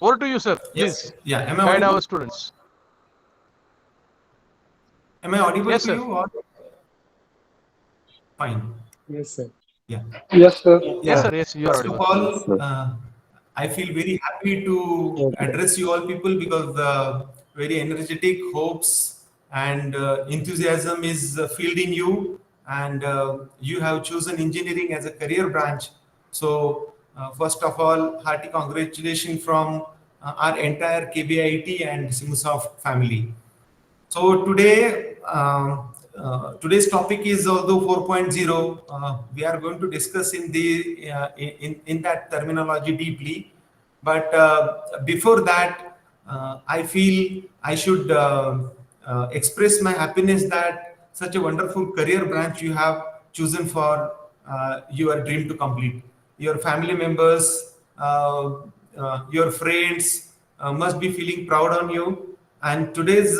Over to you, sir. Yes. Please Yeah. Am I guide audible? our students. Am I audible Yes, to sir. you? Or? Fine. Yes, sir. Yeah. Yes, sir. Yes, Yeah. sir. Yes, you are First of audible. Yes, all, sir. I feel very happy to Okay. address you all people because the very energetic hopes and enthusiasm is filled in you, and you have chosen engineering as a career branch. So, first of all, hearty congratulations from our entire KBIT and Simusoft family. So today's topic is although 4.0. We are going to discuss in the in that terminology deeply. But before that, I feel I should express my happiness that such a wonderful career branch you have chosen for your dream to complete. Your family members, your friends must be feeling proud on you. And today's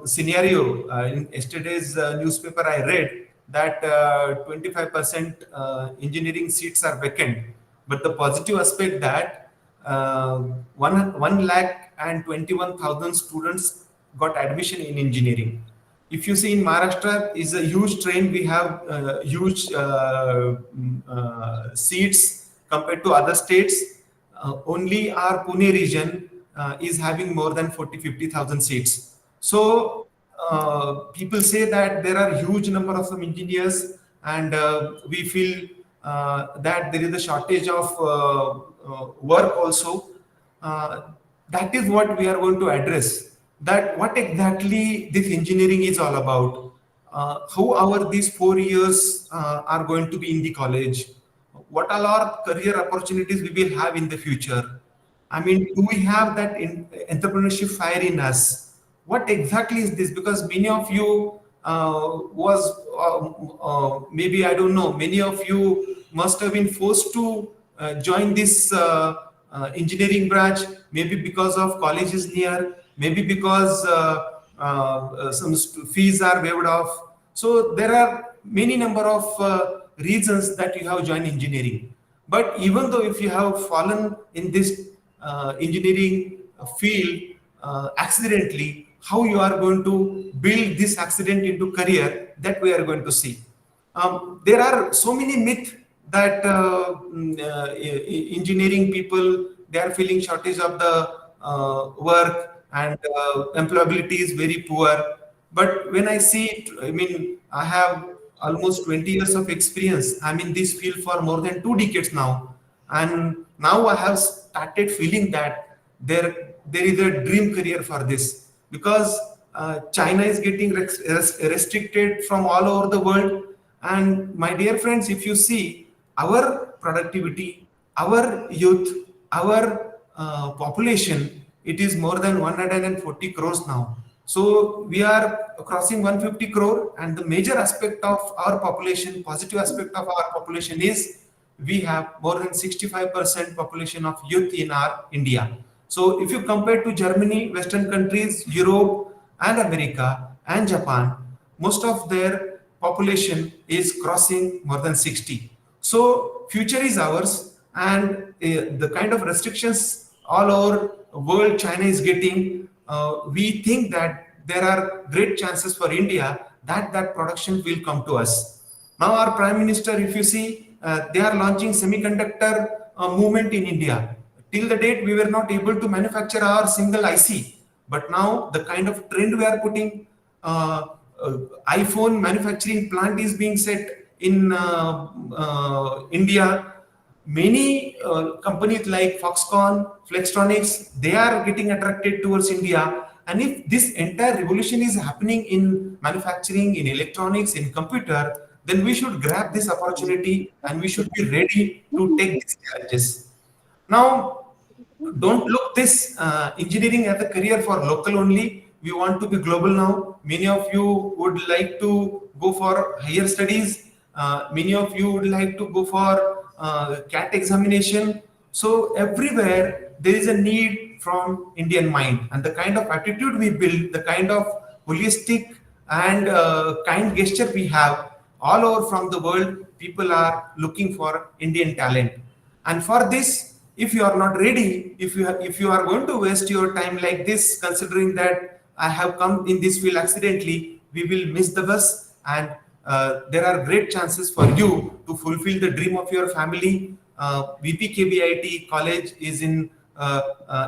scenario, in yesterday's newspaper, I read that 25% engineering seats are vacant. But the positive aspect that uh, 1 lakh and 21,000 students got admission in engineering. If you see in Maharashtra is a huge train, we have huge seats compared to other states. Only our Pune region is having more than 40-50,000 seats. So people say that there are huge number of some engineers, and we feel that there is a shortage of work also. Uh, that is what we are going to address. That what exactly this engineering is all about. How our these 4 years are going to be in the college. What all our career opportunities we will have in the future. I mean, do we have that entrepreneurship fire in us? What exactly is this? Because many of you was maybe I don't know. Many of you must have been forced to join this engineering branch. Maybe because of college is near. Maybe because some fees are waived off. So there are many number of reasons that you have joined engineering. But even though if you have fallen in this engineering field accidentally, how you are going to build this accident into career, that we are going to see. There are so many myths that engineering people, they are feeling shortage of the work, and employability is very poor. But when I see it, I mean, I have almost 20 years of experience. I'm in this field for more than 2 decades now, and now I have started feeling that there is a dream career for this, because China is getting restricted from all over the world. And my dear friends, if you see our productivity, our youth, our population, it is more than 140 crores now. So we are crossing 150 crore, and the major aspect of our population, positive aspect of our population is we have more than 65% population of youth in our India. So if you compare to Germany, Western countries, Europe and America and Japan, most of their population is crossing more than 60. So future is ours, and the kind of restrictions all over world China is getting, we think that there are great chances for India that that production will come to us. Now our prime minister, if you see, they are launching semiconductor movement in India. Till the date, we were not able to manufacture our single IC. But now the kind of trend we are putting, uh, uh, iPhone manufacturing plant is being set in India. Many companies like Foxconn, Flextronics, they are getting attracted towards India. And if this entire revolution is happening in manufacturing, in electronics, in computer, then we should grab this opportunity and we should be ready to take these challenges. Now, don't look this engineering as a career for local only. We want to be global now. Many of you would like to go for higher studies. Many of you would like to go for CAT examination. So everywhere there is a need from Indian mind, and the kind of attitude we build, the kind of holistic and kind gesture we have all over from the world, people are looking for Indian talent. And for this, if you are not ready, if you are going to waste your time like this, considering that I have come in this field accidentally, we will miss the bus, and there are great chances for you to fulfill the dream of your family. VPKBIT college is in,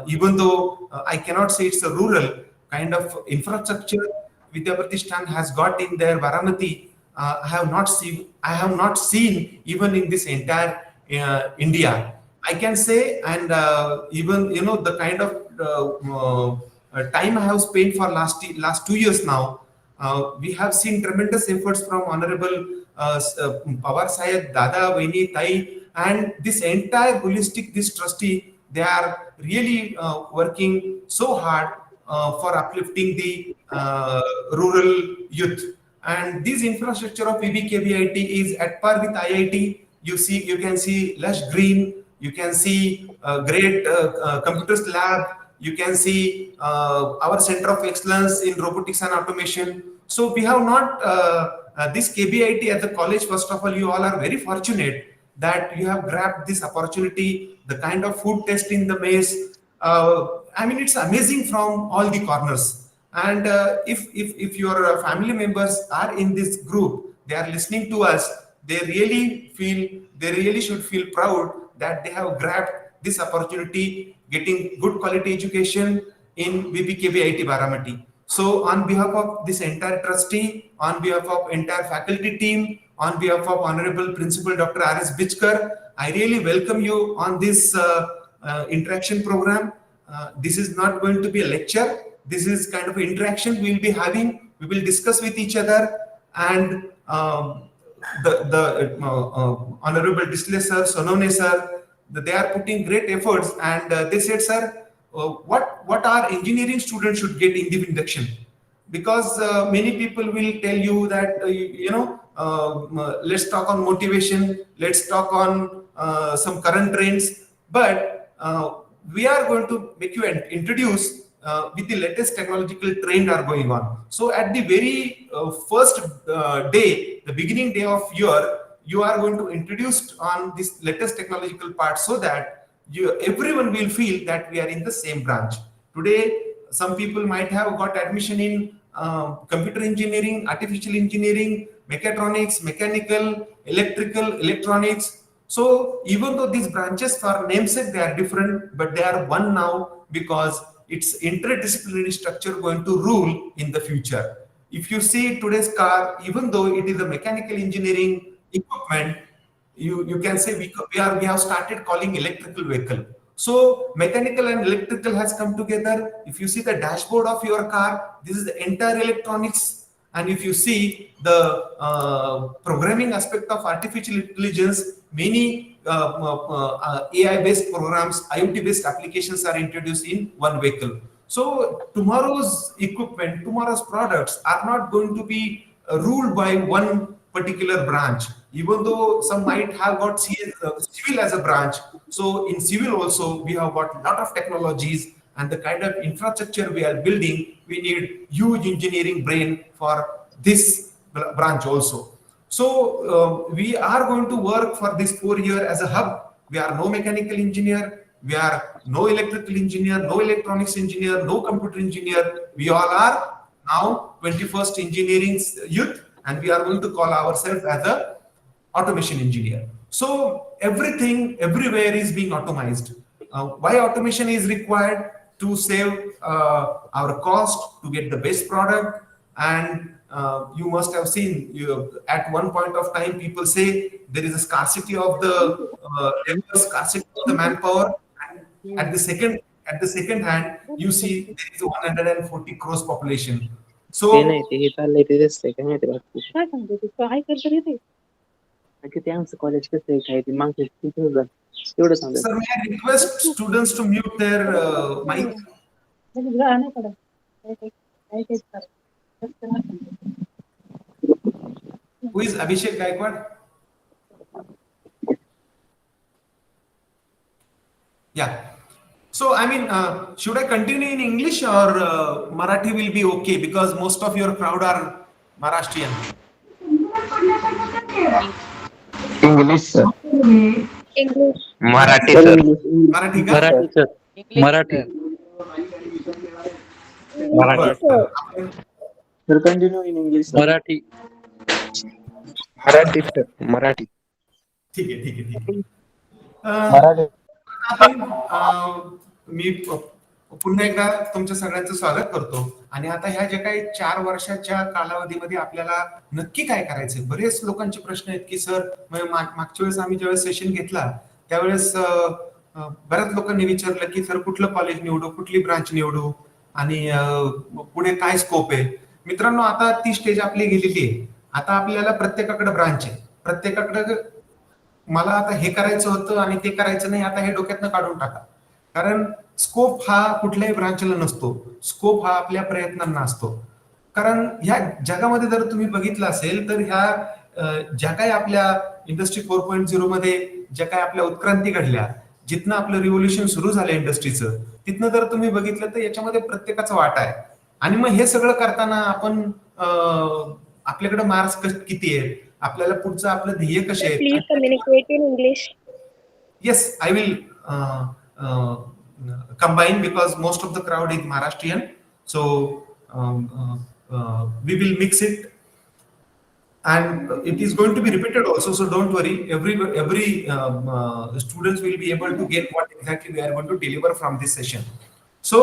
even though I cannot say it's a rural kind of infrastructure, Vidya Pratishthan has got in their Varanasi. I have not seen even in this entire India. I can say, and even the kind of time I have spent for last 2 years now, we have seen tremendous efforts from Honorable Pawar Sahib, Dada, Vaini, Tai, and this entire holistic, this trustee, they are really working so hard for uplifting the rural youth. And this infrastructure of PBKVIT is at par with IIT. You can see lush green. You can see great computers lab. You can see our center of excellence in robotics and automation. So we have not this KBIT at the college. First of all, you all are very fortunate that you have grabbed this opportunity. The kind of food test in the mess. I mean, it's amazing from all the corners. And if your family members are in this group, they are listening to us, they really should feel proud that they have grabbed this opportunity, getting good quality education in VPKBIT Baramati. So on behalf of this entire trustee, on behalf of entire faculty team, on behalf of Honorable Principal Dr. R.S. Bichkar, I really welcome you on this interaction program. This is not going to be a lecture. This is kind of an interaction we'll be having. We will discuss with each other, and the Honorable Disle sir, Sonone sir, they are putting great efforts, and they said, sir, what our engineering students should get in the induction, because many people will tell you that let's talk on motivation, let's talk on some current trends, but we are going to make you introduce with the latest technological trend are going on. So at the very first day, the beginning day of year, you are going to introduce on this latest technological part, so that everyone will feel that we are in the same branch. Today, some people might have got admission in computer engineering, artificial engineering, mechatronics, mechanical, electrical, electronics. So even though these branches for namesake, they are different, but they are one now, because it's interdisciplinary structure going to rule in the future. If you see today's car, even though it is a mechanical engineering equipment, you can say we have started calling electrical vehicle. So mechanical and electrical has come together. If you see the dashboard of your car, this is the entire electronics. And if you see the programming aspect of artificial intelligence, many AI-based programs, IoT-based applications are introduced in one vehicle. So tomorrow's equipment, tomorrow's products are not going to be ruled by one particular branch, even though some might have got civil as a branch. So in civil also, we have got a lot of technologies, and the kind of infrastructure we are building, we need huge engineering brain for this branch also. So we are going to work for this 4 year as a hub. We are no mechanical engineer, we are no electrical engineer, no electronics engineer, no computer engineer. We all are now 21st engineering youth, and we are going to call ourselves as a automation engineer. So everything everywhere is being automized. Why automation is required? To save our cost, to get the best product. And you must have seen, at one point of time, people say there is a scarcity of the scarcity of the manpower. And at the second hand, you see there is a 140 crores population. So sir, may I request students to mute their mic? Who is Abhishek Gaikwad? Yeah. So, I mean, should I continue in English, or Marathi will be okay, because most of your crowd are Maharashtrian? English, sir. English. Marathi sir sir. English Marathi का? Marathi sir. Marathi. Marathi. बरं, sir. आपण sir continue in English sir. Marathi. Marathi sir. Marathi. ठीक आहे ठीक आहे ठीक आहे. मराठी. आपण मी पुन्हा एकदा तुमच्या सगळ्यांचं स्वागत करतो. आणि आता ह्या ज्या काही 4 वर्षाच्या कालावधीमध्ये आपल्याला नक्की काय करायचंय, बरेच लोकांचे प्रश्न आहेत की सर मागच्या वेळेस आम्ही ज्यावेळेस सेशन घेतला त्यावेळेस बऱ्याच लोकांनी विचारलं की सर कुठलं कॉलेज निवडू, कुठली ब्रांच निवडू आणि पुढे काय स्कोप आहे. मित्रांनो, आता ती स्टेज आपली गेलेली आहे. आता आपल्याला प्रत्येकाकडे ब्रांच आहे, प्रत्येकाकडे मला आता हे करायचं होतं आणि ते करायचं नाही, आता हे डोक्यातनं काढून टाका. कारण स्कोप हा कुठल्याही ब्रांचला नसतो, स्कोप हा आपल्या प्रयत्नांना असतो. कारण ह्या जगामध्ये जर तुम्ही बघितलं असेल तर ह्या ज्या काही आपल्या इंडस्ट्री 4.0 मध्ये ज्या काही आपल्या उत्क्रांती घडल्या, जिथनं आपलं रिव्होल्युशन सुरू झालं इंडस्ट्रीचं, तिथनं जर तुम्ही बघितलं तर याच्यामध्ये प्रत्येकाचा वाटा आहे. आणि मग हे सगळं करताना आपण आपल्याकडे मार्क्स किती आहेत, आपल्याला पुढचं आपलं ध्येय कसे आहेत. Please communicate in English. Yes, I will combine because most of the crowd is Maharashtrian, so we will mix it, and it is going to be repeated also. So don't worry. Every students will be able to get what exactly we are going to deliver from this session. So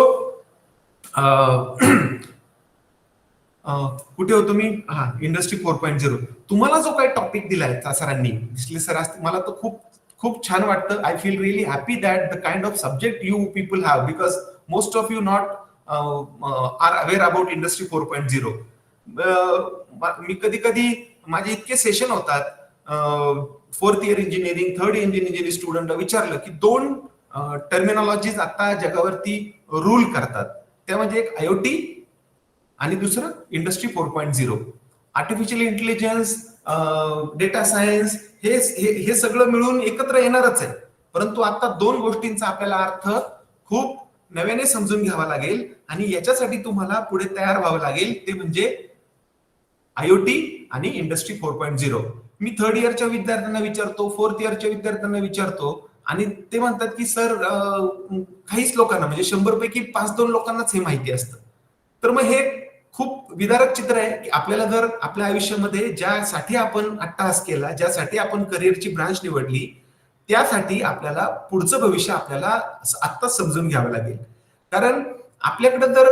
कुठे होतो मी? हा, industry 4.0. तुम्हाला जो काही topic दिलाय सरांनी, दिसले sir असते, मला तर खूप खूप छान वाटतं. I feel really happy that the kind of subject you people have, because most of you not are aware about industry 4.0. मी कधी कधी माझे इतके सेशन होतात, 4th year engineering, 3rd year engineering स्टुडंटला विचारलं की 2 टर्मिनॉलॉजीज आता जगावरती रूल करतात, त्या म्हणजे एक IoT आणि दुसरं industry 4.0. Artificial intelligence, data science, हे सगळं मिळून एकत्र येणारच आहे. परंतु आता 2 गोष्टींचा आपल्याला अर्थ खूप नव्याने समजून घ्यावा लागेल आणि याच्यासाठी तुम्हाला पुढे तयार व्हावं लागेल, ते म्हणजे IoT आणि इंडस्ट्री 4.0. मी 3rd इयरच्या विद्यार्थ्यांना विचारतो, 4th इयरच्या विद्यार्थ्यांना विचारतो आणि ते म्हणतात की सर काहीच लोकांना, म्हणजे 100 पैकी 5-2 लोकांनाच हे माहिती असतं. तर मग हे खूप विदारक चित्र आहे की आपल्याला जर आपल्या आयुष्यामध्ये ज्यासाठी आपण अट्टहास केला, ज्यासाठी आपण करिअरची ब्रांच निवडली, त्यासाठी आपल्याला पुढचं भविष्य आपल्याला आत्ताच समजून घ्यावं लागेल. कारण आपल्याकडे जर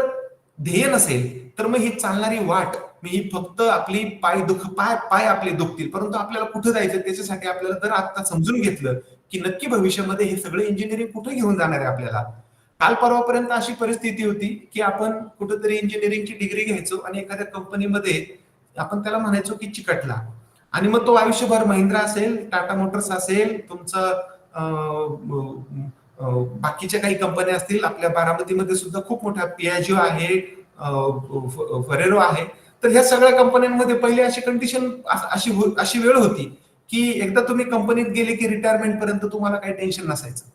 ध्येय नसेल तर मग ही चालणारी वाट, ही फक्त आपली पाय आपले दुखतील, परंतु आपल्याला कुठं जायचं त्याच्यासाठी आपल्याला जर आता समजून घेतलं की नक्की भविष्यामध्ये हे सगळं इंजिनिअरिंग कुठे घेऊन जाणार आहे आपल्याला. काल परवापर्यंत अशी परिस्थिती होती की आपण कुठेतरी इंजिनिअरिंगची डिग्री घ्यायचो आणि एखाद्या कंपनीमध्ये आपण त्याला म्हणायचो की चिकटला, आणि मग तो आयुष्यभर महिंद्रा असेल, टाटा मोटर्स असेल, तुमचं बाकीच्या काही कंपन्या असतील, आपल्या बारामतीमध्ये सुद्धा खूप मोठ्या पियाजिओ आहे, फरेरो आहे. तर ह्या सगळ्या कंपन्यांमध्ये पहिले अशी कंडिशन, अशी वेळ होती की एकदा तुम्ही कंपनीत गेले की रिटायरमेंट पर्यंत तुम्हाला काही टेन्शन नसायचं.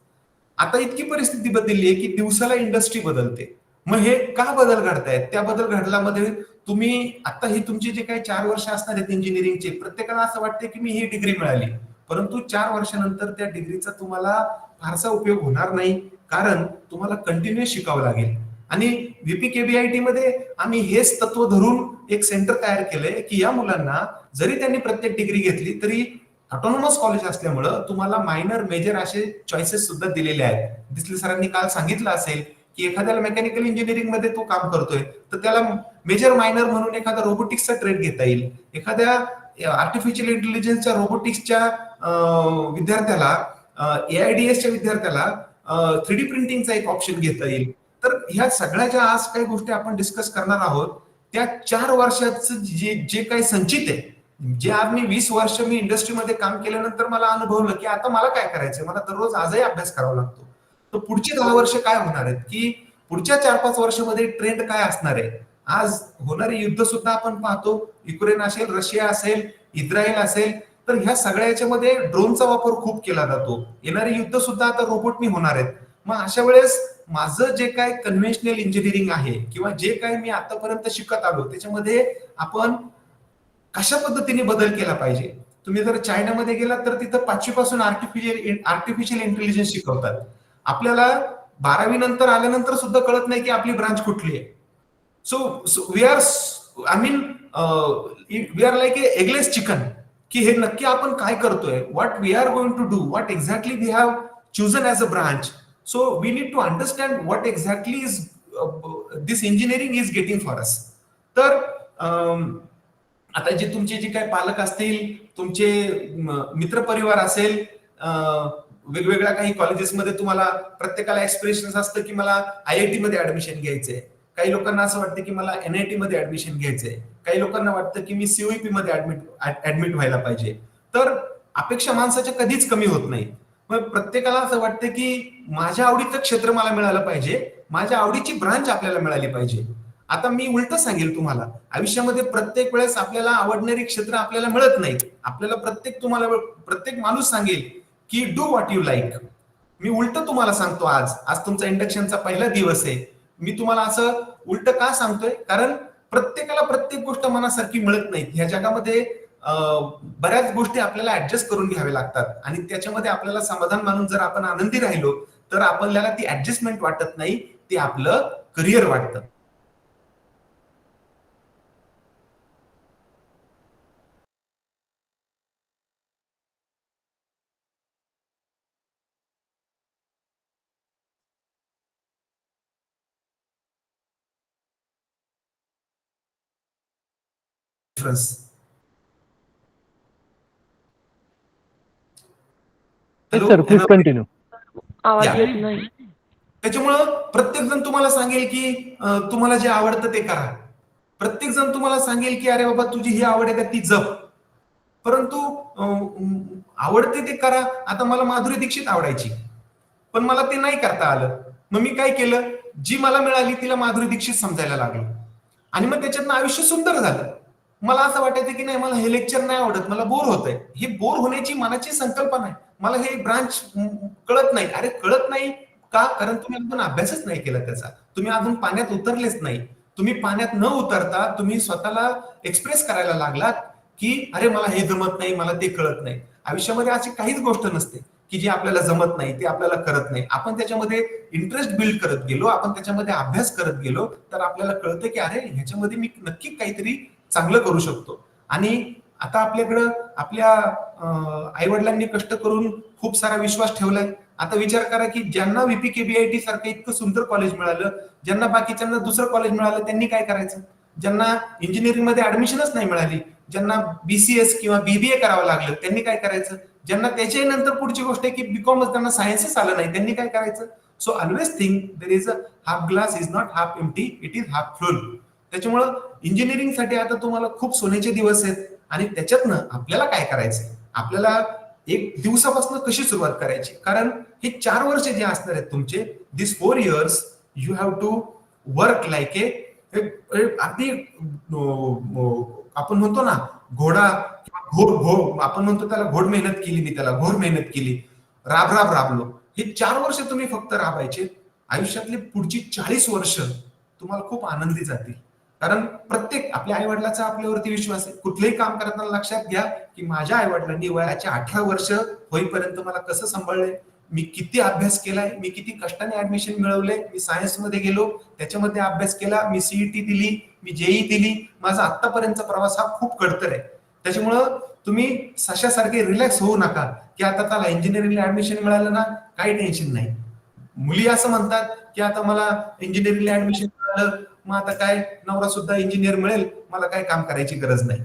आता इतकी परिस्थिती बदलली आहे की दिवसाला इंडस्ट्री बदलते. मग हे का बदल घडतायत? त्या बदल घडल्यामध्ये तुम्ही आता ही तुमची जे काही 4 वर्ष असणार आहेत इंजिनिअरिंगचे, प्रत्येकाला असं वाटतं की मी ही डिग्री मिळाली, परंतु 4 वर्षानंतर त्या डिग्रीचा तुम्हाला फारसा उपयोग होणार नाही, कारण तुम्हाला कंटिन्युअस शिकावं लागेल. आणि VPKBIT मध्ये आम्ही हेच तत्व धरून एक सेंटर तयार केलंय की या मुलांना जरी त्यांनी प्रत्येक डिग्री घेतली तरी ऑटोनॉमस कॉलेज असल्यामुळं तुम्हाला मायनर मेजर असे चॉईसेस सुद्धा दिलेले आहेत. दिसले सरांनी काल सांगितलं असेल की एखाद्याला मेकॅनिकल इंजिनिअरिंग मध्ये तो काम करतोय तर त्याला मेजर मायनर म्हणून एखादा रोबोटिक्सचा ट्रेड घेता येईल, एखाद्या आर्टिफिशियल इंटेलिजन्सच्या रोबोटिक्सच्या विद्यार्थ्याला, AIDSच्या विद्यार्थ्याला 3D प्रिंटिंगचा एक ऑप्शन घेता येईल. तर ह्या सगळ्या ज्या आज काही गोष्टी आपण डिस्कस करणार आहोत, त्या 4 वर्षाचं जे काही संचित आहे, जे आज मी 20 वर्ष मी इंडस्ट्रीमध्ये काम केल्यानंतर मला अनुभवलं की आता मला काय करायचंय, मला दररोज आजही अभ्यास करावा लागतो. तर पुढची 10 वर्ष काय होणार आहेत, की पुढच्या 4-5 वर्षामध्ये ट्रेंड काय असणार आहे. आज होणारे युद्ध सुद्धा आपण पाहतो, युक्रेन असेल, रशिया असेल, इस्रायल असेल, तर ह्या सगळ्या याच्यामध्ये ड्रोनचा वापर खूप केला जातो. येणारे युद्ध सुद्धा आता रोबोटनी होणार आहेत. मग अशा वेळेस माझं जे काय कन्व्हेन्शनल इंजिनिअरिंग आहे किंवा जे काय मी आतापर्यंत शिकत आलो त्याच्यामध्ये आपण कशा पद्धतीने बदल केला पाहिजे. तुम्ही जर चायनामध्ये गेलात तर तिथं 5वी पासून आर्टिफिशियल इंटेलिजन्स शिकवतात. आपल्याला 12वी नंतर आल्यानंतर सुद्धा कळत नाही की आपली ब्रांच कुठली आहे. So we are I mean we are like a eggless chicken, की हे नक्की आपण काय करतोय, what we are going to do, what exactly we have chosen as a branch. So we need to understand what exactly is this engineering is getting for us. तर आता जे तुमचे जे काही पालक असतील, तुमचे मित्रपरिवार असेल, वेगवेगळ्या काही कॉलेजेसमध्ये तुम्हाला प्रत्येकाला एक्सपिरेशन असतं की मला IIT मध्ये ऍडमिशन घ्यायचंय. काही लोकांना असं वाटतं की मला NIT मध्ये ऍडमिशन घ्यायचंय. काही लोकांना वाटतं की मी COEP मध्ये ऍडमिट व्हायला पाहिजे. तर अपेक्षा माणसाच्या कधीच कमी होत नाही. मग प्रत्येकाला असं वाटतं की माझ्या आवडीचं क्षेत्र मला मिळालं पाहिजे, माझ्या आवडीची ब्रांच आपल्याला मिळाली पाहिजे. आता मी उलट सांगेल तुम्हाला, आयुष्यामध्ये प्रत्येक वेळेस आपल्याला आवडणारी क्षेत्र आपल्याला मिळत नाही. आपल्याला प्रत्येक माणूस सांगेल की डू व्हॉट यू लाईक. मी उलट तुम्हाला सांगतो, आज तुमचा इंडक्शनचा पहिला दिवस आहे. मी तुम्हाला असं उलट का सांगतोय, कारण प्रत्येकाला प्रत्येक गोष्ट मनासारखी मिळत नाही. ह्या जगामध्ये बऱ्याच गोष्टी आपल्याला ऍडजस्ट करून घ्याव्या लागतात आणि त्याच्यामध्ये आपल्याला समाधान मानून जर आपण आनंदी राहिलो तर आपल्याला ती ऍडजस्टमेंट वाटत नाही, ते आपलं करिअर वाटतं. Sir, please continue. आवाज येत नाही. त्याच्यामुळं प्रत्येक जण तुम्हाला सांगेल की तुम्हाला जे आवडतं ते करा. प्रत्येक जण तुम्हाला सांगेल की अरे बाबा तुझी ही आवड आहे का ती जप. परंतु आवडते ते करा. आता मला माधुरी दीक्षित आवडायची, पण मला ते नाही करता आलं. मग मी काय केलं, जी मला मिळाली तिला माधुरी दीक्षित समजायला लागलो आणि मग त्याच्यातनं आयुष्य सुंदर झालं. मला असं वाटायचं की नाही, मला हे लेक्चर नाही आवडत, मला बोर होतंय. ही बोर होण्याची मनाची संकल्पना आहे. मला हे ब्रांच कळत नाही. अरे कळत नाही का? कारण तुम्ही अजून अभ्यासच नाही केला त्याचा. तुम्ही अजून पाण्यात उतरलेच नाही. तुम्ही पाण्यात न उतरता तुम्ही स्वतःला एक्सप्रेस करायला लागलात की अरे मला हे जमत नाही, मला ते कळत नाही. आयुष्यामध्ये अशी काहीच गोष्ट नसते की जी आपल्याला जमत नाही, ते आपल्याला करत नाही. आपण त्याच्यामध्ये इंटरेस्ट बिल्ड करत गेलो, आपण त्याच्यामध्ये अभ्यास करत गेलो तर आपल्याला कळतं की अरे ह्याच्यामध्ये मी नक्की काहीतरी चांगलं करू शकतो. आणि आता आपल्याकडं आपल्या आई वडिलांनी कष्ट करून खूप सारा विश्वास ठेवलाय. आता विचार करा की ज्यांना VPKBIT सारखं इतकं सुंदर कॉलेज मिळालं, ज्यांना बाकीच्यांना दुसरं कॉलेज मिळालं, त्यांनी काय करायचं? ज्यांना इंजिनिअरिंग मध्ये ऍडमिशनच नाही मिळाली, ज्यांना BCS किंवा BBA करावं लागलं, त्यांनी काय करायचं? ज्यांना त्याच्याही नंतर पुढची गोष्ट आहे की BCom त्यांना सायन्सच आलं नाही, त्यांनी काय करायचं? So always think there is a half glass is not half empty, it is half फुल. त्याच्यामुळं इंजिनिअरिंग साठी आता तुम्हाला खूप सोन्याचे दिवस आहेत आणि त्याच्यातनं आपल्याला काय करायचंय? आपल्याला एक दिवसापासून कशी सुरुवात करायची? कारण हे 4 वर्ष जे असणार आहेत तुमचे, this 4 years you have to work like a अगदी आपण म्हणतो ना घोडा, आपण म्हणतो त्याला घोड मेहनत केली, मी त्याला घोर मेहनत केली, राबलो. हे 4 वर्ष तुम्ही फक्त राबायचे. आयुष्यातली पुढची 40 वर्ष तुम्हाला खूप आनंदी जातील. कारण प्रत्येक आपल्या आई वडिलांचा आपल्यावरती विश्वास आहे. कुठलंही काम करताना लक्षात घ्या की माझ्या आई वडिलांनी वयाच्या 18 वर्ष होईपर्यंत मला कसं सांभाळलंय, मी किती अभ्यास केलाय, मी किती कष्टाने ऍडमिशन मिळवले, मी सायन्स मध्ये गेलो, त्याच्यामध्ये अभ्यास केला, मी CET दिली, मी JEE दिली. माझा आतापर्यंतचा प्रवास हा खूप कडतर आहे. त्याच्यामुळं तुम्ही सशासारखे रिलॅक्स होऊ नका की आता त्याला इंजिनिअरिंगला ऍडमिशन मिळालं ना, काही टेन्शन नाही. मुली असं म्हणतात की आता मला इंजिनिअरिंगला ऍडमिशन मिळालं, मग आता काय नवरा सुद्धा इंजिनियर मिळेल, मला काय काम करायची गरज नाही.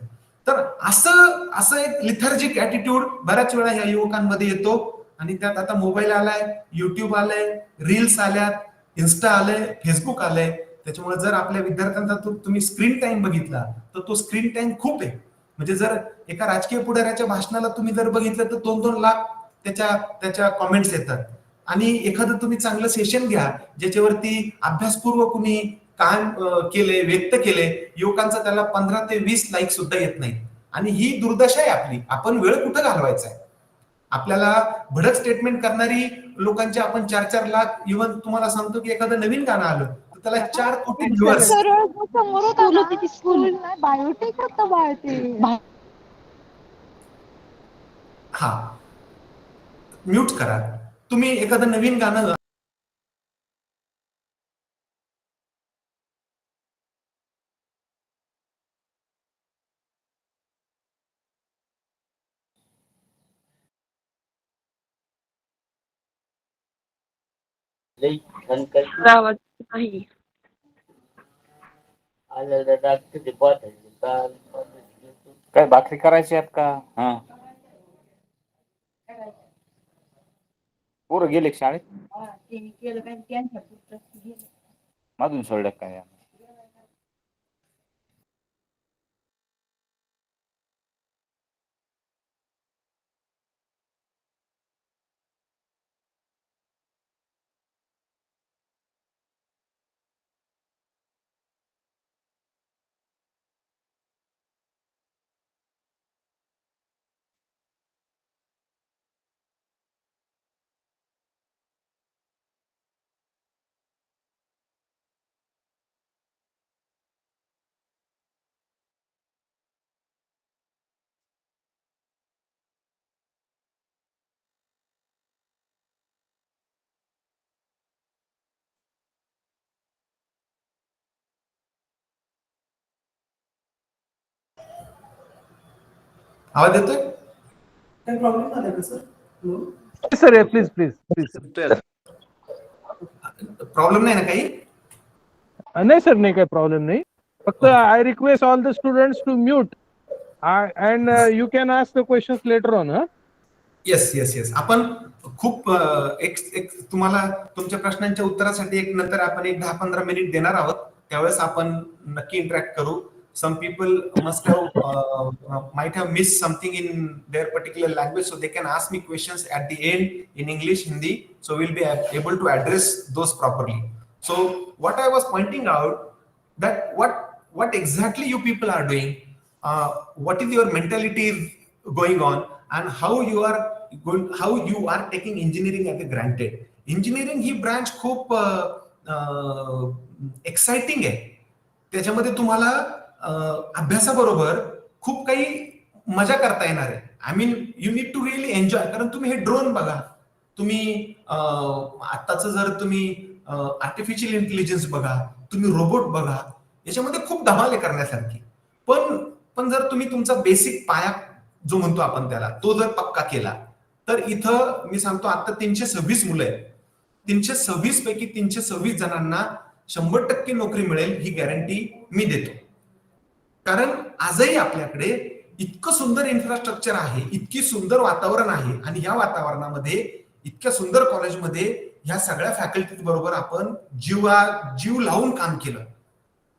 तर असं एक लिथर्जिक ऍटिट्यूड बऱ्याच वेळा ह्या युवकांमध्ये येतो आणि त्यात आता मोबाईल आलाय, युट्यूब आलाय, रील्स आल्यात, इन्स्टा आलंय, फेसबुक आलंय. त्याच्यामुळे जर आपल्या विद्यार्थ्यांचा तुम्ही स्क्रीन टाइम बघितला तर तो स्क्रीन टाइम खूप आहे. म्हणजे जर एका राजकीय पुढाऱ्याच्या भाषणाला तुम्ही जर बघितलं तर 2-2 लाख त्याच्या कॉमेंट्स येतात. आणि एखादं तुम्ही चांगलं सेशन घ्या ज्याच्यावरती अभ्यासपूर्वक कुणी काम केले, व्यक्त केले, युवकांचा त्याला 15 ते 20 लाईक सुद्धा येत नाही. आणि ही दुर्दशा आहे आपली. आपण वेळ कुठं घालवायचा आहे? आपल्याला भडक स्टेटमेंट करणारी लोकांचे आपण 4-4 लाख, इव्हन तुम्हाला सांगतो की एखादं नवीन गाणं आलं तर त्याला 4 कोटी व्ह्यूअर्स. बायोटेक होतं बाळ ते. हा म्यूट करा. तुम्ही एखादं नवीन गाणं आवाज नाही. काय भाकरी करायची आहेत का? हा, पोरं गेले का शाळेत? मधून सोडलं काय? आवाज येतोय? काही प्रॉब्लेम झालाय का sir? Sir please please please. Problem नाही ना काही? नाही सर, नाही काही प्रॉब्लेम नाही. फक्त I request all the students to mute and you can ask the questions later on. Yes yes yes. आपण खूप एक तुम्हाला तुमच्या प्रश्नांच्या उत्तरासाठी एक नंतर आपण एक 10-15 मिनिट देणार आहोत. त्यावेळेस आपण नक्की इंटरॅक्ट करू. Some people might have missed something in their particular language, so they can ask me questions at the end in English, Hindi, so we'll be able to address those properly. So what I was pointing out, that what exactly you people are doing, what is your mentality going on, and how you are taking engineering as a granted. Engineering he branch खूप exciting आहे. त्याच्यामध्ये तुम्हाला अभ्यासाबरोबर खूप काही मजा करता येणार आहे. I mean you need to really enjoy. कारण तुम्ही हे ड्रोन बघा, तुम्ही आत्ताच जर तुम्ही आर्टिफिशियल इंटेलिजन्स बघा, तुम्ही रोबोट बघा, याच्यामध्ये खूप धमाल आहे करण्यासारखी. पण जर तुम्ही तुमचा बेसिक पाया जो म्हणतो आपण त्याला, तो जर पक्का केला तर इथं मी सांगतो आता 326 मुलं आहेत. 326 पैकी 326 जणांना 100% नोकरी मिळेल ही गॅरंटी मी देतो. कारण आजही आपल्याकडे इतकं सुंदर इन्फ्रास्ट्रक्चर आहे, इतकी सुंदर वातावरण आहे, आणि या वातावरणामध्ये इतक्या सुंदर कॉलेजमध्ये ह्या सगळ्या फॅकल्टी बरोबर आपण जीव लावून काम केलं.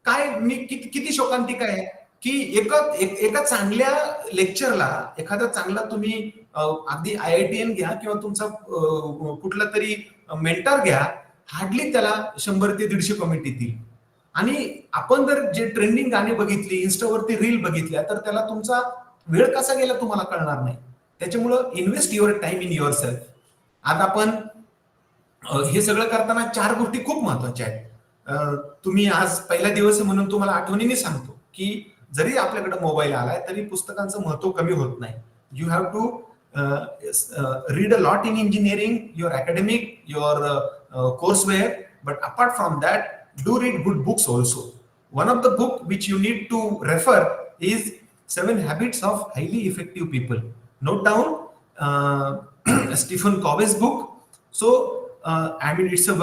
काय मी किती शोकांतिक आहे की एका चांगल्या लेक्चरला, एखादा चांगला तुम्ही अगदी IITN घ्या किंवा तुमचा कुठला तरी मेंटर घ्या, हार्डली त्याला 100 ते 150 कमेंट येतील. आणि आपण जर जे ट्रेंडिंग गाणी बघितली, इन्स्टावरती रील बघितल्या, तर त्याला तुमचा वेळ कसा गेला तुम्हाला कळणार नाही. त्याच्यामुळं invest your time in your self. आज आपण हे सगळं करताना 4 गोष्टी खूप महत्वाच्या आहेत. तुम्ही आज पहिला दिवस म्हणून तुम्हाला आठवणीने सांगतो की जरी आपल्याकडे मोबाईल आलाय तरी पुस्तकांचं महत्व कमी होत नाही. You have to read a lot in engineering, your academic, your courseware, but apart from that, do read good books also. One of the book which you need to refer is 7 Habits of Highly Effective People. Note down Stephen Covey's book. So I mean it's a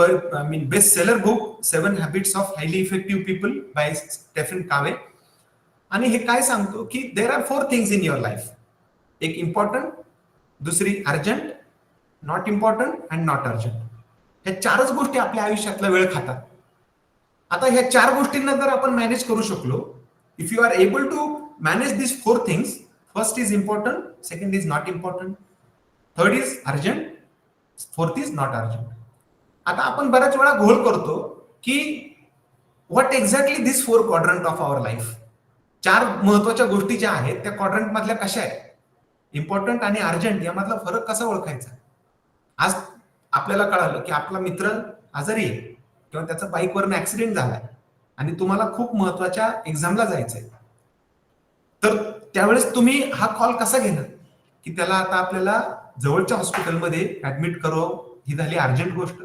bestseller book, 7 Habits of Highly Effective People by Stephen Covey. आणि हे काय सांगतो की there are 4 things in your life. एक important, दुसरी urgent, not important and not urgent. ह्या 4च गोष्टी आपल्या आयुष्यातला वेळ खातात. आता ह्या 4 गोष्टींना जर आपण मॅनेज करू शकलो, if you are able to manage this 4 things, first is important, second is not important, third is urgent, fourth is not urgent. आता आपण बऱ्याच वेळा घोळ करतो की what exactly this 4 quadrant of our life. 4 महत्वाच्या गोष्टी ज्या आहेत त्या क्वाड्रंट मधल्या कशा आहेत, इम्पॉर्टंट आणि अर्जंट यामधला फरक कसा ओळखायचा. आज आपल्याला कळालं की आपला मित्र आजारी आहे किंवा त्याचा बाईकवरनं ऍक्सिडेंट झालाय आणि तुम्हाला खूप महत्वाच्या एक्झामला जायचंय, तर त्यावेळेस तुम्ही हा कॉल कसा घेणार की त्याला आता आपल्याला जवळच्या हॉस्पिटलमध्ये ऍडमिट करावं, ही झाली अर्जंट गोष्ट.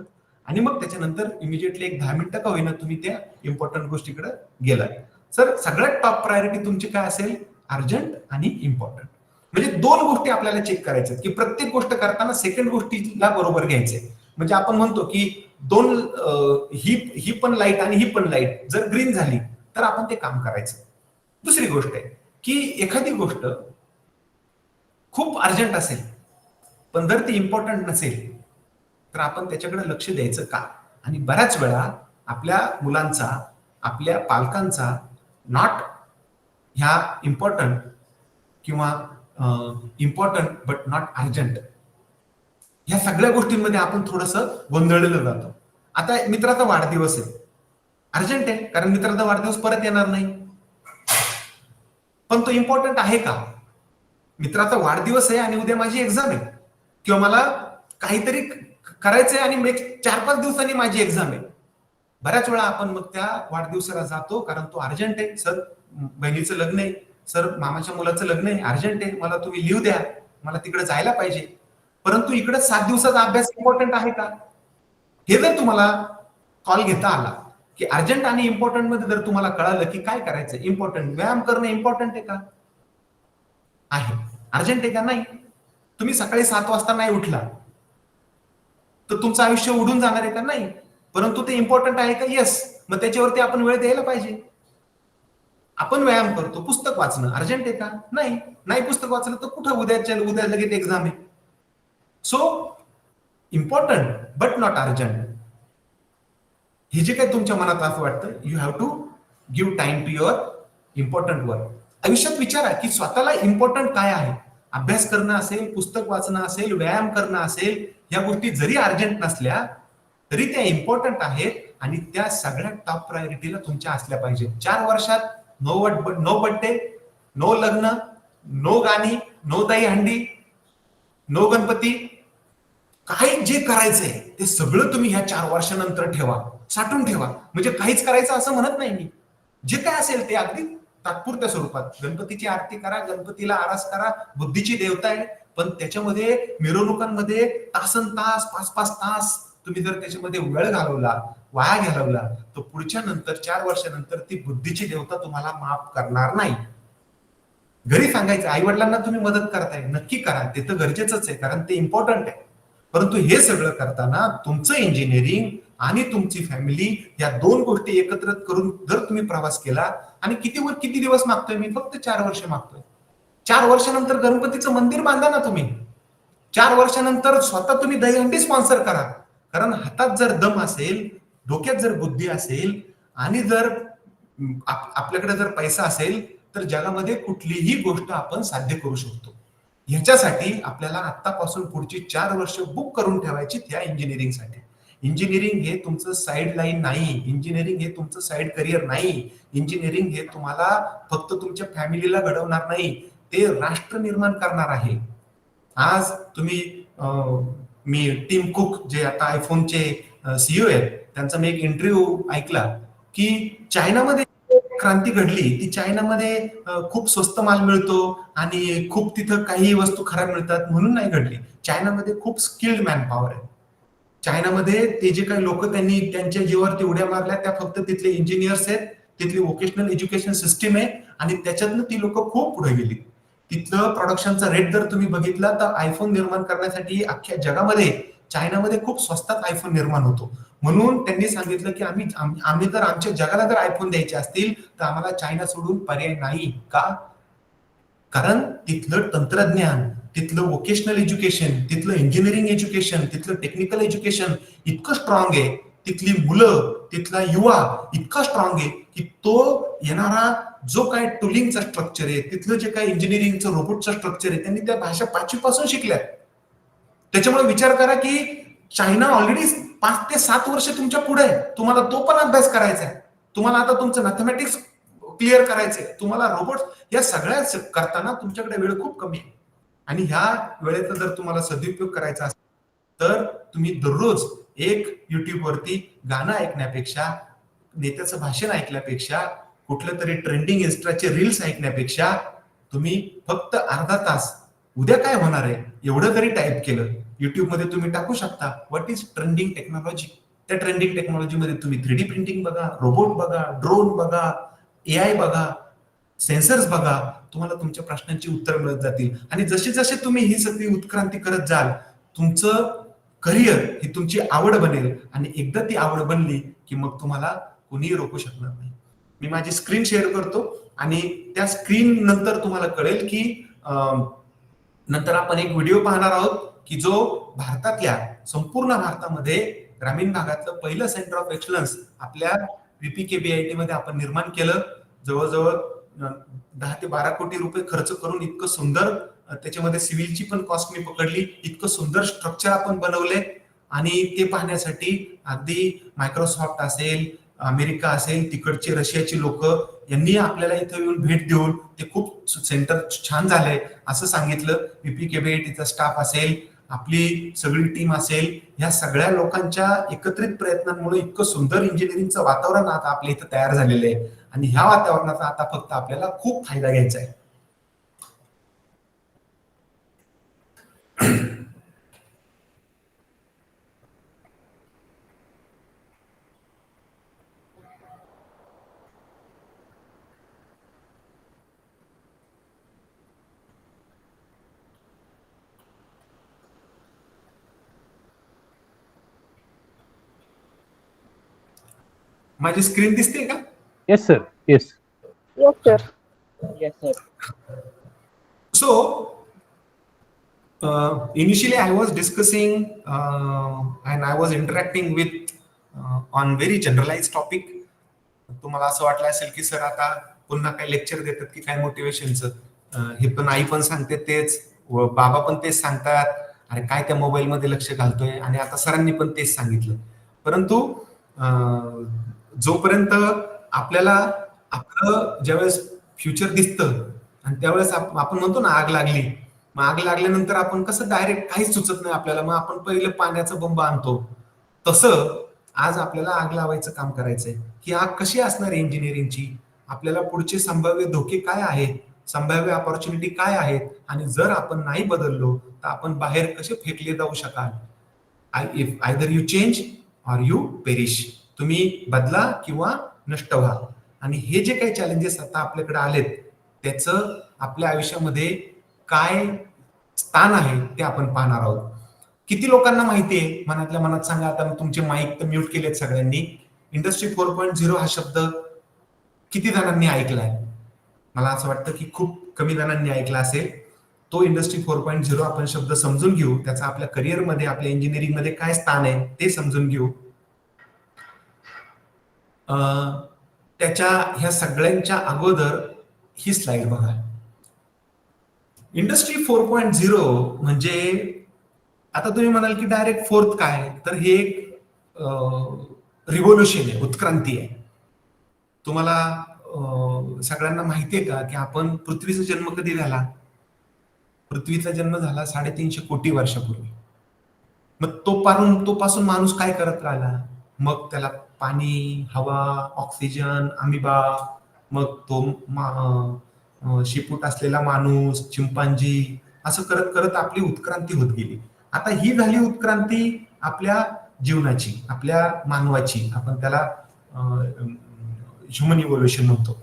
आणि मग त्याच्यानंतर इमिजिएटली एक 10 मिनिटं का होईना तुम्ही त्या इम्पॉर्टंट गोष्टीकडे गेलात. सर सगळ्यात टॉप प्रायोरिटी तुमची काय असेल? अर्जंट आणि इम्पॉर्टंट. म्हणजे दोन गोष्टी आपल्याला चेक करायच्या की प्रत्येक गोष्ट करताना सेकंड गोष्टीला बरोबर घ्यायचंय. म्हणजे आपण म्हणतो की दोन ही पण लाईट आणि ही पण लाईट जर ग्रीन झाली तर आपण ते काम करायचं. दुसरी गोष्ट आहे की एखादी गोष्ट खूप अर्जंट असेल पण जर ती इम्पॉर्टंट नसेल तर आपण त्याच्याकडे लक्ष द्यायचं का? आणि बऱ्याच वेळा आपल्या मुलांचा, आपल्या पालकांचा नॉट ह्या इम्पॉर्टंट किंवा इम्पॉर्टंट बट नॉट अर्जंट ह्या सगळ्या गोष्टींमध्ये आपण थोडंसं गोंधळलेलं जातो. आता मित्राचा वाढदिवस आहे, अर्जंट आहे कारण मित्राचा वाढदिवस परत येणार नाही, पण तो इम्पॉर्टंट आहे का? मित्राचा वाढदिवस आहे आणि उद्या माझी एक्झाम आहे किंवा मला काहीतरी करायचंय आणि 4-5 दिवसांनी माझी एक्झाम आहे. बऱ्याच वेळा आपण मग त्या वाढदिवसाला जातो कारण तो अर्जंट आहे. सर बहिणीचं लग्न आहे, सर मामाच्या मुलाचं लग्न आहे, अर्जंट आहे, मला तुम्ही लिव्ह द्या, मला तिकडे जायला पाहिजे. परंतु इकडे 7 दिवसाचा अभ्यास इम्पॉर्टंट आहे का? हे जर तुम्हाला कॉल घेता आला की अर्जंट आणि इम्पॉर्टंट मध्ये जर तुम्हाला कळालं की काय करायचं, इम्पॉर्टंट व्यायाम करणं इम्पॉर्टंट आहे का? आहे. अर्जंट आहे का? नाही. तुम्ही सकाळी 7 वाजता नाही उठला तर तुमचं आयुष्य उडून जाणार आहे का? नाही. परंतु ते इम्पॉर्टंट आहे का? येस. मग त्याच्यावरती आपण वेळ द्यायला पाहिजे. आपण व्यायाम करतो, पुस्तक वाचणं अर्जंट आहे का? नाही. नाही पुस्तक वाचलं तर कुठं उद्या लगेच एक्झाम आहे. So important but not urgent. हे जे काही तुमच्या मनात असं वाटतं, you have to give time to your important work. आयुष्यात विचारा की स्वतःला इम्पॉर्टंट काय आहे. अभ्यास करणं असेल, पुस्तक वाचणं असेल, व्यायाम करणं असेल, या गोष्टी जरी अर्जंट नसल्या तरी त्या इम्पॉर्टंट आहेत आणि त्या सगळ्यात टॉप प्रायोरिटीला तुमच्या असल्या पाहिजे. 4 वर्षात नो बर्थडे, नो लग्न, नो गाणी, नो दही हंडी, नो गणपती. काय जे करायचंय ते सगळं तुम्ही ह्या 4 वर्षानंतर ठेवा, साठवून ठेवा. म्हणजे काहीच करायचं असं म्हणत नाही मी. जे काय असेल ते अगदी तात्पुरत्या स्वरूपात. गणपतीची आरती करा, गणपतीला आरास करा, बुद्धीची देवता आहे, पण त्याच्यामध्ये मिरवणुकांमध्ये तासन तास, 5-5 तास तुम्ही जर त्याच्यामध्ये वेळ घालवला, वाया घालवला, तर पुढच्या नंतर 4 वर्षानंतर ती बुद्धीची देवता तुम्हाला माफ करणार नाही. घरी सांगायचं, आई वडिलांना तुम्ही मदत करताय, नक्की करा, ते तर गरजेचंच आहे कारण ते इम्पॉर्टंट आहे. परंतु हे सगळं करताना तुमचं इंजिनिअरिंग आणि तुमची फॅमिली या दोन गोष्टी एकत्र करून जर तुम्ही प्रवास केला, आणि किती दिवस मागतोय मी? फक्त 4 वर्ष मागतोय. 4 वर्षानंतर गणपतीचं मंदिर बांधा ना तुम्ही. 4 वर्षानंतर स्वतः तुम्ही दहीहंडी स्पॉन्सर करा. कारण हातात जर दम असेल, डोक्यात जर बुद्धी असेल आणि जर आपल्याकडे जर पैसा असेल तर जगामध्ये कुठलीही गोष्ट आपण साध्य करू शकतो. ह्याच्यासाठी आपल्याला आतापासून पुढची 4 वर्ष बुक करून ठेवायची त्या इंजिनिअरिंगसाठी. इंजिनिअरिंग हे तुमचं साईड लाईन नाही, इंजिनिअरिंग हे तुमचं साईड करिअर नाही. इंजिनिअरिंग हे तुम्हाला फक्त तुमच्या फॅमिलीला घडवणार नाही, ते राष्ट्र निर्माण करणार आहे. आज तुम्ही मी टिम कुक जे आता आयफोनचे सीईओ आहेत, त्यांचा मी एक इंटरव्ह्यू ऐकला की चायनामध्ये क्रांती घडली. ती चायनामध्ये खूप स्वस्त माल मिळतो आणि खूप तिथं काही वस्तू खराब मिळतात म्हणून नाही घडली. चायनामध्ये खूप स्किल्ड मॅन पॉवर आहे. चायनामध्ये ते जे काही लोक त्यांनी त्यांच्या जीवावरती उड्या मारल्या त्या फक्त तिथले इंजिनियर्स आहेत, तिथली वोकेशनल एज्युकेशन सिस्टीम आहे आणि त्याच्यातनं ती लोक खूप पुढे गेली. तिथलं प्रोडक्शनचा रेट जर तुम्ही बघितला तर आयफोन निर्माण करण्यासाठी अख्ख्या जगामध्ये चायनामध्ये खूप स्वस्तात आयफोन निर्माण होतो. म्हणून त्यांनी सांगितलं की आम्ही जर आमच्या जगाला जर आयफोन द्यायचे असतील तर आम्हाला चायना सोडून पर्याय नाही. का? कारण तिथलं तंत्रज्ञान, तिथलं वोकेशनल एज्युकेशन, तिथलं इंजिनिअरिंग एज्युकेशन, तिथलं टेक्निकल एज्युकेशन इतकं स्ट्रॉंग आहे. तिथली मुलं, तिथला युवा इतका स्ट्रॉंग आहे की तो येणारा जो काय टुलिंगचा स्ट्रक्चर आहे, तिथलं जे काय इंजिनिअरिंगचं रोबोटचं स्ट्रक्चर आहे, त्यांनी त्या भाषा 5वी पासून शिकल्यात. त्याच्यामुळे विचार करा की चायना ऑलरेडी 5 ते 7 वर्ष तुमच्या पुढे आहे. तुम्हाला तो पण अभ्यास करायचा आहे. तुम्हाला आता तुमचं मॅथमॅटिक्स क्लिअर करायचंय, तुम्हाला रोबोट, या सगळ्या करताना तुमच्याकडे वेळ खूप कमी आहे. आणि ह्या वेळेचा जर तुम्हाला सदुपयोग करायचा असेल तर तुम्ही दररोज एक युट्यूबवरती गाणं ऐकण्यापेक्षा, नेत्याचं भाषण ऐकल्यापेक्षा, कुठलं तरी ट्रेंडिंग इन्स्टाचे रील्स ऐकण्यापेक्षा तुम्ही फक्त अर्धा तास उद्या काय होणार आहे एवढं जरी टाईप केलं, युट्यूबमध्ये तुम्ही टाकू शकता व्हॉट इज ट्रेंडिंग टेक्नॉलॉजी. त्या ट्रेंडिंग टेक्नॉलॉजीमध्ये तुम्ही 3D प्रिंटिंग बघा, रोबोट बघा, ड्रोन बघा, AI बघा, सेन्सर्स बघा, तुम्हाला तुमच्या प्रश्नांची उत्तर मिळत जातील. आणि जसे जसे तुम्ही ही सगळी उत्क्रांती करत जाल, तुमचं करिअर ही तुमची आवड बनेल. आणि एकदा ती आवड बनली की मग तुम्हाला कोणीही रोखू शकणार नाही. मी माझी स्क्रीन शेअर करतो आणि त्या स्क्रीन नंतर तुम्हाला कळेल की नंतर आपण एक व्हिडिओ पाहणार आहोत की जो भारतातल्या संपूर्ण भारतामध्ये ग्रामीण भागातलं पहिलं सेंटर ऑफ एक्सलन्स आपल्या VPKBIT मध्ये आपण निर्माण केलं. जवळजवळ 10 ते 12 कोटी रुपये खर्च करून इतकं सुंदर, त्याच्यामध्ये सिव्हिलची पण कॉस्ट मी पकडली, इतकं सुंदर स्ट्रक्चर आपण बनवले. आणि ते पाहण्यासाठी अगदी मायक्रोसॉफ्ट असेल, अमेरिका असेल, तिकडचे रशियाची लोक यांनी आपल्याला इथं येऊन भेट देऊन ते खूप सेंटर छान झालंय असं सांगितलं. VPKBITचा स्टाफ असेल, आपली सगळी टीम असेल, या सगळ्या लोकांच्या एकत्रित प्रयत्नांमुळे इतकं सुंदर इंजिनिअरिंगचं वातावरण आता आपल्या इथं तयार झालेलं आहे. आणि ह्या वातावरणाचा आता फक्त आपल्याला खूप फायदा घ्यायचा आहे. माझी स्क्रीन दिसते का? Yes, sir. Yes. Yes, sir. Yes, sir. So, initially I was discussing and I was interacting with on very generalized topic. तुम्हाला असं वाटलं असेल की सर आता पुन्हा काय लेक्चर देतात की काय मोटिवेशनचं. हे पण आई पण सांगते तेच, बाबा पण तेच सांगतात, अरे काय त्या मोबाईल मध्ये लक्ष घालतोय. आणि आता सरांनी पण तेच सांगितलं. परंतु जोपर्यंत आपल्याला आपलं ज्यावेळेस फ्युचर दिसतं आणि त्यावेळेस आपण म्हणतो ना आग लागली, मग आग लागल्यानंतर आपण कसं डायरेक्ट काहीच सुचत नाही आपल्याला, मग आपण पहिलं पाण्याचा बंब आणतो. तसं आज आपल्याला आग लावायचं काम करायचंय की आग कशी असणार आहे इंजिनिअरिंगची, आपल्याला पुढचे संभाव्य धोके काय आहेत, संभाव्य अपॉर्च्युनिटी काय आहेत, आणि जर आपण नाही बदललो तर आपण बाहेर कसे फेकले जाऊ शकाल. Either you change or you perish. तुम्ही बदला किंवा नष्ट व्हा. आणि हे जे काही चॅलेंजेस आता आपल्याकडे आलेत त्याचं आपल्या आयुष्यामध्ये काय स्थान आहे ते आपण पाहणार आहोत. किती लोकांना माहिती आहे मनातल्या मनात सांगा. आता तुमचे माईक तर म्यूट केलेत सगळ्यांनी. इंडस्ट्री 4.0 हा शब्द किती जणांनी ऐकलाय? मला असं वाटतं की खूप कमी जणांनी ऐकला असेल. तो इंडस्ट्री 4.0 आपण शब्द समजून घेऊ, त्याचा आपल्या करिअरमध्ये, आपल्या इंजिनिअरिंग मध्ये काय स्थान आहे ते समजून घेऊ. त्याच्या ह्या सगळ्यांच्या अगोदर ही स्लाइड बघा. इंडस्ट्री 4.0 म्हणजे आता तुम्ही म्हणाल की डायरेक्ट फोर्थ काय, तर हे एक रिव्होल्युशन आहे, उत्क्रांती आहे. तुम्हाला सगळ्यांना माहिती आहे का की आपण पृथ्वीचा जन्म कधी झाला? पृथ्वीचा जन्म झाला 350 कोटी वर्षापूर्वी. मग तोपासून माणूस काय करत राहिला? मग त्याला पाणी, हवा, ऑक्सिजन, अमिबा, मग तो शिपूट असलेला माणूस, चिंपांजी, असं करत करत आपली उत्क्रांती होत गेली. आता ही झाली उत्क्रांती आपल्या जीवनाची, आपल्या मानवाची. आपण त्याला ह्युमन इव्होल्युशन म्हणतो.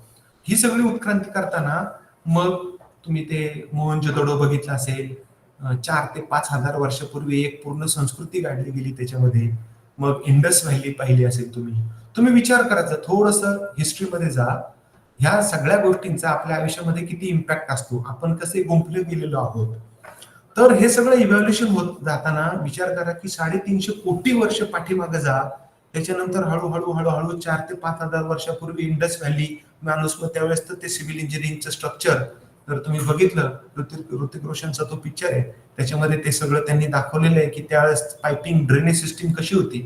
ही सगळी उत्क्रांती करताना मग तुम्ही ते मोहनजोदडो बघितलं असेल. 4 ते 5 हजार वर्षापूर्वी एक पूर्ण संस्कृती काढली गेली त्याच्यामध्ये. मग इंडस व्हॅली पाहिली असेल तुम्ही विचार करायचा, थोडस हिस्ट्रीमध्ये जा. ह्या सगळ्या गोष्टींचा आपल्या आयुष्यामध्ये किती इम्पॅक्ट असतो, आपण कसे गुंफले गेलेलो आहोत. तर हे सगळं इव्हॅल्युएशन होत जाताना विचार करा की 350 कोटी वर्ष पाठीमागे जा. त्याच्यानंतर हळूहळू 4 ते 5 हजार वर्षापूर्वी इंडस व्हॅली, माणूस, मग त्यावेळेस तर ते सिव्हिल इंजिनिअरिंगचं स्ट्रक्चर जर तुम्ही बघितलं, ऋतिक रोशनचा तो पिक्चर आहे त्याच्यामध्ये ते सगळं त्यांनी दाखवलेलं आहे की त्यावेळेस पायपिंग, ड्रेनेज सिस्टीम कशी होती,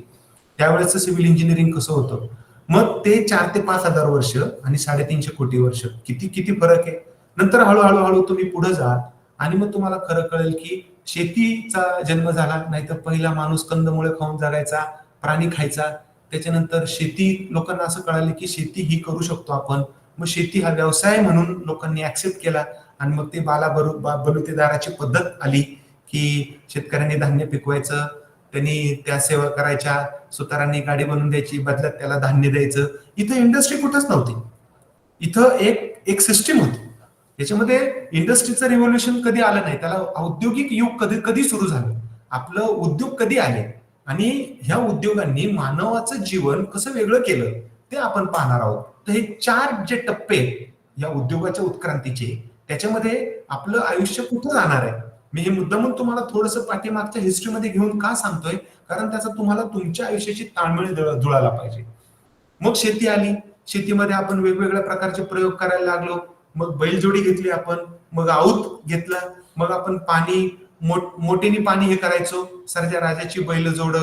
त्यावेळेस सिव्हिल इंजिनिअरिंग कसं होतं. मग ते 4 ते 5 हजार वर्ष आणि 350 कोटी वर्ष, किती फरक आहे. नंतर हळूहळू तुम्ही पुढे जा आणि मग तुम्हाला खरं कळेल की शेतीचा जन्म झाला. नाहीतर पहिला माणूस कंदमुळे खाऊन जगायचा, प्राणी खायचा. त्याच्यानंतर शेती, लोकांना असं कळालं की शेती ही करू शकतो आपण. मग शेती हा व्यवसाय म्हणून लोकांनी ऍक्सेप्ट केला आणि मग ती बलुतेदाराची पद्धत आली की शेतकऱ्यांनी धान्य पिकवायचं, त्यांनी त्या सेवा करायच्या, सुतारांनी गाडी बनवून द्यायची, बदल्यात त्याला धान्य द्यायचं. इथं इंडस्ट्री कुठंच नव्हती. इथं एक सिस्टीम होती. याच्यामध्ये इंडस्ट्रीचं रिव्होल्युशन कधी आलं नाही. त्याला औद्योगिक युग कधी सुरू झालं, आपलं उद्योग कधी आले आणि ह्या उद्योगांनी मानवाचं जीवन कसं वेगळं केलं ते आपण पाहणार आहोत. तर हे 4 जे टप्पे या उद्योगाच्या उत्क्रांतीचे, त्याच्यामध्ये आपलं आयुष्य कुठं जाणार आहे. मी हे मुद्दामून तुम्हाला थोडंसं पाठीमागच्या हिस्ट्रीमध्ये घेऊन का सांगतोय, कारण त्याचा तुम्हाला तुमच्या आयुष्याची ताळमेळ जुळायला पाहिजे. मग शेती आली. शेतीमध्ये आपण वेगवेगळ्या प्रकारचे प्रयोग करायला लागलो. मग बैलजोडी घेतली आपण, मग आऊत घेतला, मग आपण पाणी मोठीने पाणी हे करायचो, सर्जा राजाची बैल जोड,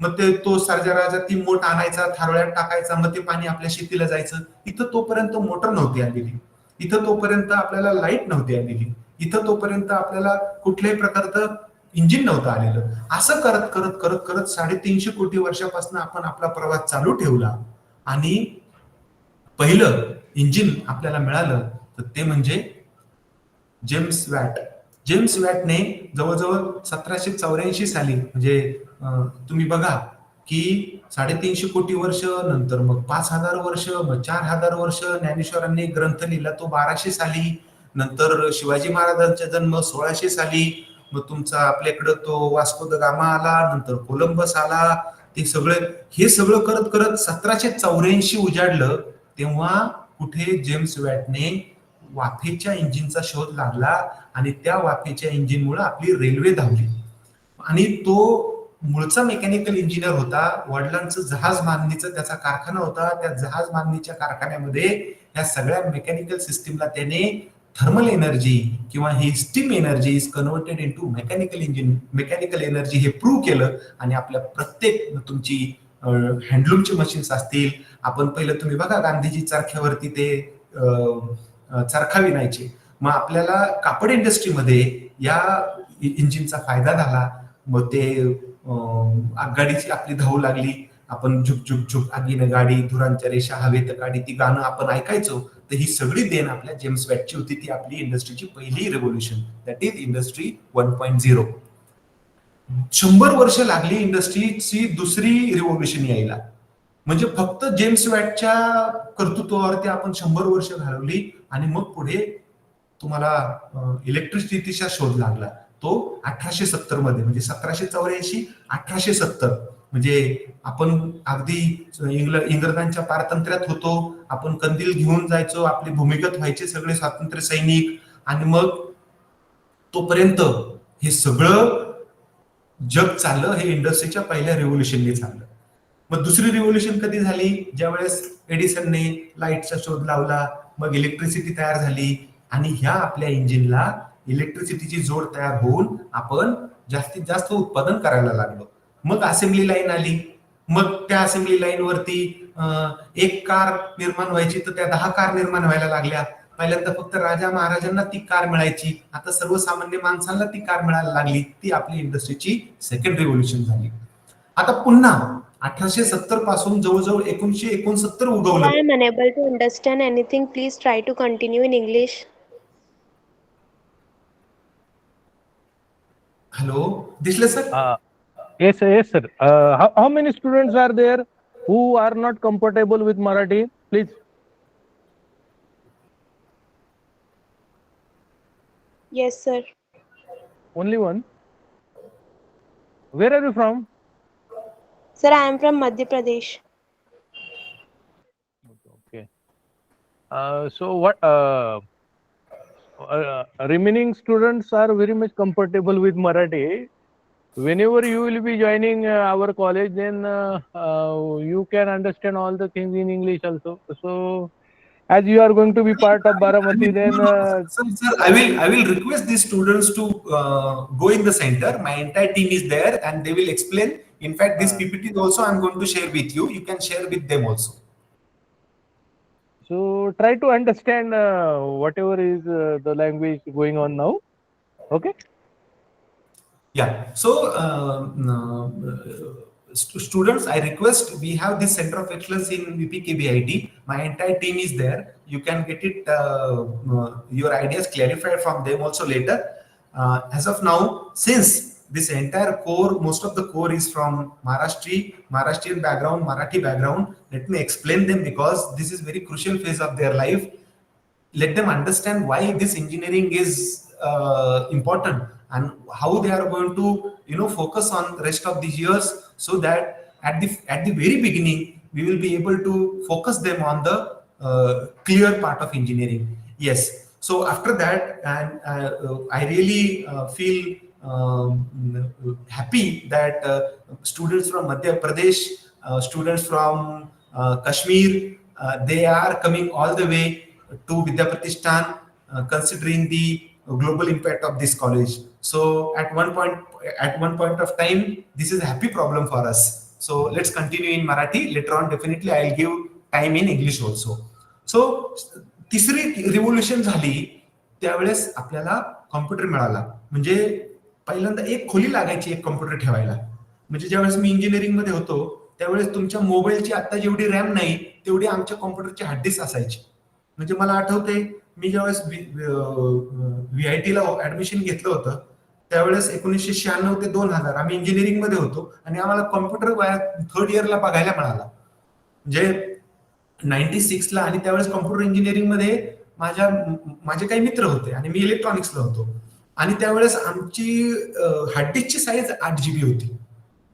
मग तो सर्जा राजा ती मोठ आणायचा, थारोळ्यात टाकायचा, मग ते पाणी आपल्या शेतीला जायचं. इथं तोपर्यंत मोटर नव्हती आलेली, इथं तोपर्यंत आपल्याला लाईट नव्हती आलेली, इथं तोपर्यंत आपल्याला कुठल्याही प्रकारचं इंजिन नव्हतं आलेलं. असं करत करत करत करत 350 कोटी वर्षापासून आपण आपला प्रवास चालू ठेवला आणि पहिलं इंजिन आपल्याला मिळालं तर ते म्हणजे जेम्स वॅट. जेम्स वॅटने जवळजवळ 1784 साली, म्हणजे तुम्ही बघा की 350 कोटी वर्ष, नंतर मग 5000 वर्ष, मग 4000 वर्ष, ज्ञानेश्वरांनी ग्रंथ लिहिला तो 1200 साली, नंतर शिवाजी महाराजांचा जन्म 1600 साली, मग तुमचा आपल्याकडं तो वास्को द गामा आला, नंतर कोलंबस आला. हे सगळं करत करत 1784 उजाडलं, तेव्हा कुठे जेम्स वॅटने वाफेच्या इंजिनचा शोध लागला आणि त्या वाफेच्या इंजिनमुळे आपली रेल्वे धावली. आणि तो मूळचा मेकॅनिकल इंजिनियर होता. वडिलांचं जहाज बांधणीचा त्याचा कारखाना होता. त्या जहाज बांधणीच्या कारखान्यामध्ये या सगळ्या मेकॅनिकल सिस्टीमला त्याने थर्मल एनर्जी किंवा ही steam energy is converted into mechanical energy हे प्रूव्ह केलं. आणि आपल्या प्रत्येक तुमची हँडलूमची मशीन्स असतील, आपण पहिलं तुम्ही बघा गांधीजी चरख्यावरती ते चरखा विणायचे. मग आपल्याला कापड इंडस्ट्रीमध्ये या इंजिनचा फायदा झाला. मग ते आगगाडीची आपली धावू लागली. आपण झुक झुक झुक आगीनं गाडी, धुरांच्या रेषा हवेत गाडी, ती गाणं आपण ऐकायचो. तर ही सगळी देण आपल्या जेम्स वॅटची होती. ती आपली इंडस्ट्रीची पहिली रेव्होल्युशन, दॅट इज इंडस्ट्री 1.0. 100 वर्ष लागली इंडस्ट्रीची दुसरी रिव्होल्युशन यायला. म्हणजे फक्त जेम्स वॅटच्या कर्तृत्वावरती आपण 100 वर्ष घालवली. आणि मग पुढे तुम्हाला इलेक्ट्रिसिटीचा शोध लागला तो 1870 मध्ये, म्हणजे 1784 1870. म्हणजे आपण अगदी इंग्रजांच्या पारतंत्र्यात होतो. आपण कंदील घेऊन जायचो, आपले भूमिगत व्हायचे सगळे स्वातंत्र्य सैनिक. आणि मग तोपर्यंत हे सगळं जग चाललं, हे इंडस्ट्रीच्या पहिल्या रिव्होल्युशनने चाललं. मग दुसरी रिव्होल्युशन कधी झाली, ज्या वेळेस एडिसनने लाईटचा शोध लावला, मग इलेक्ट्रिसिटी तयार झाली आणि ह्या आपल्या इंजिनला इलेक्ट्रिसिटीची जोड तयार होऊन आपण जास्तीत जास्त उत्पादन करायला लागलो. मग असेंब्ली लाईन आली. मग त्या असेंब्ली लाईन वरती एक कार निर्माण व्हायची तर त्या 10 कार निर्माण व्हायला लागल्या. पहिल्यांदा फक्त राजा महाराजांना ती कार मिळायची, आता सर्वसामान्य माणसांना ती कार मिळायला लागली. ती आपली इंडस्ट्रीची सेकंड रिव्होल्युशन झाली. आता पुन्हा 1870 पासून जवळजवळ 1969 उगवलं. I am unable to understand anything. Please try to continue in English. Hello, दिसले sir? Yes, sir. How many students are there who are not comfortable with Marathi? Please. Yes, sir. Only one. Where are you from? Sir, I am from Madhya Pradesh. Okay. So what? Remaining students are very much comfortable with Marathi. Whenever you will be joining our college, then you can understand all the things in English also. So, as you are going to be part of Baramati, then Sir, I will request these students to go in the center. My entire team is there, and they will explain. In fact, this PPT also I'm going to share with you. You can share with them also. so try to understand whatever is the language going on now. Okay. Yeah. So students, I request, we have this center of excellence in VPKBIT. My entire team is there. You can get it, your ideas clarified from them also later. As of now, since this entire core, most of the core is from Maharashtrian background, Marathi background, let me explain them, because this is very crucial phase of their life. Let them understand why this engineering is important, and how they are going to, focus on the rest of these years, so that at the very beginning we will be able to focus them on the clear part of engineering. Yes. So after that, and I really feel happy that students from Madhya Pradesh, students from Kashmir, they are coming all the way to Vidya Pratishthan, considering the global impact of this college. So at one point of time, this is a happy problem for us. So let's continue in Marathi. Later on, definitely I'll give time in English also. So तिसरी revolution झाली त्यावेळेस आपल्याला computer मिळाला. म्हणजे पहिल्यांदा एक खोली लागायची एक कॉम्प्युटर ठेवायला. म्हणजे ज्यावेळेस मी इंजिनिअरिंग मध्ये होतो त्यावेळेस तुमच्या मोबाईलची आता जेवढी रॅम नाही तेवढी आमच्या कॉम्प्युटरची हार्ड डिस्क असायची. म्हणजे मला आठवते, मी ज्यावेळेस VIT ला ऍडमिशन घेतलं होतं त्यावेळेस 1996 ते 2000 आम्ही इंजिनिअरिंग मध्ये होतो, आणि आम्हाला कॉम्प्युटर 3rd इयरला बघायला मिळाला. म्हणजे 96 ला, आणि त्यावेळेस कॉम्प्युटर इंजिनिअरिंग मध्ये माझे काही मित्र होते आणि मी इलेक्ट्रॉनिक्सला होतो, आणि त्यावेळेस आमची हार्ड डिस्कची साईज 8 GB होती.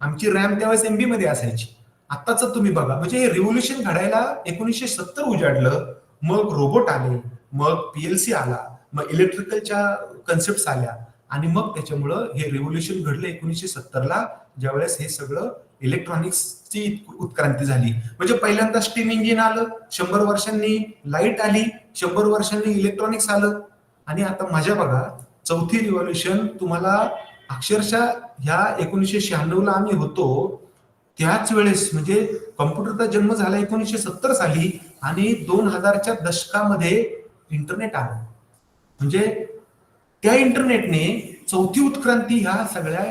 आमची रॅम त्यावेळेस MB मध्ये असायची. आत्ताच तुम्ही बघा, म्हणजे हे रिव्होल्युशन घडायला 1970 उजाडलं. मग रोबोट आले, मग PLC आला, मग इलेक्ट्रिकलच्या कन्सेप्ट आल्या, आणि मग त्याच्यामुळं हे रिव्होल्युशन घडलं 1970 ला, ज्यावेळेस हे सगळं इलेक्ट्रॉनिक्सची उत्क्रांती झाली. म्हणजे पहिल्यांदा स्टीम इंजिन आलं, 100 वर्षांनी लाईट आली, 100 वर्षांनी इलेक्ट्रॉनिक्स आलं, आणि आता माझ्या बघा 4थी रिव्होल्युशन तुम्हाला अक्षरशः ह्या 1996 ला आम्ही होतो त्याच वेळेस, म्हणजे कॉम्प्युटरचा जन्म झाला 1970 साली, आणि 2000च्या दशकामध्ये इंटरनेट आलं. म्हणजे त्या इंटरनेटने 4थी उत्क्रांती ह्या सगळ्या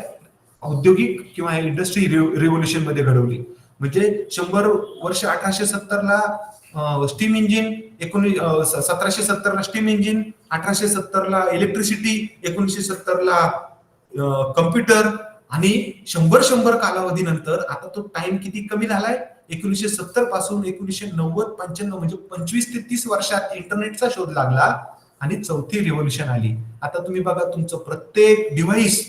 औद्योगिक किंवा इंडस्ट्री रिव्होल्युशन मध्ये घडवली. म्हणजे 100 वर्ष 1870 ला स्टीम इंजिन, 1770 ला स्टीम इंजिन, 1870 ला इलेक्ट्रिसिटी, 1970 ला कम्प्युटर, आणि 100 कालावधीनंतर आता तो टाइम किती कमी झालाय. 1970 पासून 1990-95 म्हणजे 25 ते 30 वर्षात इंटरनेटचा शोध लागला आणि 4थी रिव्होल्युशन आली. आता तुम्ही बघा, तुमचं प्रत्येक डिव्हाइस,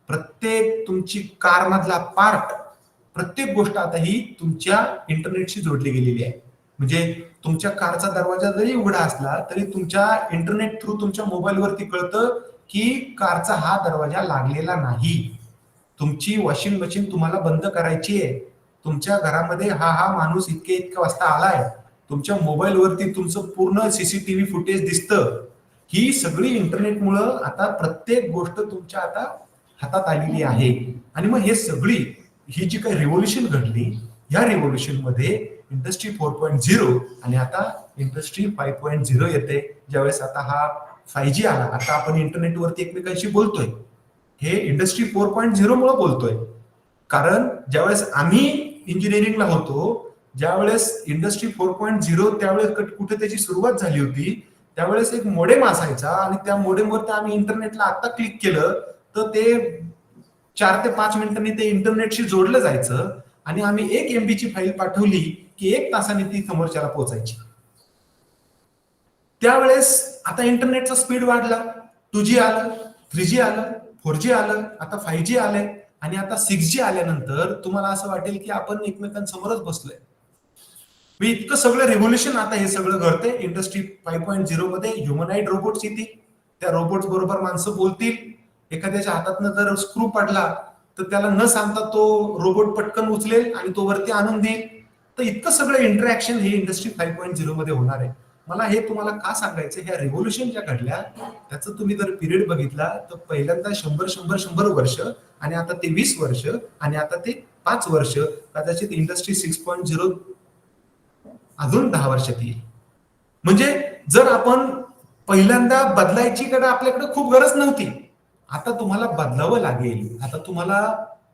प्रत्येक तुमची कार मधला पार्ट, प्रत्येक गोष्ट आता ही तुमच्या इंटरनेटशी जोडली गेलेली आहे. म्हणजे तुमच्या कारचा दरवाजा जरी उघडा असला तरी तुमच्या इंटरनेट थ्रू तुमच्या मोबाईलवरती कळतं की कारचा हा दरवाजा लागलेला नाही. तुमची वॉशिंग मशीन तुम्हाला बंद करायची आहे. तुमच्या घरामध्ये हा माणूस इतक्या वाजता आलाय. तुमच्या मोबाईलवरती तुमचं पूर्ण CCTV फुटेज दिसतं. ही सगळी इंटरनेटमुळं आता प्रत्येक गोष्ट तुमच्या आता हातात आलेली आहे. आणि मग हे सगळी ही जी काही रिव्होल्युशन घडली, या रिव्होल्युशन मध्ये इंडस्ट्री 4.0 आणि आता इंडस्ट्री 5.0 येते. ज्यावेळेस आता हा 5G आला, आता आपण इंटरनेटवरती एकमेकांशी बोलतोय, हे इंडस्ट्री 4.0 मुळे बोलतोय. कारण ज्यावेळेस आम्ही इंजिनिअरिंगला होतो, ज्यावेळेस इंडस्ट्री 4.0 त्यावेळेस कुठे त्याची सुरुवात झाली होती, त्यावेळेस एक मोडेम असायचा आणि त्या मोडेमवरती आम्ही इंटरनेटला आता क्लिक केलं तर ते 4 ते 5 मिनिटांनी ते इंटरनेटशी जोडलं जायचं आणि आम्ही 1 MB ची फाईल पाठवली की 1 तासाने ती समोरच्याला पोहोचायची. त्यावेळेस आता इंटरनेटचा स्पीड वाढला, 2G आलं, 3G आलं, 4G आलं, आता 5G आलंय आणि आता 6G आल्यानंतर तुम्हाला असं वाटेल की आपण एकमेकांसमोरच बसलोय. मी इतकं सगळं रिव्होल्युशन आता हे सगळं घडतंय. इंडस्ट्री 5.0 मध्ये ह्युमनाइड रोबोट्स येतील, त्या रोबोट्स बरोबर माणसं बोलतील. एखाद्याच्या हातातनं जर स्क्रू पडला तर त्याला न सांगता तो रोबोट पटकन उचलेल आणि तो वरती आणून देईल. तर इतकं सगळं इंटरॅक्शन हे इंडस्ट्री 5.0 मध्ये होणार आहे. मला हे तुम्हाला का सांगायचं, ह्या रिव्होल्युशन ज्या घडल्या त्याचं तुम्ही जर पिरियड बघितला तर पहिल्यांदा 100 वर्ष आणि आता ते 20 वर्ष आणि आता ते 5 वर्ष, कदाचित इंडस्ट्री 6.0 अजून 10 वर्षात येईल. म्हणजे जर आपण पहिल्यांदा बदलायची कडे आपल्याकडे खूप गरज नव्हती, आता तुम्हाला बदलावं लागेल. आता तुम्हाला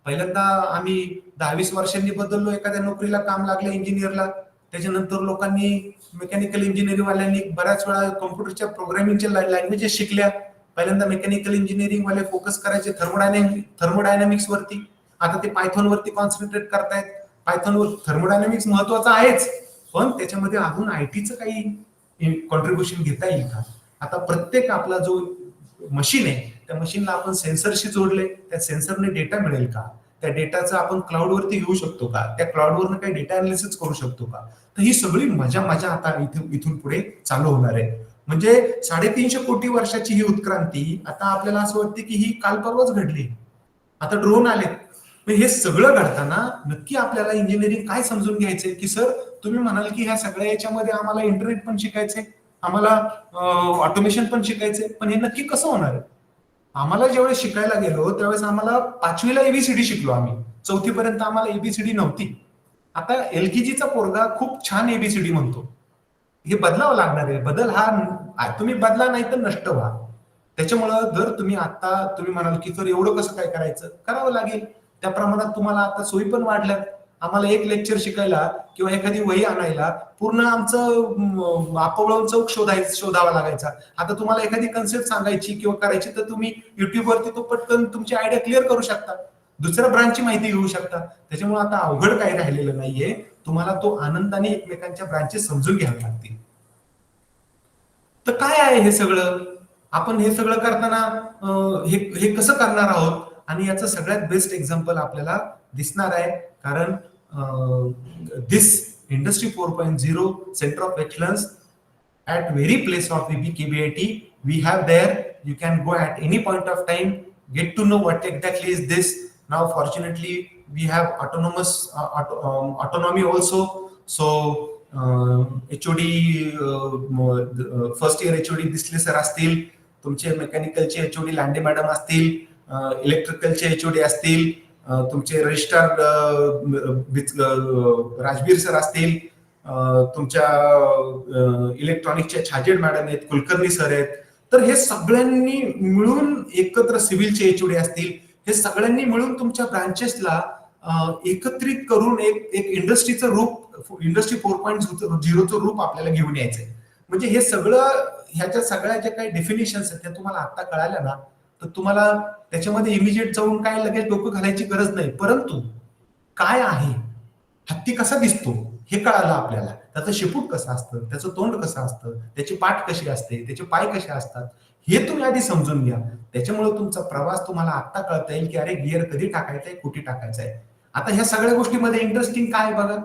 पहिल्यांदा आम्ही 10-20 वर्षांनी बदललो, एखाद्या नोकरीला काम लागलं इंजिनियरला. त्याच्यानंतर लोकांनी मेकॅनिकल इंजिनिअरिंग वाल्यांनी बऱ्याच वेळा कॉम्प्युटरच्या प्रोग्रामिंगच्या लँग्वेजेस शिकल्या. पहिल्यांदा मेकॅनिकल इंजिनिअरिंग वाले फोकस करायचे थर्मोडायनॅमिक्स वरती. आता ते पायथॉन वरती कॉन्सन्ट्रेट करतायत. पायथॉनवर थर्मोडायनॅमिक्स महत्वाचं आहेच, पण त्याच्यामध्ये अजून आयटीचं काही कॉन्ट्रीब्युशन घेता येईल का? आता प्रत्येक आपला जो मशीन आहे त्या मशीनला आपण सेन्सरशी जोडले, त्या सेन्सरने डेटा मिळेल का? त्या डेटाचं आपण क्लाउडवरती घेऊ शकतो का? त्या क्लाउडवरनं काही डेटा अनालिसिस करू शकतो का? तर ही सगळी मजा आता इथून पुढे चालू होणार आहे. म्हणजे 350 कोटी वर्षाची ही उत्क्रांती आता आपल्याला असं वाटते की ही काल परवाच घडली. आता ड्रोन आलेत. हे सगळं घडताना नक्की आपल्याला इंजिनिअरिंग काय समजून घ्यायचंय की सर तुम्ही म्हणाल की ह्या सगळ्या याच्यामध्ये आम्हाला इंटरनेट पण शिकायचंय, आम्हाला ऑटोमेशन पण शिकायचंय, पण हे नक्की कसं होणार आहे? आम्हाला जेव्हा शिकायला गेलो त्यावेळेस आम्हाला 5वीला एबीसीडी शिकलो आम्ही, 4थी पर्यंत आम्हाला एबीसीडी नव्हती. आता एलकेजीचा पोरगा खूप छान एबीसीडी म्हणतो. हे बदलावं लागणार आहे. बदल हा तुम्ही बदला नाही तर नष्ट व्हा. त्याच्यामुळं जर तुम्ही म्हणाल की सर एवढं कसं काय करावं लागेल. त्या प्रमाणात तुम्हाला आता सोयी पण वाढल्यात. आम्हाला एक लेक्चर शिकायला किंवा एखादी वही आणायला पूर्ण आमचं आपवळून चौक शोधावा लागायचा. आता तुम्हाला एखादी कन्सेप्ट सांगायची किंवा करायची तर तुम्ही युट्यूबवरती तो पटकन तुमची आयडिया क्लिअर करू शकता, दुसऱ्या ब्रांचची माहिती घेऊ शकता. त्याच्यामुळे आता अवघड काही राहिलेलं नाहीये. तुम्हाला तो आनंदाने एकमेकांच्या ब्रांचेस समजून घ्याव्या लागतील. तर काय आहे हे सगळं? आपण हे सगळं करताना हे कसं करणार आहोत? आणि याचं सगळ्यात बेस्ट एक्झाम्पल आपल्याला दिसणार आहे. कारण this industry 4.0 centre of excellence at very place of KBIT we have there. You can go at any point of time, get to know what exactly is this. Now fortunately we have autonomy also. So HOD first year HOD दिसले sir असतील, तुमचे मेकॅनिकलचे HOD Lande madam असतील, इलेक्ट्रिकलचे HOD असतील, तुमचे registrar Rajbir sir असतील, तुमच्या इलेक्ट्रॉनिकच्या Chhajed madam आहेत, Kulkarni sir आहेत. तर हे सगळ्यांनी मिळून एकत्र सिव्हिलचे HOD असतील, हे सगळ्यांनी मिळून तुमच्या ब्रांचेसला एकत्रित करून एक इंडस्ट्रीचं रूप, इंडस्ट्री 4.0चं रूप आपल्याला घेऊन यायचंय. म्हणजे हे सगळं, ह्याच्या सगळ्या ज्या काही डेफिनेशन्स आहेत त्या तुम्हाला आता कळाल्या ना, तर तुम्हाला त्याच्यामध्ये इमिजिएट जाऊन काय लगेच डोकं घालायची गरज नाही. परंतु काय आहे, हत्ती कसा दिसतो हे कळालं आपल्याला, त्याचं शेपूट कसं असतं, त्याचं तोंड कसं असतं, त्याची पाठ कशी असते, त्याचे पाय कसे असतात, हे तुम्ही आधी समजून घ्या. त्याच्यामुळे तुमचा प्रवास तुम्हाला आता कळता येईल की अरे गिअर कधी टाकायचा आहे, कुठे टाकायचा आहे. आता ह्या सगळ्या गोष्टीमध्ये इंटरेस्टिंग काय बघा,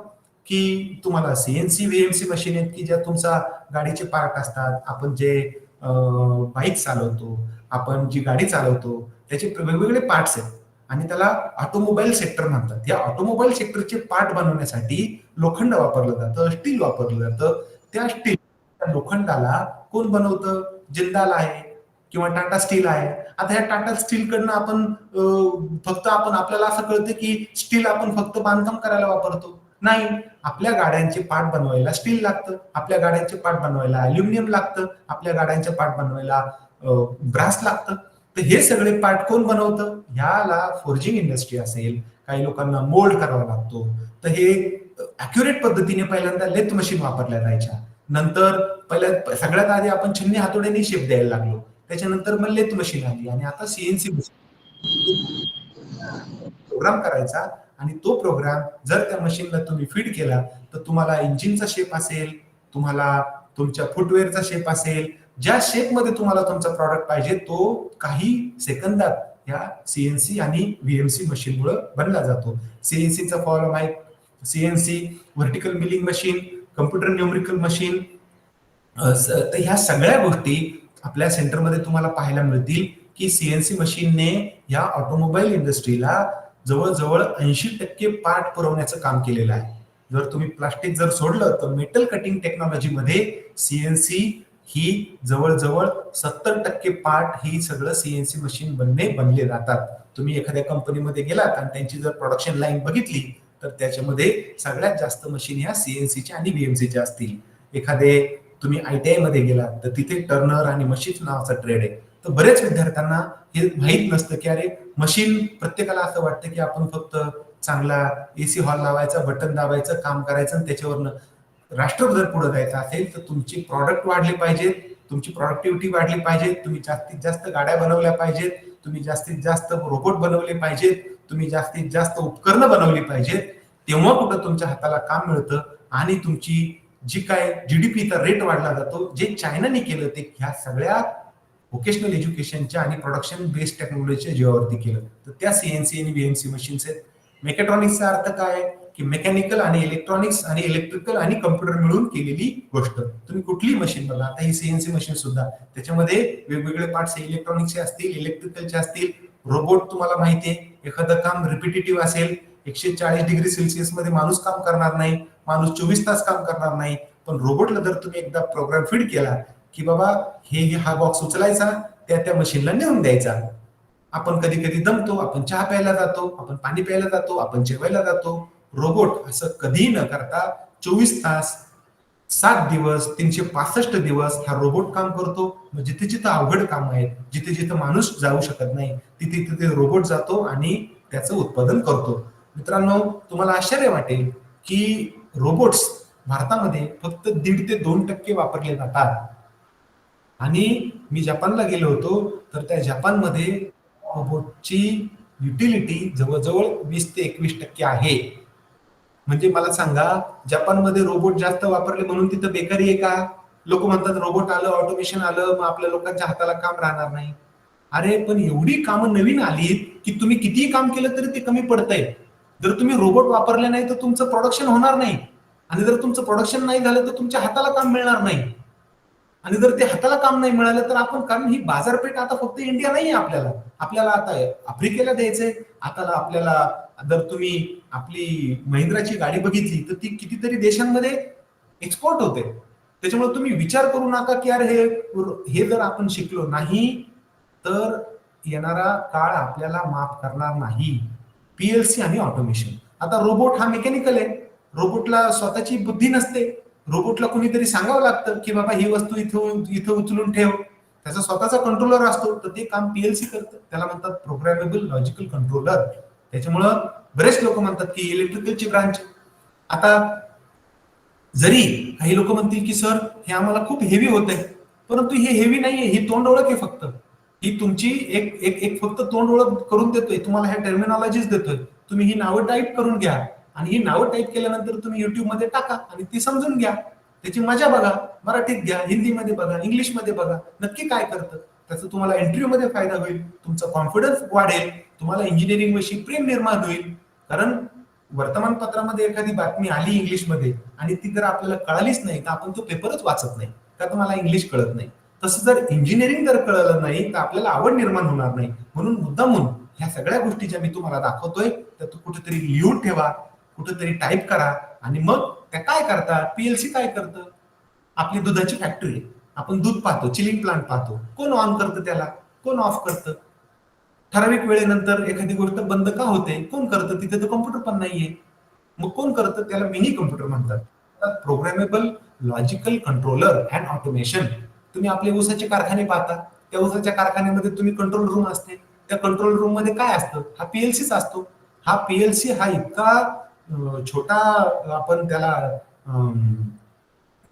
की तुम्हाला सीएनसी व्हीएमसी मशीन आहेत की ज्या तुमचा गाडीचे पार्ट असतात. आपण जे बाईक चालवतो, आपण जी गाडी चालवतो, त्याचे वेगवेगळे पार्ट्स आहेत आणि त्याला ऑटोमोबाईल सेक्टर म्हणतात. या ऑटोमोबाईल सेक्टरचे पार्ट बनवण्यासाठी लोखंड वापरलं जातं, स्टील वापरलं जातं. त्या स्टील लोखंडाला कोण बनवतं? जिंदाल आहे किंवा टाटा स्टील आहे. आता ह्या टाटा स्टील कडनं आपण आपल्याला असं कळतं की स्टील आपण फक्त बांधकाम करायला वापरतो. नाही, आपल्या गाड्यांचे पार्ट बनवायला स्टील लागतं, आपल्या गाड्यांचे पार्ट बनवायला अल्युमिनियम लागतं, आपल्या गाड्यांचे पार्ट बनवायला ब्रास लागतं. तर हे सगळे पार्ट कोण बनवतं? ह्याला फोर्जिंग इंडस्ट्री असेल, काही लोकांना मोल्ड करावा लागतो. तर हे अॅक्युरेट पद्धतीने पहिल्यांदा लेथ मशीन वापरल्या जायच्या. नंतर सगळ्यात आधी आपण छन्नी हातोड्याने शेप द्यायला लागलो, त्याच्यानंतर मग लेथ मशीन आली आणि आता सीएनसी प्रोग्राम करायचा. आणि तो प्रोग्राम जर त्या मशीनला तुम्ही फीड केला तर तुम्हाला इंजिनचा शेप असेल, तुम्हाला तुमच्या फुटवेअरचा शेप असेल, ज्या शेपमध्ये तुम्हाला तुमचा प्रॉडक्ट पाहिजे तो काही सेकंदात या सीएनसी आणि व्हीएमसी मशीनमुळे बनला जातो. सीएनसीचा फॉर्म आहे CNC vertical milling machine, computer numerical machine. तर ह्या सगळ्या गोष्टी आपल्या सेंटरमध्ये तुम्हाला पाहायला मिळतील की सीएनसी मशीनने या ऑटोमोबाईल इंडस्ट्रीला जवळजवळ 80% पार्ट पुरवण्याचं काम केलेलं आहे. जर तुम्ही प्लास्टिक जर सोडलं तर मेटल कटिंग टेक्नॉलॉजीमध्ये सीएनसी ही जवळजवळ 70% पार्ट ही सगळं सीएनसी मशीन बनले जातात. तुम्ही एखाद्या कंपनीमध्ये गेलात आणि त्यांची जर प्रोडक्शन लाईन बघितली तर त्याच्यामध्ये सगळ्यात जास्त मशीन ह्या सीएनसीच्या आणि व्हीएमसीच्या असतील. एखादे तुम्ही ITI मध्ये गेलात तर तिथे टर्नर आणि मशीन नावाचा ट्रेड आहे. तर बरेच विद्यार्थ्यांना हे माहीत नसतं की अरे मशीन, प्रत्येकाला असं वाटतं की आपण फक्त चांगला एसी हॉल लावायचा, बटन दाबायचं, काम करायचं आणि त्याच्यावरनं राष्ट्र जर पुढे जायचं असेल तर तुमची प्रॉडक्ट वाढले पाहिजेत, तुमची प्रॉडक्टिव्हिटी वाढली पाहिजे, तुम्ही जास्तीत जास्त गाड्या बनवल्या पाहिजेत, तुम्ही जास्तीत जास्त रोबोट बनवले पाहिजेत, तुम्ही जास्तीत जास्त उपकरणं बनवली पाहिजेत, तेव्हा कुठं तुमच्या हाताला काम मिळतं आणि तुमची जी काय जीडीपीचा रेट वाढला जातो. जे चायनाने केलं ते ह्या सगळ्या व्होकेशनल एज्युकेशनच्या आणि प्रोडक्शन बेस्ड टेक्नॉलॉजीच्या जीवावरती केलं. तर त्या सीएनसी आणि बीएमसी मशीन्स आहेत. मेकॅट्रॉनिक्सचा अर्थ काय की मेकॅनिकल आणि इलेक्ट्रॉनिक्स आणि इलेक्ट्रिकल आणि कम्प्युटर मिळून केलेली गोष्ट. तुम्ही कुठली मशीन बघा, आता ही सीएनसी मशीन सुद्धा त्याच्यामध्ये वेगवेगळे पार्ट्स इलेक्ट्रॉनिक्सचे असतील, इलेक्ट्रिकलचे असतील. रोबोट तुम्हाला माहिती आहे, एखादं काम रिपिटेटिव्ह असेल, 140 डिग्री सेल्सिअस मध्ये माणूस काम करणार नाही, माणूस 24 तास काम करणार नाही. पण रोबोटला जर तुम्ही एकदा प्रोग्राम फीड केला की बाबा हा बॉक्स उचलायचा, त्या मशीनला नेऊन द्यायचा. आपण कधी कधी दमतो, आपण चहा प्यायला जातो, आपण पाणी प्यायला जातो, आपण जेवायला जातो. रोबोट असं कधी न करता 24 तास 7 दिवस 365 दिवस हा रोबोट काम करतो. मग जिथे जिथे अवघड काम आहेत, जिथे जिथे माणूस जाऊ शकत नाही, तिथे तिथे रोबोट जातो आणि त्याचं उत्पादन करतो. मित्रांनो, तुम्हाला आश्चर्य वाटेल की रोबोट्स भारतामध्ये फक्त 1.5 ते 2% वापरले जातात. आणि मी जपानला गेलो होतो, तर त्या जपानमध्ये रोबोटची युटिलिटी जवळजवळ 20 ते 21% आहे. म्हणजे मला सांगा, जपानमध्ये रोबोट जास्त वापरले म्हणून तिथं बेकारी आहे का? लोक म्हणतात रोबोट आलं, ऑटोमेशन आलं, मग आपल्या लोकांच्या हाताला काम राहणार नाही. अरे पण एवढी कामं नवीन आलीत की तुम्ही कितीही काम केलं तरी ते कमी पडतंय. जर तुम्ही रोबोट वापरले नाही तर तुमचं प्रोडक्शन होणार नाही, आणि जर तुमचं प्रोडक्शन नाही झालं तर तुमच्या हाताला काम मिळणार नाही. आणि जर ते हाताला काम नाही मिळालं तर आपण, कारण ही बाजारपेठ आता फक्त इंडिया नाही आहे, आपल्याला आता आफ्रिकेला द्यायचंय. आता आपल्याला जर तुम्ही आपली महिंद्राची गाडी बघितली तर ती कितीतरी देशांमध्ये एक्सपोर्ट होते. त्याच्यामुळे तुम्ही विचार करू नका की अरे हे जर आपण शिकलो नाही तर येणारा काळ आपल्याला माफ करणार नाही. पीएलसी आणि ऑटोमेशन. आता रोबोट हा मेकॅनिकल आहे, रोबोटला स्वतःची बुद्धी नसते. रोबोटला कुणीतरी सांगावं लागतं की बाबा ही वस्तू इथं उचलून ठेव, त्याचा स्वतःचा कंट्रोलर असतो, तर ते काम पीएलसी करतं. त्याला म्हणतात प्रोग्रामेबल लॉजिकल कंट्रोलर. त्याच्यामुळं बरेच लोक म्हणतात की इलेक्ट्रिकलची ब्रांच. आता जरी काही लोक म्हणतील की सर हे आम्हाला खूप हेवी होत आहे, परंतु हे हेवी नाहीये, ही तोंड ओळख आहे फक्त. ही तुमची एक फक्त तोंड ओळख करून देतोय, तुम्हाला ह्या टर्मिनॉलॉजीज देतोय. तुम्ही ही नावं टाईप करून घ्या आणि ही नावं टाईप केल्यानंतर तुम्ही युट्यूब मध्ये टाका आणि ती समजून घ्या, त्याची मजा बघा. मराठीत घ्या, हिंदीमध्ये बघा, इंग्लिशमध्ये बघा, नक्की काय करतं. त्याचा तुम्हाला इंटरव्ह्यू मध्ये फायदा होईल, तुमचा कॉन्फिडन्स वाढेल, तुम्हाला इंजिनिअरिंग विषयी प्रेम निर्माण होईल. कारण वर्तमानपत्रामध्ये एखादी बातमी आली इंग्लिशमध्ये आणि ती जर आपल्याला कळालीच नाही तर आपण तो पेपरच वाचत नाही, का तुम्हाला इंग्लिश कळत नाही. तसं जर इंजिनिअरिंग जर कळलं नाही तर आपल्याला आवड निर्माण होणार नाही. म्हणून मुद्दामून ह्या सगळ्या गोष्टी ज्या मी तुम्हाला दाखवतोय त्या तू कुठेतरी लिहून ठेवा, कुठेतरी टाईप करा. आणि मग त्या काय करतात, पीएलसी काय करतं, आपली दुधाची फॅक्टरी, आपण दूध पाहतो, चिलिंग प्लांट पाहतो, कोण ऑन करतं त्याला, कोण ऑफ करतं. ठराविक वेळेनंतर एखादी गोष्ट बंद का होते, कोण करतं, तिथे तर कम्प्युटर पण नाहीये, मग कोण करतं, त्याला मिनी कम्प्युटर म्हणतात. Programmable logical controller and automation. तुम्ही आपले ऊसाचे कारखाने पाहता, त्या ऊसाच्या कारखान्यामध्ये तुम्ही कंट्रोल रूम असते, त्या कंट्रोल रूम मध्ये काय असतं, हा पीएलसीच असतो. हा पीएलसी हा इतका छोटा, आपण त्याला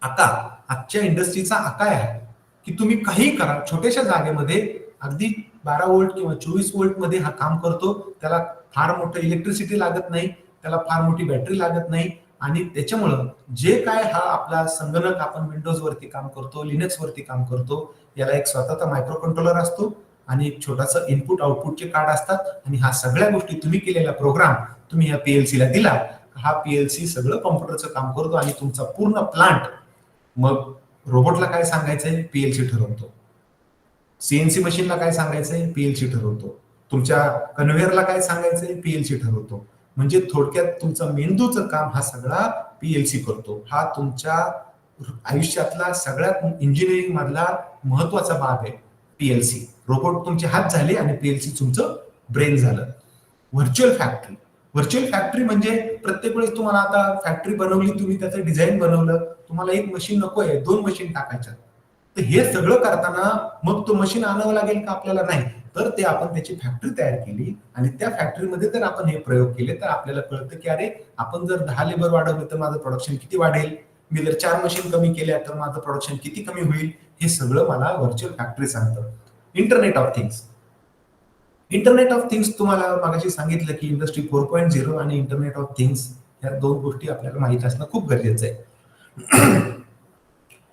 आता आजच्या इंडस्ट्रीचा आकार आहे की तुम्ही काही करा, छोट्याशा जागेमध्ये अगदी 12 वोल्ट किंवा 24 वोल्ट मध्ये हा काम करतो. त्याला फार मोठं इलेक्ट्रिसिटी लागत नाही, त्याला फार मोठी बॅटरी लागत नाही. आणि त्याच्यामुळं जे काय हा आपला संगणक, आपण विंडोज वरती काम करतो, लिनक्स वरती काम करतो, याला एक स्वतःचा मायक्रो कंट्रोलर असतो आणि एक छोटासा इनपुट आउटपुटचे कार्ड असतात. आणि हा सगळ्या गोष्टी तुम्ही केलेला प्रोग्राम तुम्ही या पीएलसी ला दिला, हा पीएलसी सगळं कॉम्प्युटरचं काम करतो आणि तुमचा पूर्ण प्लांट. मग रोबोटला काय सांगायचंय, पीएलसी ठरवतो. सीएनसी मशीनला काय सांगायचंय, पीएलसी ठरवतो. तुमच्या कन्व्हेअरला काय सांगायचंय, पीएलसी ठरवतो. म्हणजे थोडक्यात तुमचं मेंदूचं काम हा सगळा पीएलसी करतो. हा तुमच्या आयुष्यातला सगळ्यात इंजिनिअरिंग मधला महत्वाचा भाग आहे पीएलसी. रोबोट तुमचे हात झाले आणि पीएलसी तुमचं ब्रेन झालं. Virtual factory. व्हर्च्युअल फॅक्टरी म्हणजे प्रत्येक वेळेस तुम्हाला आता फॅक्टरी बनवली, तुम्ही त्याचं डिझाईन बनवलं, तुम्हाला एक मशीन नको आहे, 2 मशीन टाकायच्या. तर हे सगळं करताना मग तो मशीन आणावं लागेल का आपल्याला? नाही. तर ते आपण त्याची फॅक्टरी तयार केली आणि त्या फॅक्टरीमध्ये जर आपण हे प्रयोग केले तर आपल्याला कळतं की अरे आपण जर 10 लेबर वाढवले तर माझं प्रोडक्शन किती वाढेल, मी जर 4 मशीन कमी केल्या तर माझं प्रोडक्शन किती कमी होईल. हे सगळं मला व्हर्च्युअल फॅक्टरी सांगतं. Internet of things. Internet of things तुम्हाला मागाशी सांगितलं की इंडस्ट्री 4.0 आणि इंटरनेट ऑफ थिंग्स या दोन गोष्टी आपल्याला माहित असणं खूप गरजेचं आहे.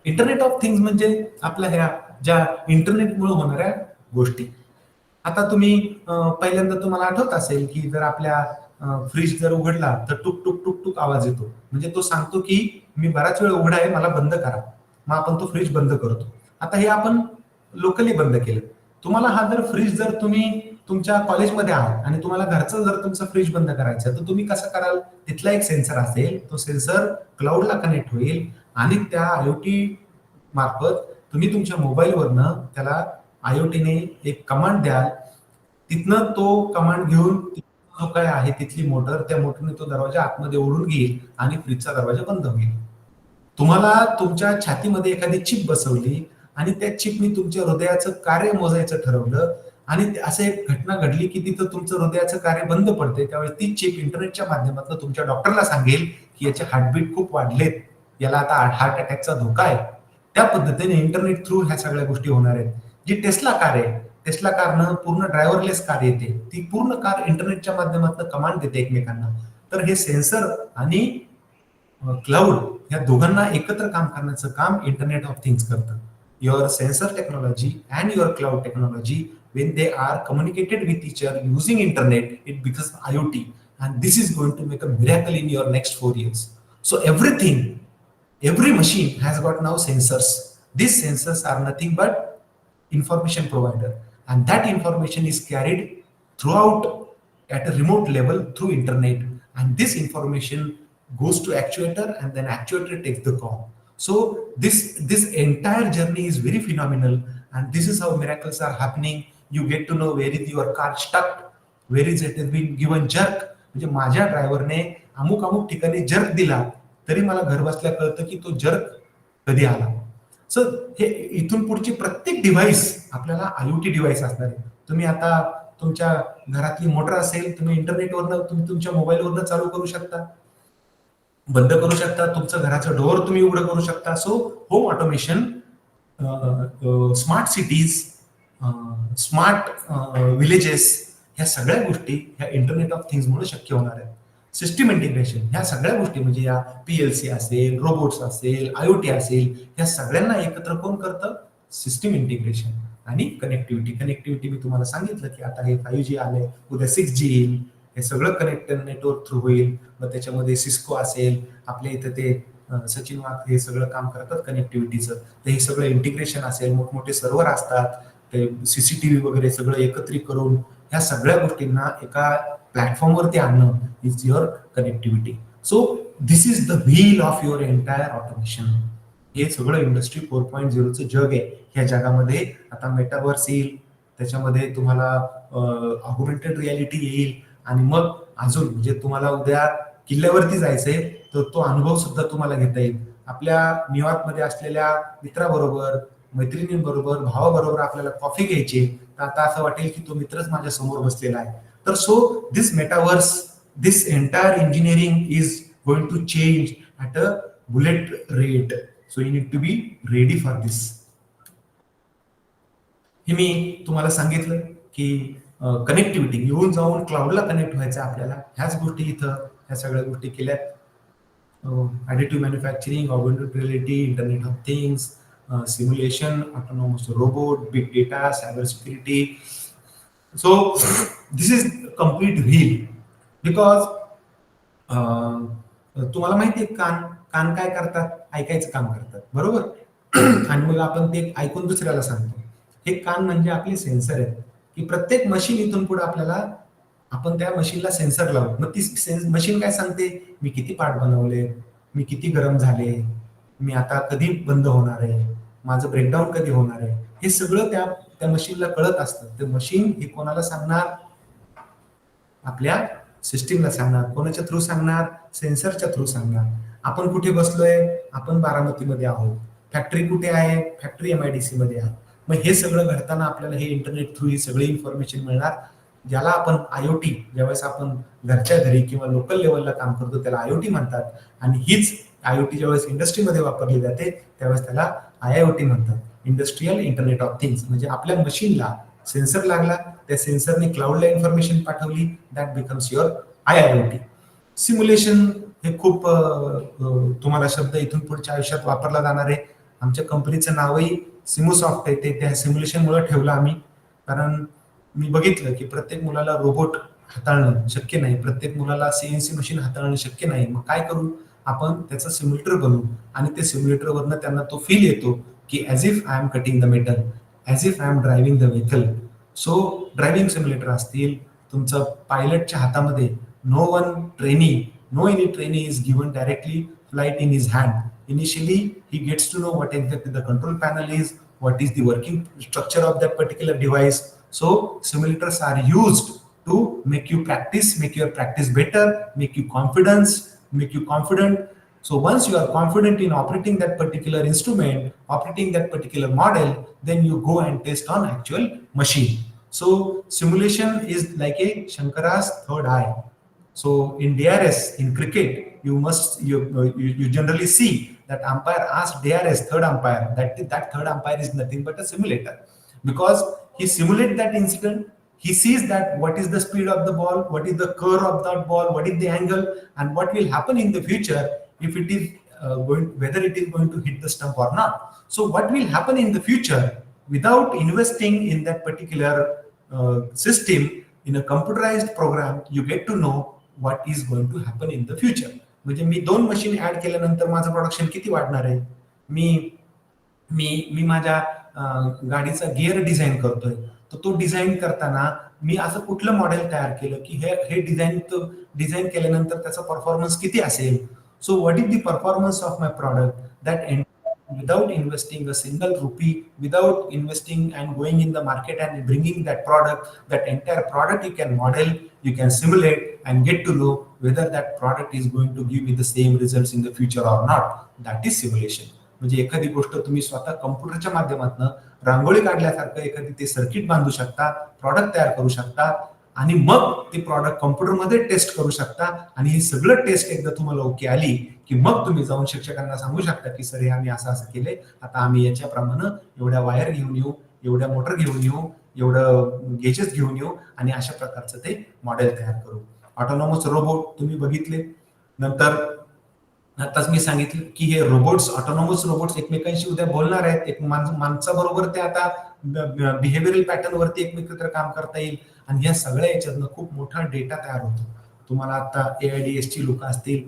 इंटरनेट ऑफ थिंग्स म्हणजे आपल्या ह्या ज्या इंटरनेटमुळे होणाऱ्या गोष्टी. आता तुम्ही पहिल्यांदा तुम्हाला आठवत असेल की जर आपल्या फ्रीज जर उघडला तर टुक टुक टुक टुक आवाज येतो, म्हणजे तो सांगतो की मी बराच वेळ उघडा आहे, मला बंद करा. मग आपण तो फ्रीज बंद करतो. आता हे आपण लोकली बंद केलं. तुम्हाला हा जर फ्रीज जर तुम्ही तुमच्या कॉलेजमध्ये आहात आणि तुम्हाला घरचं जर तुमचं फ्रीज बंद करायचं तर तुम्ही कसं कराल? तिथला एक सेन्सर असेल, तो सेन्सर क्लाउडला कनेक्ट होईल आणि त्या IoT मार्फत तुम्ही तुमच्या मोबाईलवरनं त्याला IoTने एक कमांड द्याल. तिथनं तो कमांड घेऊन जो काय आहे तिथली मोटर, त्या मोटरने तो दरवाजा आतमध्ये ओढून घेईल आणि फ्रीजचा दरवाजा बंद होईल. तुम्हाला तुमच्या छातीमध्ये एखादी चिप बसवली आणि त्या चिपनी तुमच्या हृदयाचं कार्य मोजायचं ठरवलं आणि असं एक घटना घडली की तिथं तुमचं हृदयाचं कार्य बंद पडते, त्यावेळेस ती चिप इंटरनेटच्या माध्यमातून तुमच्या डॉक्टरला सांगेल की याचे हार्टबीट खूप वाढलेत, याला आता हार्ट अटॅकचा धोका आहे. त्या पद्धतीने इंटरनेट थ्रू ह्या सगळ्या गोष्टी होणार आहेत. जी टेस्ला कार आहे, टेस्ला कारनं पूर्ण ड्रायव्हरलेस कार येते, ती पूर्ण कार इंटरनेटच्या माध्यमातून कमांड देते एकमेकांना. तर हे सेन्सर आणि क्लाउड या दोघांना एकत्र काम करण्याचं काम इंटरनेट ऑफ थिंग्स करतं. Your sensor technology and your cloud technology, when they are communicated with each other using internet, it becomes IoT, and this is going to make a miracle in your next 4 years. So every machine has got now sensors. These sensors are nothing but information provider, and that information is carried throughout at a remote level through internet, and this information goes to actuator and then actuator takes the call. So this entire journey is very phenomenal, and this is how miracles are happening. You get to know where is your car stuck, where is it has been given jerk. म्हणजे माझ्या ड्रायव्हरने अमुक अमुक ठिकाणी jerk दिला तरी मला घर बसल्या कळतं की तो जर्क कधी आला. सो हे इथून पुढची प्रत्येक डिव्हाइस आपल्याला IoT डिव्हाइस असणार आहे. तुम्ही आता तुमच्या घरातली मोटर असेल, तुम्ही इंटरनेटवरनं तुम्ही तुमच्या मोबाईलवरनं चालू करू शकता, बंद करू शकता, तुमचं घराचं डोअर तुम्ही उघडं करू शकता. So home automation, smart cities, smart villages, ह्या सगळ्या गोष्टी ह्या इंटरनेट ऑफ थिंग्समुळे शक्य होणार आहेत. सिस्टीम इंटिग्रेशन, ह्या सगळ्या गोष्टी म्हणजे या PLC असेल, रोबोट्स असेल, IoT असेल, ह्या सगळ्यांना एकत्र कोण करतं? सिस्टीम इंटिग्रेशन आणि कनेक्टिव्हिटी मी तुम्हाला सांगितलं की आता हे 5G आलंय, उद्या 6G येईल, हे सगळं नेटवर्क थ्रू होईल. मग त्याच्यामध्ये सिस्को असेल, आपल्या इथं ते सचिन वाघ हे सगळं काम करतात कनेक्टिव्हिटीचं, तर हे सगळं इंटिग्रेशन असेल. मोठमोठे सर्व्हर असतात, ते CCTV वगैरे सगळं एकत्रित करून ह्या सगळ्या गोष्टींना एका प्लॅटफॉर्मवरती आणणं is your connectivity. So this is the wheel of your entire automation. हे सगळं इंडस्ट्री 4.0चं जग आहे. ह्या जगामध्ये आता मेटावर्स येईल, त्याच्यामध्ये तुम्हाला ऑगमेंटेड रियालिटी येईल आणि मग अजून म्हणजे तुम्हाला उद्या किल्ल्यावरती जायचंय तर तो अनुभव सुद्धा तुम्हाला घेता येईल. आपल्या न्यूयॉर्कमध्ये असलेल्या मित्राबरोबर, मैत्रिणींबरोबर, भावाबरोबर आपल्याला कॉफी घ्यायची, तर आता असं वाटेल की तो मित्रच माझ्या समोर बसलेला आहे. तर so this metaverse, this entire engineering is going to change at a bullet rate. So you need to be ready for this. हे मी तुम्हाला सांगितलं की कनेक्टिव्हिटी येऊन जाऊन क्लाउडला कनेक्ट व्हायचं आपल्याला. ह्याच गोष्टी इथं ह्या सगळ्या गोष्टी केल्यात. Additive manufacturing, augmented reality, internet of things, simulation, autonomous robot, big data, cyber security. So this is complete wheel because तुम्हाला माहिती आहे कान काय करतात? ऐकायचं काम करतात, बरोबर? आणि मग आपण ते ऐकून दुसऱ्याला सांगतो. हे कान म्हणजे आपले सेन्सर आहेत की प्रत्येक मशीन इथून पुढे आपल्याला आपण त्या मशीनला सेन्सर लावू. मग ती मशीन काय सांगते? मी किती पार्ट बनवले, मी किती गरम झाले, मी आता कधी बंद होणार आहे, माझं ब्रेकडाऊन कधी होणार आहे, हे सगळं त्या मशीनला कळत असतं. ते मशीन हे कोणाला सांगणार? आपल्या सिस्टीमला सांगणार. कोणाच्या थ्रू सांगणार? सेन्सरच्या थ्रू सांगणार. आपण कुठे बसलोय? आपण बारामतीमध्ये आहोत. फॅक्टरी कुठे आहे, फॅक्टरी MIDC मध्ये आहे. मग हे सगळं घडताना आपल्याला हे इंटरनेट थ्रू ही सगळी इन्फॉर्मेशन मिळणार, ज्याला आपण IoT, ज्यावेळेस आपण घरच्या घरी किंवा लोकल लेवलला काम करतो त्याला IoT म्हणतात. आणि हीच IoT ज्यावेळेस इंडस्ट्रीमध्ये वापरली जाते त्यावेळेस त्याला IIoT म्हणतात, इंडस्ट्रियल इंटरनेट ऑफ थिंग्स. म्हणजे आपल्या मशीनला सेन्सर लागला, त्या सेन्सरने क्लाउडला इन्फॉर्मेशन पाठवली, that becomes your IIoT. Simulation हे खूप तुम्हाला शब्द इथून पुढच्या आयुष्यात वापरला जाणार आहे. आमच्या कंपनीचं नावही सिमोसॉफ्ट आहे, ते त्या सिम्युलेशनमुळे ठेवलं आम्ही. कारण मी बघितलं की प्रत्येक मुलाला रोबोट हाताळणं शक्य नाही, प्रत्येक मुलाला CNC मशीन हाताळणं शक्य नाही. मग काय करू, आपण त्याचं सिम्युलेटर बनवू आणि ते सिम्युलेटरवरनं त्यांना तो फील येतो की as if I am cutting the metal, as if I am driving the vehicle. So driving simulator असतील, तुमचं पायलटच्या हातामध्ये no any trainee is given directly flight in his hand. Initially he gets to know what exactly the control panel is, what is the working structure of that particular device. So simulators are used to make your practice better, make you confident. So once you are confident in operating that particular instrument, operating that particular model, then you go and test on actual machine. So simulation is like a Shankara's third eye. So in DRS, in cricket, you generally see that umpire asks DRS, third umpire, that third umpire is nothing but a simulator, because he simulates that incident. He sees that what is the speed of the ball, what is the curve of that ball, what is the angle, and what will happen in the future if it is whether it is going to hit the stump or not. So what will happen in the future without investing in that particular system in a computerized program, you get to know what is going to happen in the future. म्हणजे मी 2 machine add केल्यानंतर माझं production किती वाढणार आहे. मी माझ्या गाडीचा gear design करतोय, तर तो डिझाईन करताना मी असं कुठलं मॉडेल तयार केलं की हे डिझाईन केल्यानंतर त्याचा परफॉर्मन्स किती असेल. So what is the performance of my product, that without investing a single rupee, without investing and going in the market and bringing that entire product you can model, you can simulate and get to know whether that product is going to give you the same results in the future or not. That is simulation. म्हणजे एखादी गोष्ट तुम्ही स्वतः कम्प्युटरच्या माध्यमातून रांगोळी काढल्यासारखं एखादी ते circuit बांधू शकता, प्रॉडक्ट तयार करू शकता आणि मग ते प्रॉडक्ट कम्प्युटरमध्ये टेस्ट करू शकता. आणि हे सगळं टेस्ट एकदा तुम्हाला ओके आली की मग तुम्ही जाऊन शिक्षकांना सांगू शकता की सर हे आम्ही असं केले, आता आम्ही याच्याप्रमाणे एवढ्या वायर घेऊन येऊ, एवढ्या मोटर घेऊन येऊ, एवढं गेजेस घेऊन येऊ आणि अशा प्रकारचं ते मॉडेल तयार करू. ऑटोनॉमस रोबोट तुम्ही बघितले. नंतर आताच मी सांगितलं की हे ऑटोनॉमस रोबोट्स एकमेकांशी उद्या बोलणार आहेत. एक माणसाबरोबर ते आता बिहेव्हिअरल पॅटर्न वरती एकमेकांवर काम करता येईल. आणि या सगळ्या याच्यातनं खूप मोठा डेटा तयार होतो. तुम्हाला आता AIDS ची लोक असतील,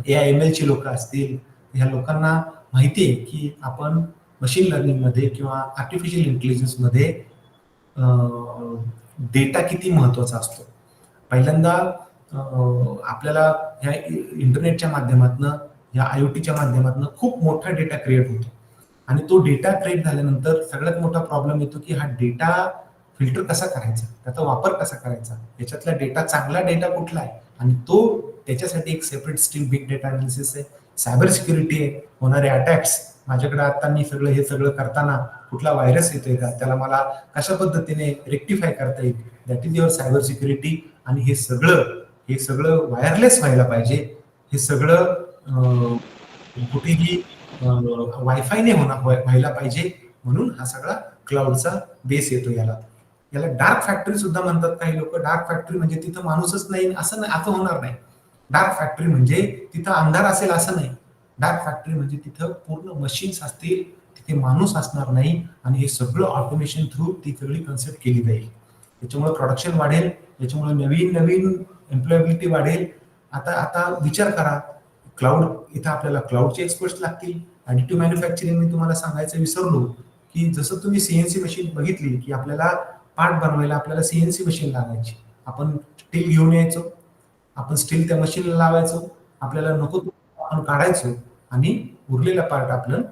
AIML ची लोक असतील, ह्या लोकांना माहिती आहे की आपण मशीन लर्निंग मध्ये किंवा आर्टिफिशियल इंटेलिजन्स मध्ये डेटा किती महत्वाचा असतो. पहिल्यांदा आपल्याला ह्या इंटरनेटच्या माध्यमातून, ह्या IoTच्या माध्यमातून खूप मोठा डेटा क्रिएट होतो. आणि तो डेटा क्रिएट झाल्यानंतर सगळ्यात मोठा प्रॉब्लेम येतो की हा डेटा फिल्टर कसा करायचा, त्याचा वापर कसा करायचा, याच्यातला डेटा चांगला डेटा कुठला आहे. आणि तो त्याच्यासाठी एक separate stream big data analysis आहे, सायबर सिक्युरिटी आहे, होणारे अटॅक्स. माझ्याकडे आता मी हे सगळं करताना कुठला व्हायरस येतोय का, त्याला मला कशा पद्धतीने रेक्टिफाय करता येईल, that is your cyber security. आणि हे सगळं वायरलेस व्हायला पाहिजे. हे सगळं कुठेही वायफायने व्हायला पाहिजे. म्हणून हा सगळा क्लाउडचा बेस येतो. याला डार्क फॅक्टरी सुद्धा म्हणतात काही लोक. डार्क फॅक्टरी म्हणजे तिथं माणूसच नाही असं होणार नाही. डार्क फॅक्टरी म्हणजे तिथं अंधार असेल असं नाही. डार्क फॅक्टरी म्हणजे तिथं पूर्ण मशीन्स असतील, तिथे माणूस असणार नाही. आणि हे सगळं ऑटोमेशन थ्रू ती सगळी कन्सेप्ट केली जाईल. याच्यामुळे प्रोडक्शन वाढेल, याच्यामुळे नवीन एम्प्लॉयबिलिटी वाढेल. आता विचार करा, क्लाउड, इथं आपल्याला क्लाउडचे एक्सपर्ट्स लागतील. ॲडिटिव्ह मॅन्युफॅक्चरिंग मी तुम्हाला सांगायचं विसरलो की जसं तुम्ही CNC मशीन बघितली की आपल्याला पार्ट बनवायला आपल्याला CNC मशीन लावायची. आपण स्टील घेऊन यायचो, आपण स्टील त्या मशीनला लावायचो, आपल्याला नको आपण काढायचो आणि उरलेला पार्ट आपण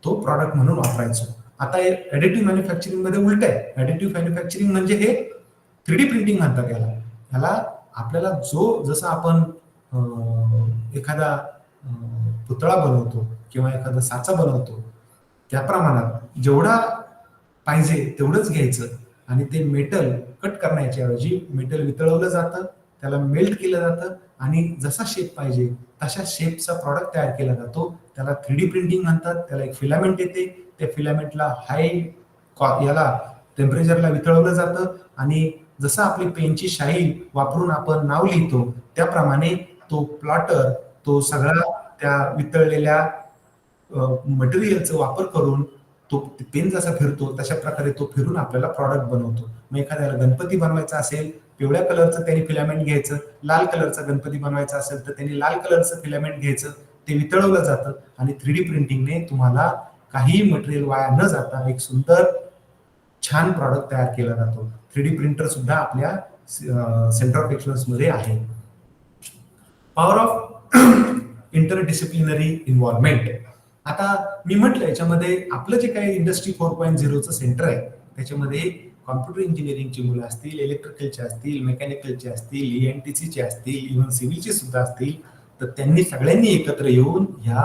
तो प्रॉडक्ट म्हणून वापरायचो. आता ॲडिटिव्ह मॅन्युफॅक्चरिंग मध्ये उलट आहे. ॲडिटिव्ह मॅन्युफॅक्चरिंग म्हणजे हे 3D प्रिंटिंग म्हणतात याला. आपल्याला जसं आपण एखादा पुतळा बनवतो किंवा एखादा साचा बनवतो, त्या प्रमाणात जेवढा पाहिजे तेवढंच घ्यायचं आणि ते मेटल कट करण्याच्या ऐवजी मेटल वितळवलं जातं, त्याला मेल्ट केलं जातं आणि जसा शेप पाहिजे तशा शेपचा प्रॉडक्ट तयार केला जातो. त्याला 3D प्रिंटिंग म्हणतात. त्याला एक फिलामेंट येते, त्या फिलामेंटला याला टेम्परेचरला वितळवलं जातं आणि जसं आपली पेनची शाई वापरून आपण नाव लिहितो त्याप्रमाणे तो प्लॉटर तो सगळा त्या वितळलेल्या मटेरियलचा वापर करून तो पेन जसा फिरतो तशा प्रकारे तो फिरून आपल्याला प्रॉडक्ट बनवतो. मग एखाद्याला गणपती बनवायचा असेल, पिवळ्या कलरचं त्यांनी फिलामेंट घ्यायचं, लाल कलरचा गणपती बनवायचा असेल तर त्यांनी लाल कलरचं फिलामेंट घ्यायचं, ते वितळवलं जातं आणि 3D प्रिंटिंगने तुम्हाला काही मटेरियल वाया न जाता एक सुंदर छान प्रॉडक्ट तयार केला जातो. 3D प्रिंटर सुद्धा आपल्या सेंटर ऑफ एक्सलन्स मध्ये आहे. Power of interdisciplinary involvement. आता मी म्हटलं याच्यामध्ये आपलं जे काही इंडस्ट्री 4.0चं सेंटर आहे त्याच्यामध्ये कॉम्प्युटर इंजिनिअरिंगची मुलं असतील, इलेक्ट्रिकलचे असतील, मेकॅनिकलचे असतील, ENTCचे असतील, इव्हन सिव्हिलचे सुद्धा असतील, तर त्यांनी सगळ्यांनी एकत्र येऊन ह्या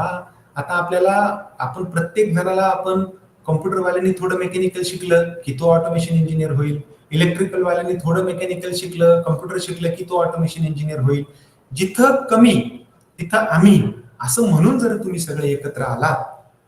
आता आपल्याला आपण प्रत्येक जणाला आपण कॉम्प्युटरवाल्यांनी थोडं मेकॅनिकल शिकलं की तो ऑटोमेशन इंजिनियर होईल, इलेक्ट्रिकल वाल्यांनी थोडं मेकॅनिकल शिकलं, कॉम्प्युटर शिकलं की तो ऑटोमेशन इंजिनियर होईल. जिथं कमी तिथं आम्ही असं म्हणून जर तुम्ही सगळे एकत्र आलात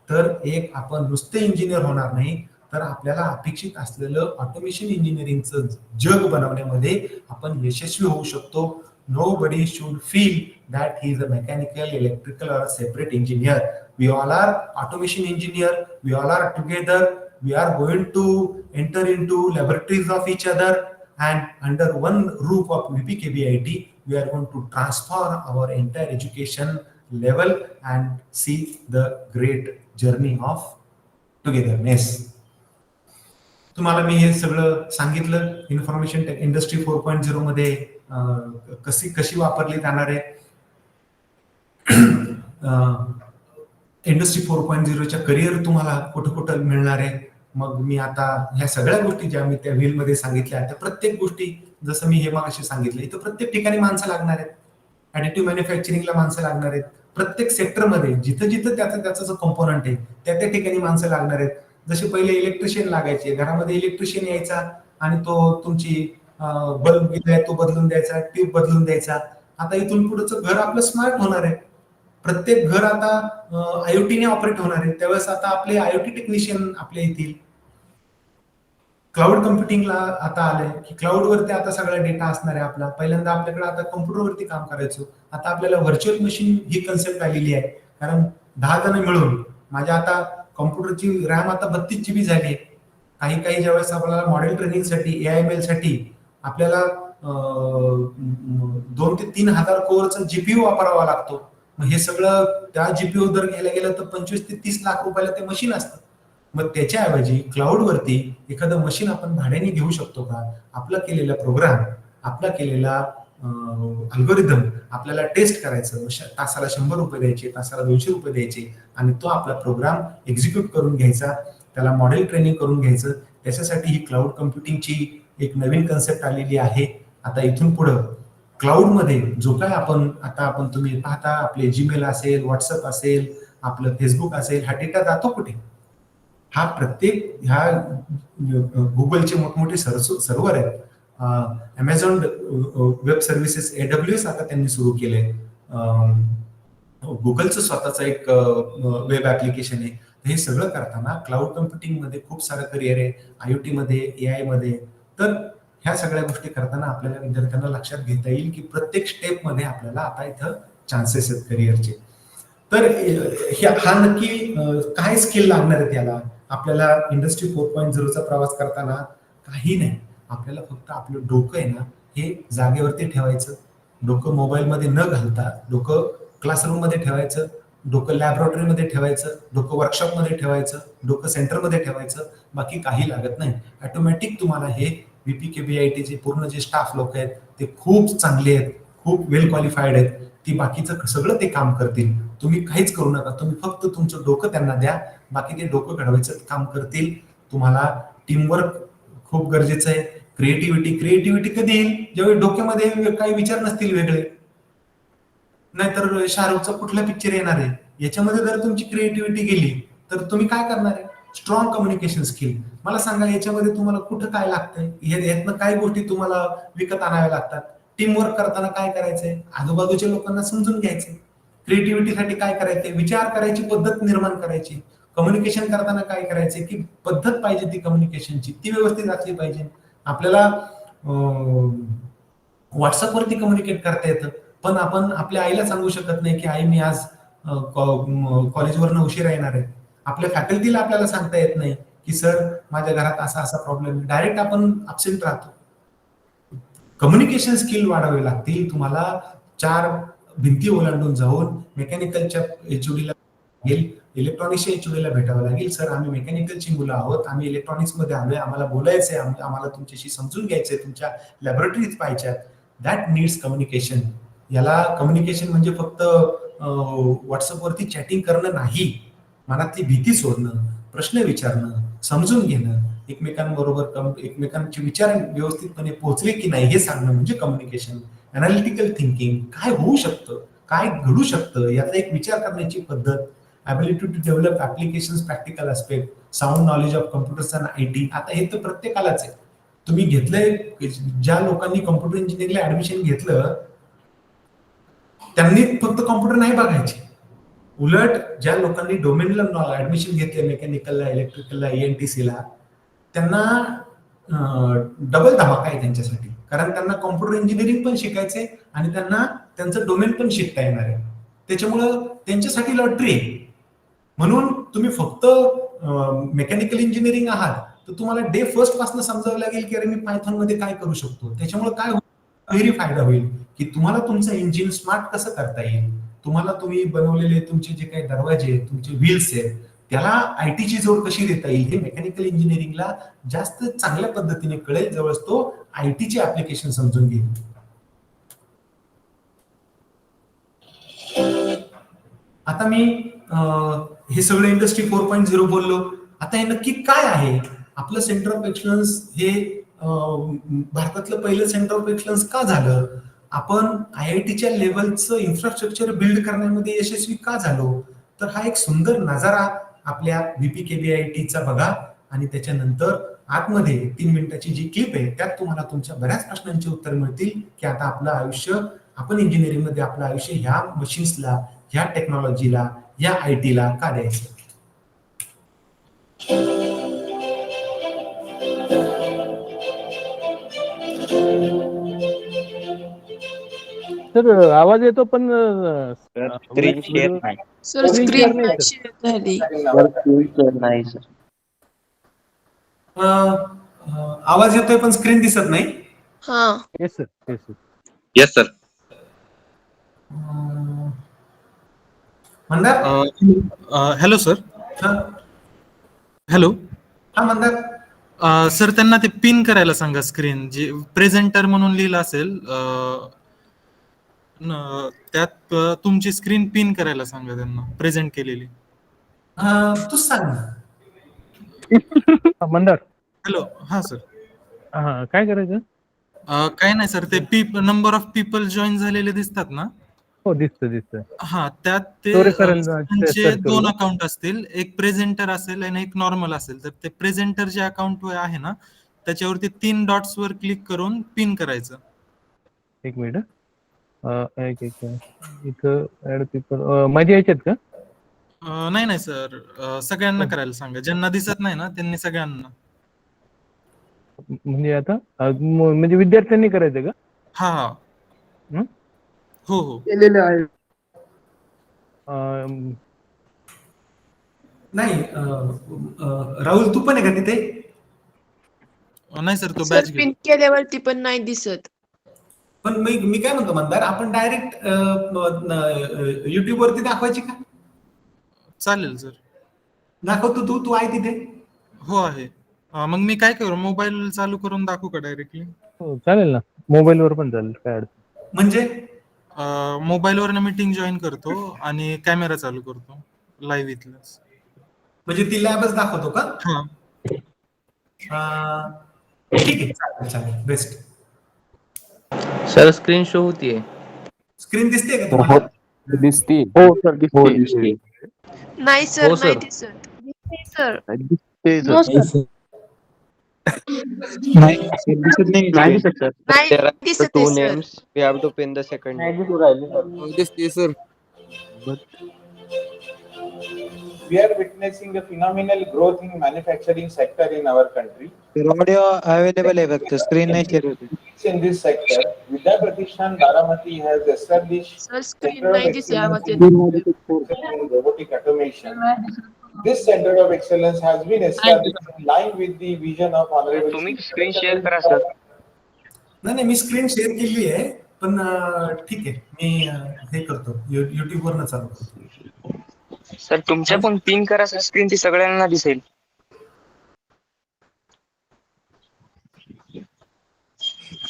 तर एक आपण नुसते इंजिनियर होणार नाही तर आपल्याला अपेक्षित असलेलं ऑटोमेशन इंजिनिअरिंगचं जग बनवण्यामध्ये आपण यशस्वी होऊ शकतो. Nobody should feel that he is a mechanical, electrical or a separate engineer. We all are automation engineer. We all are together. We are going to enter into laboratories of each other and under one roof of VPKBIT, we are going to transform our entire education level and see the great journey of togetherness. तुम्हाला मी हे सगळं सांगितलं information industry 4.0 मध्ये कशी वापरली जाणार आहे. Industry 4.0च्या career तुम्हाला कुठं मिळणार आहे. मग मी आता ह्या सगळ्या गोष्टी ज्या मी त्या व्हील मध्ये सांगितल्या त्या प्रत्येक गोष्टी जसं मी हे मागाशी सांगितलं इथं प्रत्येक ठिकाणी माणसं लागणार आहेत. ऍडिटिव्ह मॅन्युफॅक्चरिंगला माणसं लागणार आहेत. प्रत्येक सेक्टरमध्ये जिथं त्याचं जो कंपोनंट आहे त्या ठिकाणी माणसं लागणार आहेत. जसे पहिले इलेक्ट्रिशियन लागायचे, घरामध्ये इलेक्ट्रिशियन यायचा आणि तो तुमची बल्ब गेलाय तो बदलून द्यायचा, ट्यूब बदलून द्यायचा. आता इथून पुढचं घर आपलं स्मार्ट होणार आहे. प्रत्येक घर आता IoT ने ऑपरेट होणार आहे. त्यावेळेस आता आपले IoT टेक्निशियन आपले येतील. क्लाउड कम्प्युटिंगला आता आलंय की क्लाउड वरती आता सगळा डेटा असणार आहे आपला. पहिल्यांदा आपल्याकडे आता कम्प्युटरवरती काम करायचो, आता आपल्याला व्हर्च्युअल मशीन ही कन्सेप्ट आलेली आहे. कारण 10 जण मिळून माझ्या आता कॉम्प्युटरची रॅम आता 32 GB झाली आहे. काही ज्यावेळेस आपल्याला मॉडेल ट्रेनिंगसाठी AIML साठी आपल्याला 2,000 ते 3,000 कोअरचा GPU वापरावा लागतो. मग हे सगळं त्या GPU जर घ्यायला गेलं तर 25 ते 30 लाख रुपयाला ते मशीन असतं. मग त्याच्याऐवजी क्लाउड वरती एखादं मशीन आपण भाड्याने घेऊ शकतो का? आपला केलेला प्रोग्राम, आपला केलेला अल्गोरिदम आपल्याला टेस्ट करायचं, तासाला 100 रुपये द्यायचे, तासाला 200 रुपये द्यायचे आणि तो आपला प्रोग्राम एक्झिक्यूट करून घ्यायचा, त्याला मॉडेल ट्रेनिंग करून घ्यायचं. त्याच्यासाठी ही क्लाउड कम्प्युटिंगची एक नवीन कन्सेप्ट आलेली आहे. आता इथून पुढं क्लाउडमध्ये जो काय आपण तुम्ही पाहता आपले जीमेल असेल, व्हॉट्सअप असेल, आपलं फेसबुक असेल, हा डेटा जातो कुठे? हा प्रत्येक ह्या गुगलचे मोठमोठे सर्व्हर आहेत. अमेझॉन वेब सर्व्हिसेस AWS आता त्यांनी सुरू केलंय. गुगलचं स्वतःचं एक वेब ऍप्लिकेशन आहे. हे सगळं करताना क्लाउड कम्प्युटिंग मध्ये खूप सारं करिअर आहे, IoT मध्ये, AI मध्ये. तर ह्या सगळ्या गोष्टी करताना आपल्याला विद्यार्थ्यांना लक्षात घेता येईल की प्रत्येक स्टेप मध्ये आपल्याला आता इथं चान्सेस आहेत करिअरचे. तर हा नक्की काय स्किल लागणार आहेत याला? आपल्याला इंडस्ट्री 4.0चा प्रवास करताना काही नाही, आपल्याला फक्त आपलं डोकं आहे ना हे जागेवरती ठेवायचं. डोकं मोबाईलमध्ये न घालता डोकं क्लासरूम मध्ये ठेवायचं, डोकं लॅबोरेटरीमध्ये ठेवायचं, डोकं वर्कशॉपमध्ये ठेवायचं, डोकं सेंटरमध्ये ठेवायचं. बाकी काही लागत नाही. ऑटोमॅटिक तुम्हाला हे VPKBITचे पूर्ण जे स्टाफ लोक आहेत ते खूप चांगले आहेत, खूप वेल क्वालिफाईड आहेत. ती बाकीचं सगळं ते काम करतील. तुम्ही काहीच करू नका. तुम्ही फक्त तुमचं डोकं त्यांना द्या, बाकी ते डोकं घडवायचं काम करतील. तुम्हाला टीमवर्क खूप गरजेचं आहे. क्रिएटिव्हिटी कधी येईल? ज्यावेळी डोक्यामध्ये काही विचार नसतील वेगळे. नाहीतर शाहरुखचा कुठला पिक्चर येणार आहे याच्यामध्ये जर तुमची क्रिएटिव्हिटी गेली तर तुम्ही काय करणार आहे? Strong communication skill. मला सांगा याच्यामध्ये तुम्हाला कुठं काय लागतंय, यातनं काय गोष्टी तुम्हाला विकत आणाव्या लागतात. टीमवर्क करताना काय करायचंय, आजूबाजूच्या लोकांना समजून घ्यायचंय, क्रिएटिव्हिटीसाठी काय करायचंय, विचार करायची पद्धत निर्माण करायची, कम्युनिकेशन करताना काय करायचंय की पद्धत पाहिजे ती कम्युनिकेशनची ती व्यवस्थित असली पाहिजे. आपल्याला व्हॉट्सअपवरती कम्युनिकेट करता येतं, पण आपण आपल्या आईला सांगू शकत नाही की आई मी आज कॉलेजवरनं उशिरा येणार आहे. आपल्या फॅकल्टीला आपल्याला सांगता येत नाही की सर माझ्या घरात असा असा प्रॉब्लेम आहे, डायरेक्ट आपण अब्सेंट राहतो. कम्युनिकेशन स्किल वाढावे लागतील तुम्हाला. 4 भिंती ओलांडून जाऊन मेकॅनिकलच्या एचओडीला लागेल, इलेक्ट्रॉनिक्सच्या एचओडीला भेटावं लागेल, सर आम्ही मेकॅनिकलची मुलं आहोत, आम्ही इलेक्ट्रॉनिक्स मध्ये आलोय, आम्हाला बोलायचंय, आम्हाला तुमच्याशी समजून घ्यायचंय, तुमच्या लॅबोरेटरीज पाहिजेत. That needs communication. याला कम्युनिकेशन म्हणजे फक्त व्हॉट्सअपवरती चॅटिंग करणं नाही, मनातली भीती सोडणं, प्रश्न विचारणं, समजून घेणं, एकमेकांबरोबर एकमेकांचे विचार व्यवस्थितपणे पोहोचले की नाही हे सांगणं म्हणजे कम्युनिकेशन. अनालिटिकल थिंकिंग, काय होऊ शकतं, काय घडू शकतं याचा एक विचार करण्याची पद्धत, ability to develop applications, practical aspect, sound knowledge of computers and IT. आता हे तर प्रत्येकालाच आहे. तुम्ही घेतलंय, ज्या लोकांनी कम्प्युटर इंजिनिअरिंगला ऍडमिशन घेतलं त्यांनी फक्त कॉम्प्युटर नाही बघायचे, उलट ज्या लोकांनी डोमेनला ऍडमिशन घेतले, मेकॅनिकलला, इलेक्ट्रिकलला, ENTC ला, त्यांना डबल धमाका आहे त्यांच्यासाठी, कारण त्यांना कॉम्प्युटर इंजिनिअरिंग पण शिकायचंय आणि त्यांना त्यांचं डोमेन पण शिकता येणार आहे. त्याच्यामुळं त्यांच्यासाठी लॉटरी आहे. म्हणून तुम्ही फक्त मेकॅनिकल इंजिनिअरिंग आहात तर तुम्हाला डे फर्स्ट पासून समजावं लागेल की अरे मी पायथॉन मध्ये काय करू शकतो. त्याच्यामुळे काय व्हेरी फायदा होईल की तुम्हाला तुमचं इंजिन स्मार्ट कसं करता येईल, तुम्हाला तुम्ही बनवलेले तुमचे जे काही दरवाजे, तुमचे व्हील्स आहेत त्याला IT ची जोड कशी देता येईल हे मेकॅनिकल इंजिनिअरिंगला जास्त चांगल्या पद्धतीने कळेल, जवळ तो IT चे ऍप्लिकेशन समजून घेईल. आता मी हे सगळं इंडस्ट्री 4.0 बोललो. आता हे नक्की काय आहे? आपलं सेंटर ऑफ एक्सलन्स हे भारतातलं पहिलं सेंटर ऑफ एक्सलन्स का झालं? आपण IITच्या लेवलचं इन्फ्रास्ट्रक्चर बिल्ड करण्यामध्ये यशस्वी का झालो? तर हा एक सुंदर नजारा आपल्या VPKBITचा बघा आणि त्याच्यानंतर आतमध्ये 3 मिनिटाची जी क्लिप आहे त्यात तुम्हाला तुमच्या बऱ्याच प्रश्नांची उत्तर मिळतील की आता आपलं आयुष्य, आपण इंजिनिअरिंग मध्ये आपलं आयुष्य ह्या मशीन्सला, ह्या टेक्नॉलॉजीला, ह्या IT ला का द्यायचं. सर आवाज येतो पण स्क्रीन शेअर नाही. सर Screen स्क्रीन share नाही, sir. शेअर झाली. नाही सर. आवाज येतोय पण स्क्रीन दिसत नाही. हा yes sir, yes sir. Yes sir. Mandar, hello sir. हा हॅलो मंदार. सर, त्यांना ते पिन करायला सांगा स्क्रीन, जे प्रेझेंटर म्हणून लिहिलं असेल त्यात तुमची स्क्रीन पिन करायला सांगा त्यांना, प्रेझेंट केलेली. तूच सांग ना. मंदार, हॅलो. हा सर. हा काय करायचं? काय नाही सर, ते नंबर ऑफ पीपल जॉईन झालेले दिसतात ना. हो दिसतं. हा, त्यात ते तो reference त्यांचे search करू 2 का? अकाउंट असतील, एक प्रेझेंटर असेल आणि एक नॉर्मल असेल. तर ते प्रेझेंटर जे अकाउंट आहे ना त्याच्यावरती 3 डॉट्स वर क्लिक करून पिन करायचं. एक मिनिट. इथं ऍड पीपल माझ्या याच्यात का? नाही सर, सगळ्यांना करायला सांगा, ज्यांना दिसत नाही ना त्यांनी सगळ्यांना. म्हणजे आता म्हणजे विद्यार्थ्यांनी करायचं का? हा. हं? हो. केलेले आहे. नाही राहुल, तू पण आहे का तिथे? नाही सर, तो सर बॅच पिन केल्यावरती पण नाही दिसत. पण मी काय म्हणतो मंदार, आपण डायरेक्ट युट्यूब वरती दाखवायची का? चालेल सर. दाखवतो तू आहे तिथे? हो आहे. मग मी काय करू, मोबाईल चालू करून दाखवू का डायरेक्टली? हो चालेल ना, मोबाईलवर पण चालेल, काय अडचण. म्हणजे मोबाईलवर मीटिंग जॉईन करतो आणि कॅमेरा चालू करतो लाईव्ह इथलंच. म्हणजे ती लॅबच दाखवतो का? ठीक आहे, चालेल, बेस्ट. सर स्क्रीन शो होतीये. स्क्रीन दिसते का तुम्हाला? दिसते. हो सर, दिसते. नाही सर, हो, sir. नाही दिसत. सर ते नो सर नाही sir, दिसत नाही नाही screen. सर. नाही There are दिसत two आहे sir. names. We have to pin the second नाही name. दिसू राहिले sir. We are witnessing a phenomenal growth in manufacturing sector in our country. Sir, audio available आहे फक्त स्क्रीन नाही share होते. In this sector, Vidya Pratishthan Baramati has established sir screen Center of नाही दिसते Excellence आवाज in येतो. in robotic automation. This Center of Excellence has been established in line with the vision of Honorable. तुम्ही screen share करा sir. नाही मी screen share केली आहे पण ठीक आहे मी हे करतो युट्यूब वरनं चालू करतो. सर तुमच्या पण पिन करा सर स्क्रीन ती सगळ्यांना दिसेल.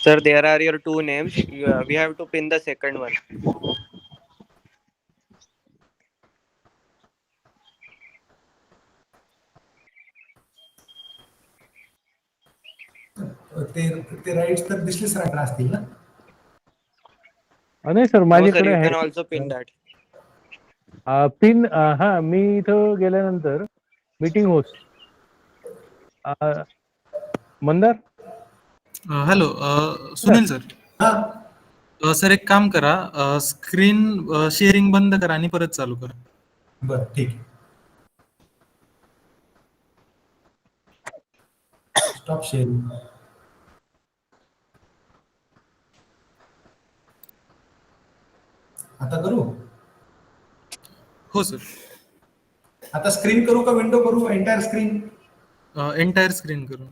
Sir, there are your two names. We have to pin the second one. ते राईट्स तर दिसलेच राहणार असतील ना. नाही सर No, sir, माझ्याकडे you आहे can also pin that. Pin. हा मी इथं गेल्यानंतर meeting host Mandar. Hello Sunil sir. हा सर एक काम करा, स्क्रीन शेअरिंग बंद करा आणि परत चालू करा. बरं ठीक आहे. Stop sharing. आता करू. हो सर. आता स्क्रीन करू का विंडो करू एंटायर स्क्रीन. एंटायर स्क्रीन करून.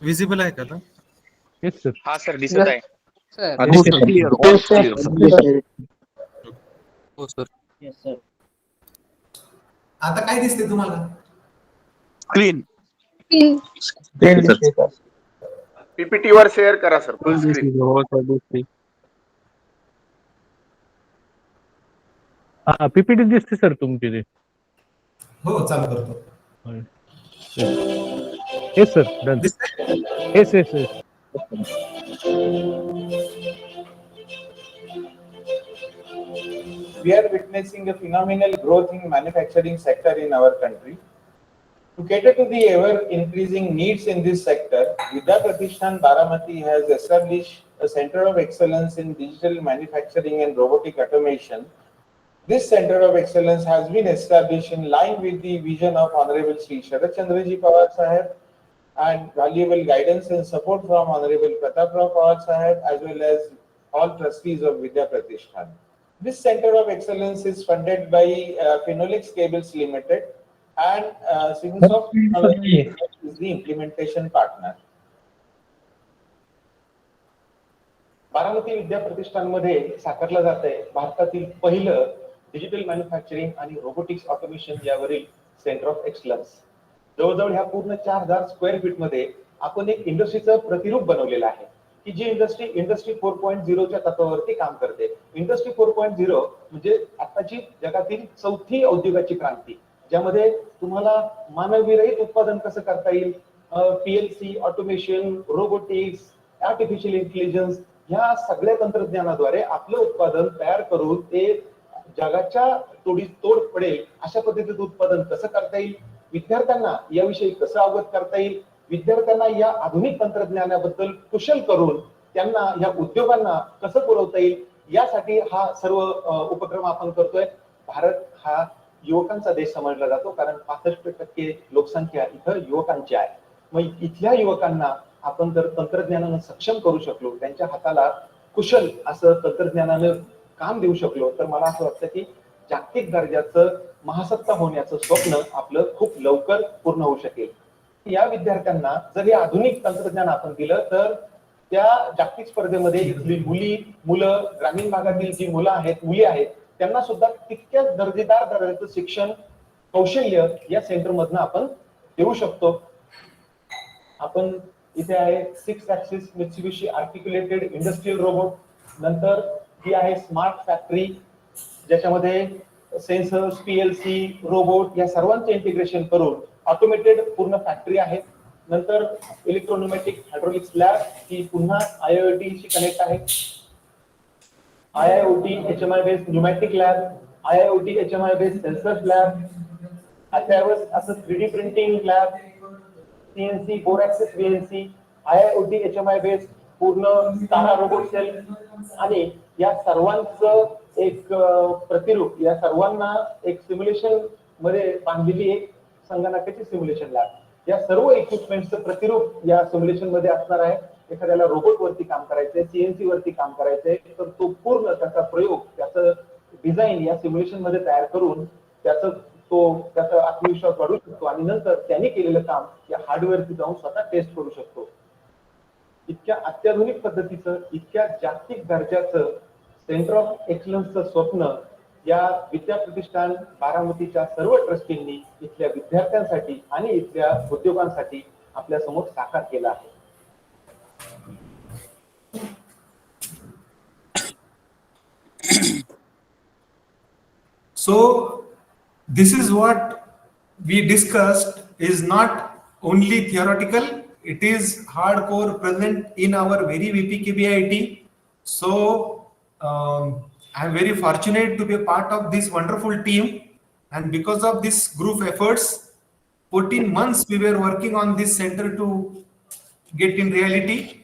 विजिबल आहे का आता? Yes sir. हा सर दिसत आहे. हो सर. आता काय दिसते तुम्हाला. स्क्रीन PPT वर शेअर करा सर फुल स्क्रीन. हो सर. हा पीपीटी दिसते सर तुमची ते. हो चालू करतो. Yes sir done. दिसतंय? Yes yes yes. We are witnessing a phenomenal growth in manufacturing sector in our country. To cater to the ever increasing needs in this sector, Vidya Pratishthan Baramati has established a Center of Excellence in Digital Manufacturing and Robotic Automation. This Center of Excellence has been established in line with the vision of Honorable Sri Sharad Chandraji Pawar Sahab and valuable guidance and support from Honorable Pratap Rao Pawar Sahab as well as all trustees of Vidya Pratishthan. This Center of Excellence is funded by Phenolix Cables Limited and Signsoft Technology is the implementation partner. Baramati Vidya प्रतिष्ठानमध्ये साकारलं जात आहे भारतातील पहिलं digital manufacturing आणि robotics automation यावरील centre of excellence. जवळजवळ ह्या पूर्ण 4000 स्क्वेअर फीट मध्ये आपण एक इंडस्ट्रीचं प्रतिरूप बनवलेलं आहे की जी इंडस्ट्री 4.0 च्या तत्वावरती काम करते. इंडस्ट्री 4.0 म्हणजे आताची जगातील चौथी औद्योगिक क्रांती ज्यामध्ये तुम्हाला मानवविरहित उत्पादन कसं करता येईल, PLC, automation, robotics, artificial intelligence ह्या सगळ्या तंत्रज्ञानाद्वारे आपलं उत्पादन तयार करून ते जगाच्या तोड पडेल अशा पद्धतीचं उत्पादन कसं करता येईल, विद्यार्थ्यांना याविषयी कसं अवगत करता येईल, विद्यार्थ्यांना या आधुनिक तंत्रज्ञानाबद्दल कुशल करून त्यांना या उद्योगांना कसं पुरवता येईल यासाठी हा सर्व उपक्रम आपण करतोय. भारत हा युवकांचा देश समजला जातो कारण 65% लोकसंख्या इथं युवकांची आहे. मग इथल्या युवकांना आपण जर तंत्रज्ञानानं सक्षम करू शकलो, त्यांच्या हाताला कुशल असं तंत्रज्ञानानं काम देऊ शकलो तर मला असं वाटतं की जागतिक दर्जाचं महासत्ता होण्याचं स्वप्न आपलं खूप लवकर पूर्ण होऊ शकेल. या विद्यार्थ्यांना जर हे आधुनिक तंत्रज्ञान आपण दिलं तर त्या जागतिक स्पर्धेमध्ये इथली मुलं ग्रामीण भागातील जी मुलं आहेत, मुली आहेत त्यांना सुद्धा तितक्याच दर्जेदार शिक्षण कौशल्य या सेंटर मधनं आपण देऊ शकतो. आपण इथे आहे 6 ऍक्सिस मित्सुबिशी आर्टिक्युलेटेड इंडस्ट्रियल रोबोट. नंतर ही आहे स्मार्ट फॅक्टरी ज्याच्यामध्ये सेन्सर्स, PLC, रोबोट या सर्वांचे इंटिग्रेशन करून ऑटोमेटेड पूर्ण फॅक्टरी आहे. नंतर इलेक्ट्रोन्यूमॅटिक हायड्रोलिक्स लॅब ही पुन्हा IIoT शी कनेक्ट आहे. IIoT HMI based pneumatic lab, IIoT HMI based sensors lab, अद्यावत असं 3D printing lab, CNC 4 access VNC, IIoT HMI based पूर्ण तारा रोबोट सेल आणि या सर्वांचं एक प्रतिरूप, या सर्वांना एक सिम्युलेशन मध्ये बांधलेली एक संगणकाची सिम्युलेशन लॅब. या सर्व इक्विपमेंटचं प्रतिरूप या सिम्युलेशन मध्ये असणार आहे. एखाद्याला रोबोट वरती काम करायचंय, CNC वरती काम करायचंय, तर तो पूर्ण त्याचा प्रयोग, त्याचं डिझाईन या सिम्युलेशन मध्ये तयार करून त्याचा आत्मविश्वास वाढू शकतो आणि नंतर त्यांनी केलेलं काम या हार्डवेअरची जाऊन स्वतः टेस्ट करू शकतो. इतक्या अत्याधुनिक पद्धतीचं, इतक्या जागतिक दर्जाचं सेंटर ऑफ एक्सलन्सचं स्वप्न या विद्याप्रतिष्ठान बारामतीच्या सर्व ट्रस्टींनी इथल्या विद्यार्थ्यांसाठी आणि इथल्या उद्योगांसाठी आपल्या समोर साकार केलं आहे. So this is what we discussed is not only theoretical, it is hardcore present in our very VPKBIT. So I am very fortunate to be a part of this wonderful team, and because of this group efforts, 14 months we were working on this center to get in reality,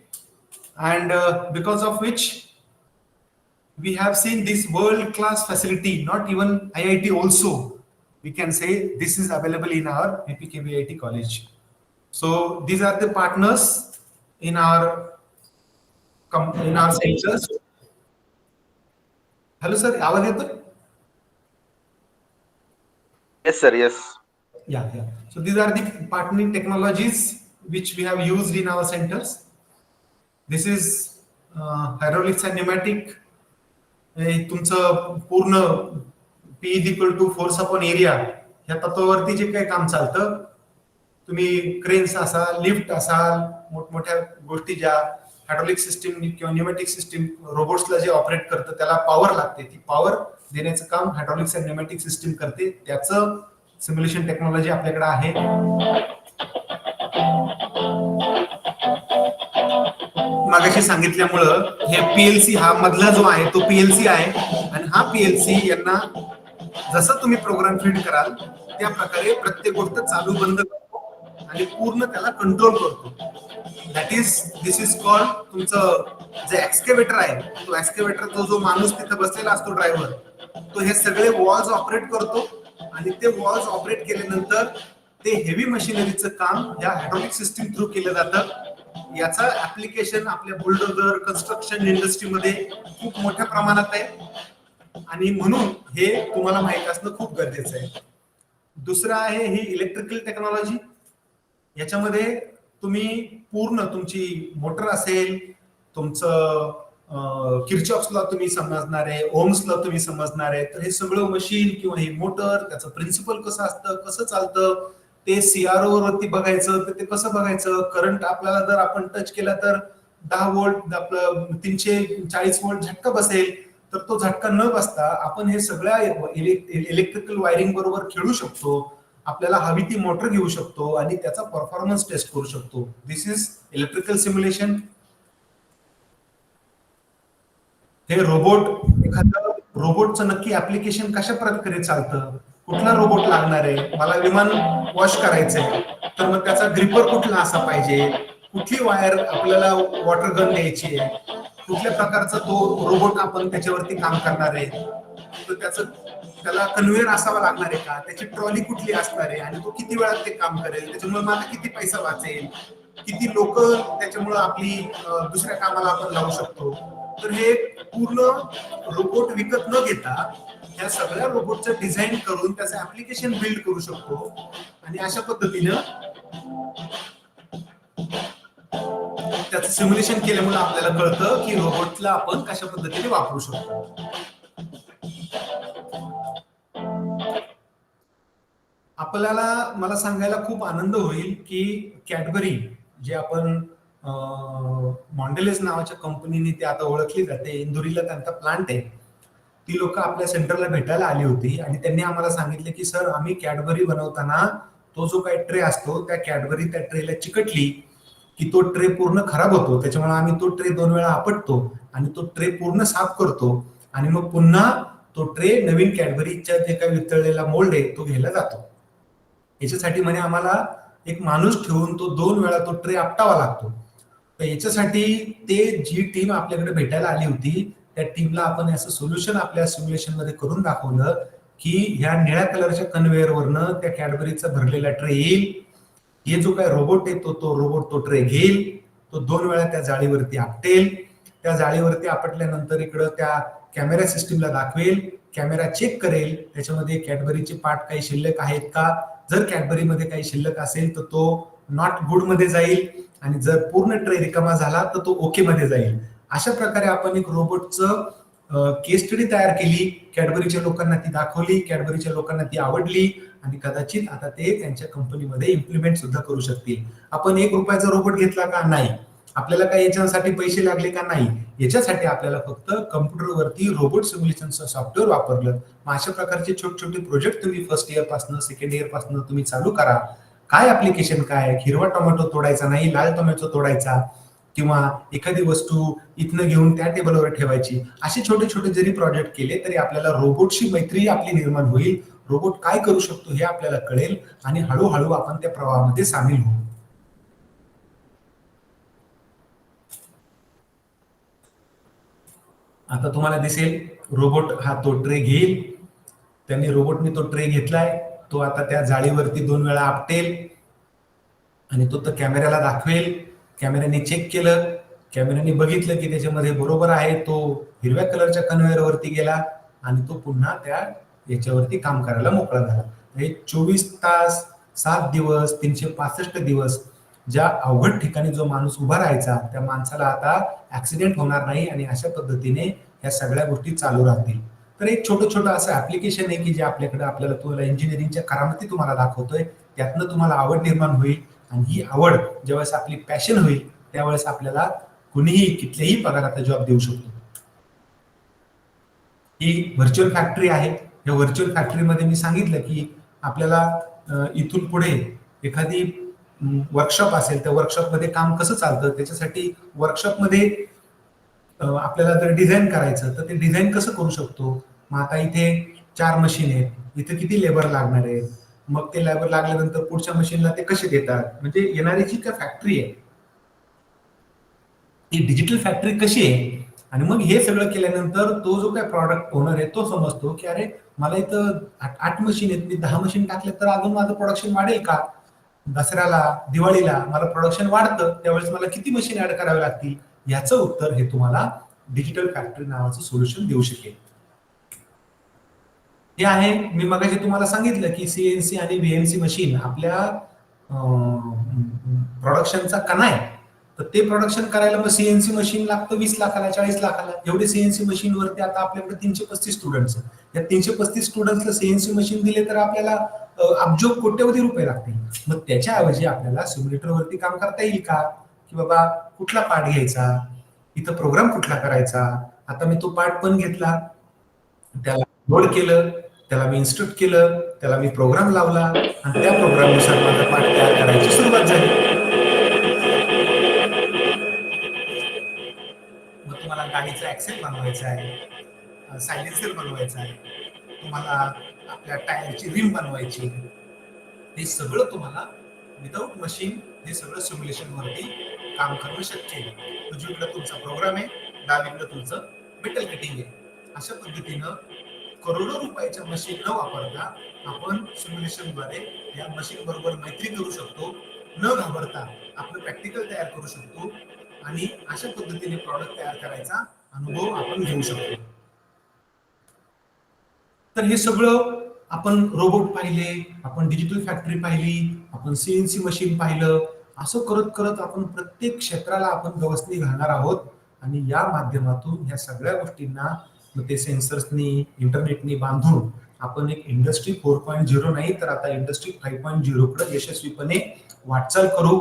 and because of which we have seen this world-class facility. Not even IIT also, we can say this is available in our VPKBIT college. So these are the partners in our centers. Hello sir, आवाज येतो? Yes, sir. Yes. Yeah. So these are the partnering technologies which we have used in our centers. This is hydraulics and pneumatic. तुमचं पूर्ण P = force upon area ह्या तत्वावरती जे काही काम चालतं, तुम्ही क्रेन्स असाल, लिफ्ट असाल, मोठमोठ्या गोष्टी ज्या हायड्रोलिक सिस्टीम किंवा न्यूमॅटिक सिस्टीम रोबोट्सला जे ऑपरेट करतं त्याला पॉवर लागते, ती पॉवर देण्याचं काम हायड्रोलिक्स अँड न्यूमॅटिक सिस्टीम करते. त्याचं सिम्युलेशन टेक्नॉलॉजी आपल्याकडे आहे. मागाशी सांगितल्यामुळं हे PLC हा मधला जो आहे तो PLC आहे, आणि हा PLC यांना जसं तुम्ही प्रोग्राम फीड कराल त्या प्रकारे प्रत्येक गोष्ट चालू बंद करतो आणि पूर्ण त्याला कंट्रोल करतो. दिस इज कॉल्ड तुमचं जे एक्सकेवेटर आहे, तो एक्सकेवेटर जो माणूस तिथे बसलेला असतो ड्रायव्हर, तो हे सगळे वॉल्स ऑपरेट करतो आणि ते वॉल्स ऑपरेट केल्यानंतर ते हेवी मशिनरीचं काम या हायड्रोलिक सिस्टीम थ्रू केलं जातं. याचा ऍप्लिकेशन आपल्या बुलडोझर कन्स्ट्रक्शन इंडस्ट्रीमध्ये खूप मोठ्या प्रमाणात आहे आणि म्हणून हे तुम्हाला माहित असणं खूप गरजेचं आहे. दुसरं आहे ही इलेक्ट्रिकल टेक्नॉलॉजी. याच्यामध्ये तुम्ही पूर्ण तुमची मोटर असेल, तुमचं किर्चॉफ्स लॉ तुम्ही समजणार आहे, ओम्स लॉ तुम्ही समजणार आहे. तर हे सगळं मशीन किंवा हे मोटर, त्याचं प्रिन्सिपल कसं असतं, कसं चालतं, ते CRO वरती बघायचं. तर ते कसं बघायचं, करंट आपल्याला जर आपण टच केला तर 10 व्होल्ट आपलं 340 व्होल्ट झटका बसेल, तर तो झटका न बसता आपण हे सगळ्या इलेक्ट्रिकल वायरिंग बरोबर खेळू शकतो. आपल्याला हवी ती मोटर घेऊ शकतो आणि त्याचा परफॉर्मन्स टेस्ट करू शकतो. दिस इज इलेक्ट्रिकल सिम्युलेशन. हे एखाद्या रोबोटचं नक्की ऍप्लिकेशन कशा प्रकारे चालतं, कुठला रोबोट लागणार आहे, मला विमान वॉश करायचंय तर मग त्याचा ग्रिपर कुठला असा पाहिजे, कुठली वायर आपल्याला वॉटर गन द्यायची आहे, कुठल्या प्रकारचा तो रोबोट आपण त्याच्यावरती काम करणार आहे, तर त्याला कन्व्हेयर असावा लागणार आहे का, त्याची ट्रॉली कुठली असणार आहे आणि तो किती वेळात ते काम करेल, त्याच्यामुळे मला किती पैसा वाचेल, किती लोक त्याच्यामुळे आपली दुसऱ्या कामाला आपण लावू शकतो. तर हे पूर्ण रोबोट विकत न घेता या सगळ्या रोबोटचं डिझाईन करून त्याचं ऍप्लिकेशन बिल्ड करू शकतो आणि अशा पद्धतीनं त्याचं सिम्युलेशन केल्यामुळे आपल्याला कळतं की रोबोटला आपण कशा पद्धतीने वापरू शकतो. आपल्याला मला सांगायला खूप आनंद होईल की कॅडबरी जे आपण मॉन्डेलेस नावाच्या कंपनीने ते आता ओळखली जाते, इंदुरीला त्यांचा प्लांट आहे, ती लोक आपल्या सेंटरला भेटायला आली होती आणि त्यांनी आम्हाला सांगितले की सर आम्ही कॅडबरी बनवताना तो जो काही ट्रे असतो त्या कॅडबरी त्या ट्रेला चिकटली की तो ट्रे पूर्ण खराब होतो. त्याच्यामुळे आम्ही तो ट्रे 2 वेळा आपटतो आणि तो ट्रे पूर्ण साफ करतो आणि मग पुन्हा तो ट्रे नवीन कॅडबरीच्या जे काही वितळलेला मोल्ड आहे तो घ्यायला जातो. याच्यासाठी म्हणे आम्हाला एक माणूस ठेवून तो 2 वेळा तो ट्रे आपटावा लागतो. तर याच्यासाठी ते जी टीम आपल्याकडे भेटायला आली होती त्या टीमला आपण असं सोल्युशन आपल्या सिम्युलेशन मध्ये करून दाखवलं की ह्या निळ्या कलरच्या कन्व्हेअरवरनं त्या कॅडबरीचा भरलेला ट्रे येईल. हे जो काय रोबोट आहे तो रोबोट तो ट्रे घेईल, तो 2 वेळा त्या जाळीवरती आपटेल. त्या जाळीवरती आपटल्यानंतर इकडं त्या कॅमेरा सिस्टीमला दाखवेल, कॅमेरा चेक करेल त्याच्यामध्ये कॅडबरीचे पार्ट काही शिल्लक आहेत का. जर कॅडबरीमध्ये काही शिल्लक असेल तर तो नॉट गुड मध्ये जाईल आणि जर पूर्ण ट्रे रिकामा झाला तर तो ओके मध्ये जाईल. अशा प्रकारे आपण एक रोबोटचं केस स्टडी तयार केली, कॅडबरीच्या लोकांना ती दाखवली, कॅडबरीच्या लोकांना ती आवडली आणि कदाचित आता ते त्यांच्या कंपनीमध्ये इम्प्लिमेंट सुद्धा करू शकतील. आपण 1 रुपयाचा रोबोट घेतला का? नाही. आपल्याला काही याच्यासाठी पैसे लागले का? नाही. याच्यासाठी आपल्याला फक्त कम्प्युटरवरती रोबोट सिम्युलेशनचं सॉफ्टवेअर वापरलं. मग अशा प्रकारचे छोटे छोटे प्रोजेक्ट तुम्ही फर्स्ट इयर पासून सेकंड इयर पासून तुम्ही चालू करा. काय ऍप्लिकेशन काय? हिरवा टोमॅटो तोडायचा नाही, लाल टोमॅटो तोडायचा किंवा एखादी वस्तू इथनं घेऊन त्या टेबलवर ठेवायची. असे छोटे छोटे जरी प्रोजेक्ट केले तरी आपल्याला रोबोटशी मैत्री आपली निर्माण होईल. रोबोट काय करू शकतो हे आपल्याला कळेल आणि हळूहळू आपण त्या प्रवाहामध्ये सामील होऊ. आता तुम्हाला दिसेल रोबोट हा तो ट्रे घेईल. त्यांनी रोबोटने तो ट्रे घेतलाय, तो आता त्या जाळीवरती 2 वेळा आपटेल आणि तो तर कॅमेऱ्याला दाखवेल. कॅमेऱ्याने चेक केलं, कॅमेऱ्याने बघितलं की त्याच्यामध्ये बरोबर आहे, तो हिरव्या कलरच्या कन्व्हेअरवरती गेला आणि तो पुन्हा त्या याच्यावरती काम करायला मोकळा झाला. हे 24 तास 7 दिवस 365 दिवस ज्या अवघड ठिकाणी जो माणूस उभा राहायचा त्या माणसाला आता ऍक्सिडेंट होणार नाही आणि अशा पद्धतीने या सगळ्या गोष्टी चालू राहतील. तर एक छोटं असं ऍप्लिकेशन आहे की जे आपल्याकडे आपल्याला तुम्हाला इंजिनिअरिंगच्या करामती तुम्हाला दाखवतोय. त्यातनं तुम्हाला आवड निर्माण होईल आणि ही आवड ज्यावेळेस आपली पॅशन होईल त्यावेळेस आपल्याला कुणीही कुठल्याही पगाराचा जॉब देऊ शकतो. ही व्हर्च्युअल फॅक्टरी आहे. या व्हर्च्युअल फॅक्टरीमध्ये मी सांगितलं की आपल्याला इथून पुढे एखादी वर्कशॉप असेल त्या वर्कशॉपमध्ये काम कसं चालतं त्याच्यासाठी वर्कशॉपमध्ये आपल्याला जर डिझाईन करायचं तर ते डिझाईन कसं करू शकतो. मग आता इथे 4 मशीन आहेत, इथे किती लेबर लागणार आहे, मग ते लेबर लागल्यानंतर पुढच्या मशीनला ते कसे देतात. म्हणजे येणारी जी काय फॅक्टरी आहे ही डिजिटल फॅक्टरी कशी आहे. आणि मग हे सगळं केल्यानंतर तो जो काय प्रॉडक्ट ओनर आहे तो समजतो की अरे मला इथं 8 मशीन आहेत, मी 10 मशीन टाकले तर अजून माझं प्रोडक्शन वाढेल का. दसऱ्याला दिवाळीला मला प्रोडक्शन वाढतं त्यावेळेस मला किती मशीन ऍड करावे लागतील. याचं उत्तर हे तुम्हाला डिजिटल फॅक्टरी नावाचं सोल्युशन देऊ शकेल. हे आहे मी मगाशी तुम्हाला सांगितलं की सीएनसी आणि व्हीएमसी मशीन आपल्या प्रोडक्शनचा कणा आहे. तर ते प्रोडक्शन करायला मग सीएनसी मशीन लागतं 20 लाखाला 40 लाखाला. एवढे सीएनसी मशीन वरती आता आपल्याकडे 335 स्टुडंट्स. या 335 स्टुडंट्सला सीएनसी मशीन दिले तर आपल्याला अब्ज कोट्यवधी रुपये लागतील. मग त्याच्याऐवजी आपल्याला सिम्युलेटर वरती काम करता येईल का की बाबा कुठला पार्ट घ्यायचा, इथं प्रोग्राम कुठला करायचा. आता मी तो पार्ट पण घेतला, त्याला लोड केलं, त्याला मी इन्स्टॉल केलं, त्याला मी प्रोग्राम लावला आणि त्या प्रोग्रामनुसार माझा पार्ट तयार करायची सुरुवात झाली. मग तुम्हाला गाडीचा ऍक्सेल बनवायचा आहे, सायलेन्सर बनवायचा आहे, तुम्हाला आपल्या टायरची रिम बनवायची, हे सगळं तुम्हाला विदाउट मशीन हे सगळं सिम्युलेशन वरती काम करणं शक्य आहे. उजवीकडे तुमचा प्रोग्राम आहे, डावीकडे तुमचं मेटल कटिंग आहे. अशा पद्धतीनं करोडो रुपयाच्या मशीन न वापरता आपण सिम्युलेशनद्वारे या मशीन बरोबर मैत्री करू शकतो. न घाबरता आपलं प्रॅक्टिकल तयार करू शकतो आणि अशा पद्धतीने प्रॉडक्ट तयार करायचा अनुभव आपण घेऊ शकतो. तर हे सगळं आपण रोबोट पाहिले, आपण डिजिटल फॅक्टरी पाहिली, आपण सीएनसी मशीन पाहिलं. असं करत करत आपण प्रत्येक क्षेत्राला आपण गवसणी घालणार आहोत आणि या माध्यमातून ह्या सगळ्या गोष्टींना ते सेन्सर्सनी इंटरनेटनी बांधून आपण एक इंडस्ट्री 4.0 नाही तर आता इंडस्ट्री 5.0 कडे यशस्वीपणे वाटचाल करू.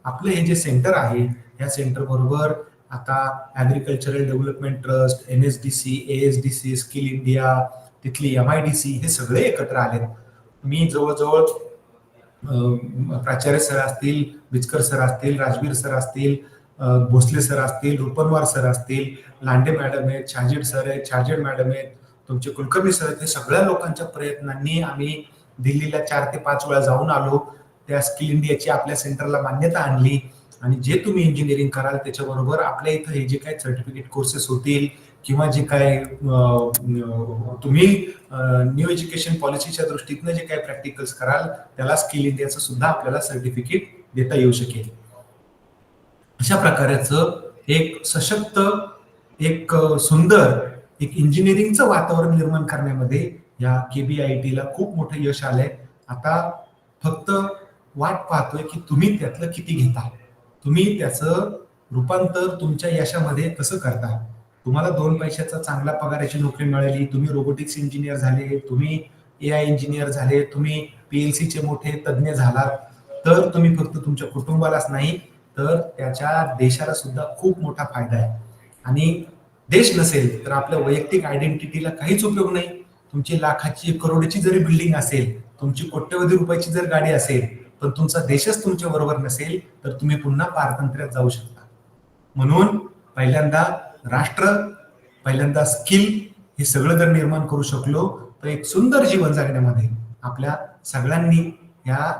आपलं हे जे सेंटर आहे या सेंटर बरोबर आता agricultural development trust, NSDC, ASDC, skill India, तिथली MIDC हे सगळे एकत्र आलेत. मी जवळजवळ प्राचार्य सर असतील, बिचकर सर असतील, राजवीर सर असतील, भोसले सर असतील, रुपनवार सर असतील, लांडे मॅडम आहेत, छाजेड सर आहेत, छाजेड मॅडम आहेत, तुमचे कुलकर्णी सर आहेत, हे सगळ्या लोकांच्या प्रयत्नांनी आम्ही दिल्लीला 4 ते 5 वेळा जाऊन आलो. त्या स्किल इंडियाची आपल्या सेंटरला मान्यता आणली आणि जे तुम्ही इंजिनिअरिंग कराल त्याच्याबरोबर आपल्या इथं हे जे काही सर्टिफिकेट कोर्सेस होतील किंवा जे काय तुम्ही न्यू एज्युकेशन पॉलिसीच्या दृष्टीने जे काही प्रॅक्टिकल्स कराल त्याला स्किल इंडियाचं सुद्धा आपल्याला सर्टिफिकेट देता येऊ शकेल. अशा प्रकारचं एक सशक्त, एक सुंदर, एक इंजिनिअरिंगचं वातावरण निर्माण करण्यामध्ये या KBIT ला खूप मोठं यश आलंय. आता फक्त वाट पाहतोय की तुम्ही त्यातलं किती घेता, तुम्ही त्याचं रूपांतर तुमच्या यशामध्ये कसं करता. तुम्हाला 2 पैशाचा चांगला पगाराची नोकरी मिळाली, तुम्ही रोबोटिक्स इंजिनियर झाले, तुम्ही AI इंजिनियर झाले, तुम्ही PLC चे मोठे तज्ज्ञ झालात, तर तुम्ही फक्त तुमच्या कुटुंबालाच नाही तर त्याच्या देशाला सुद्धा खूप मोठा फायदा आहे. आणि देश नसेल तर आपल्या वैयक्तिक आयडेंटिटीला काहीच उपयोग नाही. तुमची लाखाची, करोडची जरी बिल्डिंग असेल, तुमची कोट्यवधी रुपयाची जर गाडी असेल, पण तुमचा देशच तुमच्या बरोबर नसेल तर तुम्ही पुन्हा पारतंत्र्यात जाऊ शकता. म्हणून पहिल्यांदा राष्ट्र, पहिल्यांदा स्किल, हे सगळं जर निर्माण करू शकलो तर एक सुंदर जीवन जगण्यामध्ये आपल्या सगळ्यांनी या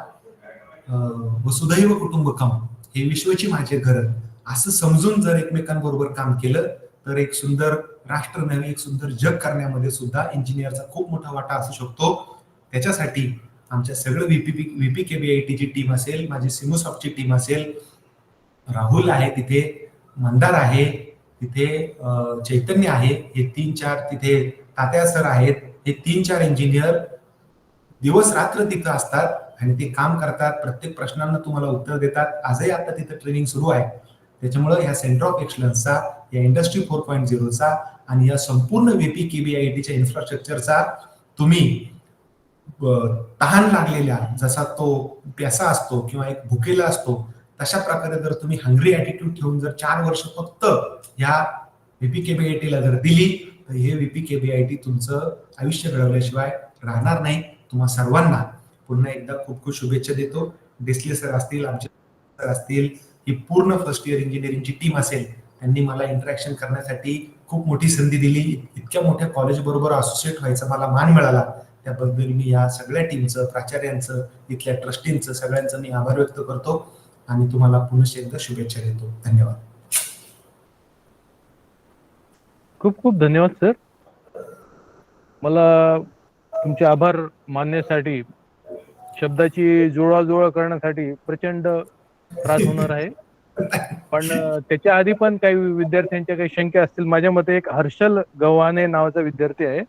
वसुधैव कुटुंबकम, हे विश्वची माझे घर, असं समजून जर एकमेकांबरोबर काम केलं तर एक सुंदर राष्ट्र नव्हे, एक सुंदर जग करण्यामध्ये सुद्धा इंजिनिअरचा खूप मोठा वाटा असू शकतो. त्याच्यासाठी आमच्या सगळं VP KBIT ची टीम असेल, माझी सिमोसॉफ्टची टीम असेल, राहुल आहे तिथे, मंदार आहे तिथे, चैतन्य आहे, हे 3-4 तिथे तात्या सर आहेत, हे 3-4 इंजिनियर दिवस रात्र तिथं असतात आणि ते काम करतात. प्रत्येक प्रश्नांना तुम्हाला उत्तर देतात. आजही आता तिथं ट्रेनिंग सुरू आहे. त्याच्यामुळे ह्या सेंटर ऑफ एक्सलन्सचा, या इंडस्ट्री 4.0चा आणि या संपूर्ण VP KBITच्या इन्फ्रास्ट्रक्चरचा तुम्ही तहान लागलेल्या, जसा तो प्यासा असतो किंवा एक भुकेला असतो, तशा प्रकारे जर तुम्ही हंग्री ॲटिट्यूड ठेवून जर 4 वर्ष फक्त ह्या VP KBITला जर दिली तर हे VP KBIT तुमचं आयुष्य घडवल्याशिवाय राहणार नाही. तुम्हा सर्वांना पुन्हा एकदा खूप खूप शुभेच्छा देतो. डिसले सर असतील, आमचे सर असतील, ही पूर्ण फर्स्ट इयर इंजिनिअरिंगची टीम असेल, त्यांनी मला इंटरॅक्शन करण्यासाठी खूप मोठी संधी दिली. इतक्या मोठ्या कॉलेज बरोबर असोसिएट व्हायचा मला मान मिळाला. त्याबद्दल मी या सगळ्या टीमचं, प्राचार्यांचं, इथल्या ट्रस्टींचं, सगळ्यांचं मी आभार व्यक्त करतो आणि तुम्हाला पुन्हा एकदा शुभेच्छा देतो. धन्यवाद. खूप खूप धन्यवाद सर. मला तुमचे आभार मानण्यासाठी, शब्दाची जुळवाजुळव करण्यासाठी प्रचंड त्रास होणार आहे. पण त्याच्या आधी पण काही विद्यार्थ्यांच्या काही शंका असतील. माझ्या मते एक हर्षल गव्हाणे नावाचा विद्यार्थी आहे,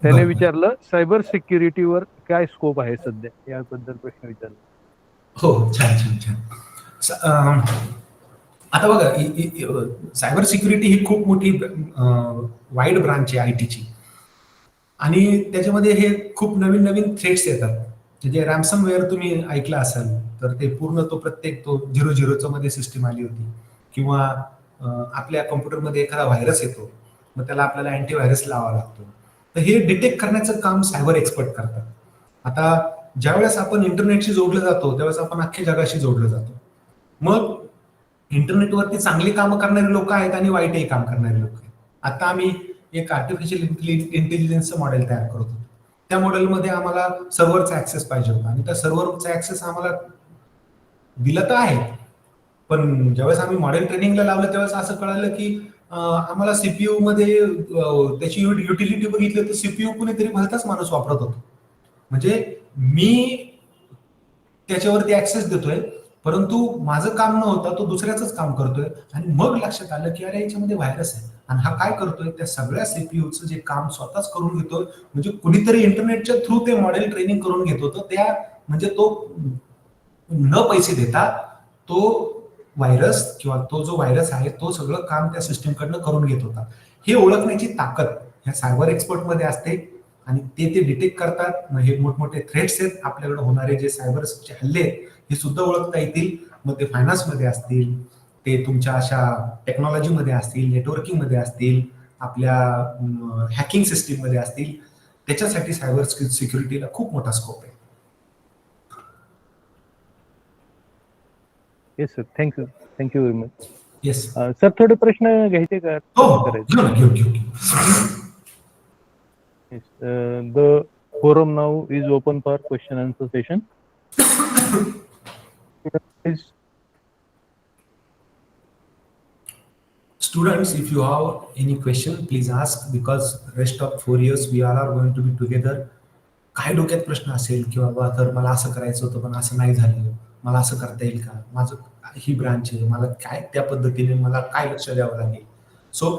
त्याने विचारलं सायबर सिक्युरिटीवर काय स्कोप आहे सध्या, याबद्दल प्रश्न विचारला. हो, छान छान छान. आता बघा, सायबर सिक्युरिटी ही खूप मोठी वाईड ब्रांच आहे IT ची आणि त्याच्यामध्ये हे खूप नवीन नवीन थ्रेट्स येतात. म्हणजे रॅन्समवेअर तुम्ही ऐकलं असाल तर ते पूर्ण तो प्रत्येक 00 मध्ये सिस्टीम आली होती, किंवा आपल्या कॉम्प्युटरमध्ये एखादा व्हायरस येतो, मग त्याला आपल्याला अँटीव्हायरस लावावा लागतो. तर हे डिटेक्ट करण्याचं काम सायबर एक्सपर्ट करतात. आता ज्यावेळेस आपण इंटरनेटशी जोडलं जातो त्यावेळेस आपण अख्ख्या जगाशी जोडलं जातो. मग इंटरनेटवरती चांगली कामं करणारे लोक आहेत आणि वाईटही काम करणारे लोक आहेत. आता आम्ही एक आर्टिफिशियल इंटेलिजन्सचं मॉडेल तयार करत होतो. त्या मॉडेलमध्ये आम्हाला सर्व्हरचा ऍक्सेस पाहिजे होता आणि त्या सर्व्हरचा ऍक्सेस आम्हाला दिला तर आहे, पण ज्यावेळेस आम्ही मॉडेल ट्रेनिंगला लावलं त्यावेळेस असं कळालं की आम्हाला CPU मध्ये त्याची युटिलिटी बघितली तर CPU कुणीतरी भलताच माणूस वापरत होतो. म्हणजे मी त्याच्यावरती ऍक्सेस देतोय परंतु माझं काम न होता तो दुसऱ्याच काम करतोय. आणि मग लक्षात आलं की अरे याच्यामध्ये व्हायरस आहे आणि हा काय करतोय, त्या सगळ्या CPUचं जे काम स्वतःच करून घेतोय. म्हणजे कुणीतरी इंटरनेटच्या थ्रू ते मॉडेल ट्रेनिंग करून घेत होतं. त्या म्हणजे तो न पैसे देता तो व्हायरस किंवा तो जो व्हायरस आहे तो सगळं काम त्या सिस्टीमकडनं करून घेत होता. हे ओळखण्याची ताकद ह्या सायबर एक्सपर्टमध्ये असते आणि ते डिटेक्ट करतात. हे मोठमोठे थ्रेट्स आहेत, आपल्याकडे होणारे जे सायबरचे हल्ले आहेत हे सुद्धा ओळखता येतील. मग ते फायनान्समध्ये असतील, ते तुमच्या अशा टेक्नॉलॉजीमध्ये असतील, नेटवर्किंगमध्ये असतील, आपल्या हॅकिंग सिस्टीममध्ये असतील. त्याच्यासाठी सायबर सिक्युरिटीला खूप मोठा स्कोप आहे. Yes sir, thank you very much. Yes. Sir थोडे प्रश्न घ्यायचे का? हो, घेऊ ना, घेऊ. The forum now is open for question and answer session. Students, if you have any question, please ask, because rest of 4 years we all are going to be together. काय डोक्यात प्रश्न असेल की बाबा तर मला असं करायचं होतं पण असं नाही झालं, मला असं करता येईल का, माझं ही ब्रांच आहे, मला काय त्या पद्धतीने मला काय लक्ष द्यावं लागेल. सो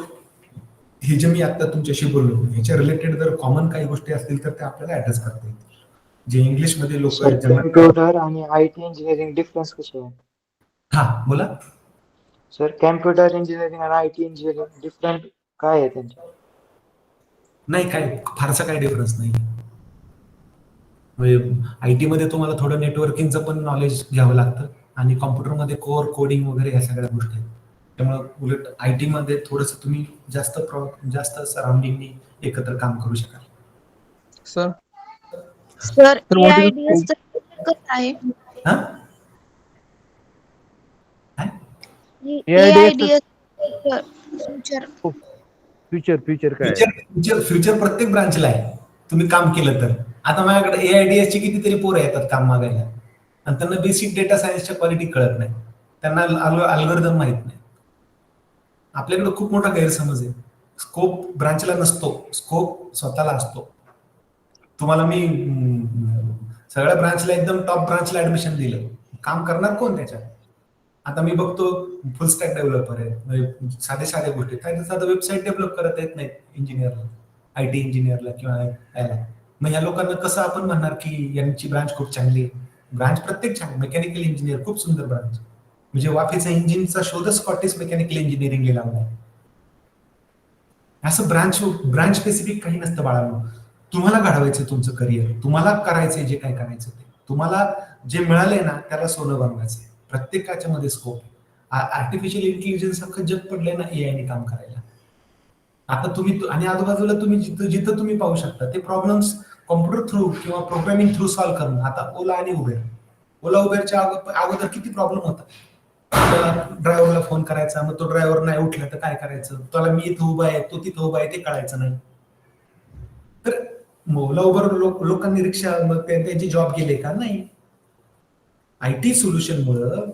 हे जे मी आता तुमच्याशी बोललो ह्याच्या रिलेटेड जर कॉमन काही गोष्टी असतील तर ते आपल्याला ऍड्रेस करता येतील. जे इंग्लिश मध्ये लोक कॅम्प्युटर आणि आयटी इंजिनिअरिंग डिफरन्स कसे आहे? हा बोला सर, कॅम्प्युटर इंजिनिअरिंग आणि आयटी इंजिनिअरिंग डिफरंट काय आहे त्यांचे? नाही, काय फारसा काय डिफरन्स नाही. म्हणजे आयटी मध्ये तुम्हाला थोडं नेटवर्किंगचं पण नॉलेज घ्यावं लागतं आणि कॉम्प्युटरमध्ये कोर कोडिंग वगैरे ह्या सगळ्या गोष्टी आहेत. त्यामुळे उलट आयटी मध्ये थोडस तुम्ही जास्त सराउंडिंगनी एकत्र काम करू शकाल. सर सर AIDS कसं आहे? हा AIDS फ्युचर काय? फ्युचर प्रत्येक ब्रांचला आहे. तुम्ही काम केलं तर आता माझ्याकडे AIDS ची कितीतरी पोरं येतात काम मागायला आणि त्यांना बेसिक डेटा सायन्सच्या क्वालिटी कळत नाही, त्यांना अल्गोरिदम माहित नाही. आपल्याकडे खूप मोठा गैरसमज आहे. स्कोप ब्रांचला नसतो, स्कोप स्वतःला असतो. तुम्हाला मी सगळ्या ब्रांचला एकदम टॉप ब्रांचला ऍडमिशन दिलं, काम करणार कोण त्याच्यात? आता मी बघतो फुल स्टॅक डेव्हलपर आहे, म्हणजे साध्या गोष्टी, साधं वेबसाईट डेव्हलप करत येत नाहीत इंजिनियरला, आयटी इंजिनियरला किंवा याला. मग ह्या लोकांना कसं आपण म्हणणार की यांची ब्रांच खूप चांगली आहे? ब्रांच प्रत्येक छान, मेकॅनिकल इंजिनियर खूप सुंदर ब्रांच, म्हणजे वाफेचा इंजिनचा शोध स्कॉटिश मेकॅनिकल इंजिनिअरिंग लावला. असं ब्रांच स्पेसिफिक काही नसतं बाळांनो. तुम्हाला घडवायचं तुमचं करिअर, तुम्हाला करायचंय जे काय करायचं ते, तुम्हाला जे मिळालंय ना त्याला सोनं बनवायचंय. प्रत्येकाच्या मध्ये स्कोप. आर्टिफिशियल इंटेलिजन्स अख्खं जग पडलंय ना AI ने काम करायला. आता तुम्ही आणि आजूबाजूला तुम्ही जिथं तुम्ही पाहू शकता ते प्रॉब्लेम्स कॉम्प्युटर थ्रू किंवा प्रोग्रामिंग थ्रू सॉल्व्ह करणं. आता ओला आणि उबेरच्या अगोदर किती प्रॉब्लेम होता. ड्रायव्हरला फोन करायचा, मग तो ड्रायव्हर नाही उठला तर काय करायचं, त्याला मी इथं उभा आहे तो तिथं उभा आहे ते कळायचं नाही. तर ओला उबर लोकांनी रिक्षा मग त्यांची जॉब गेले का? नाही. आयटी सोल्युशनमुळं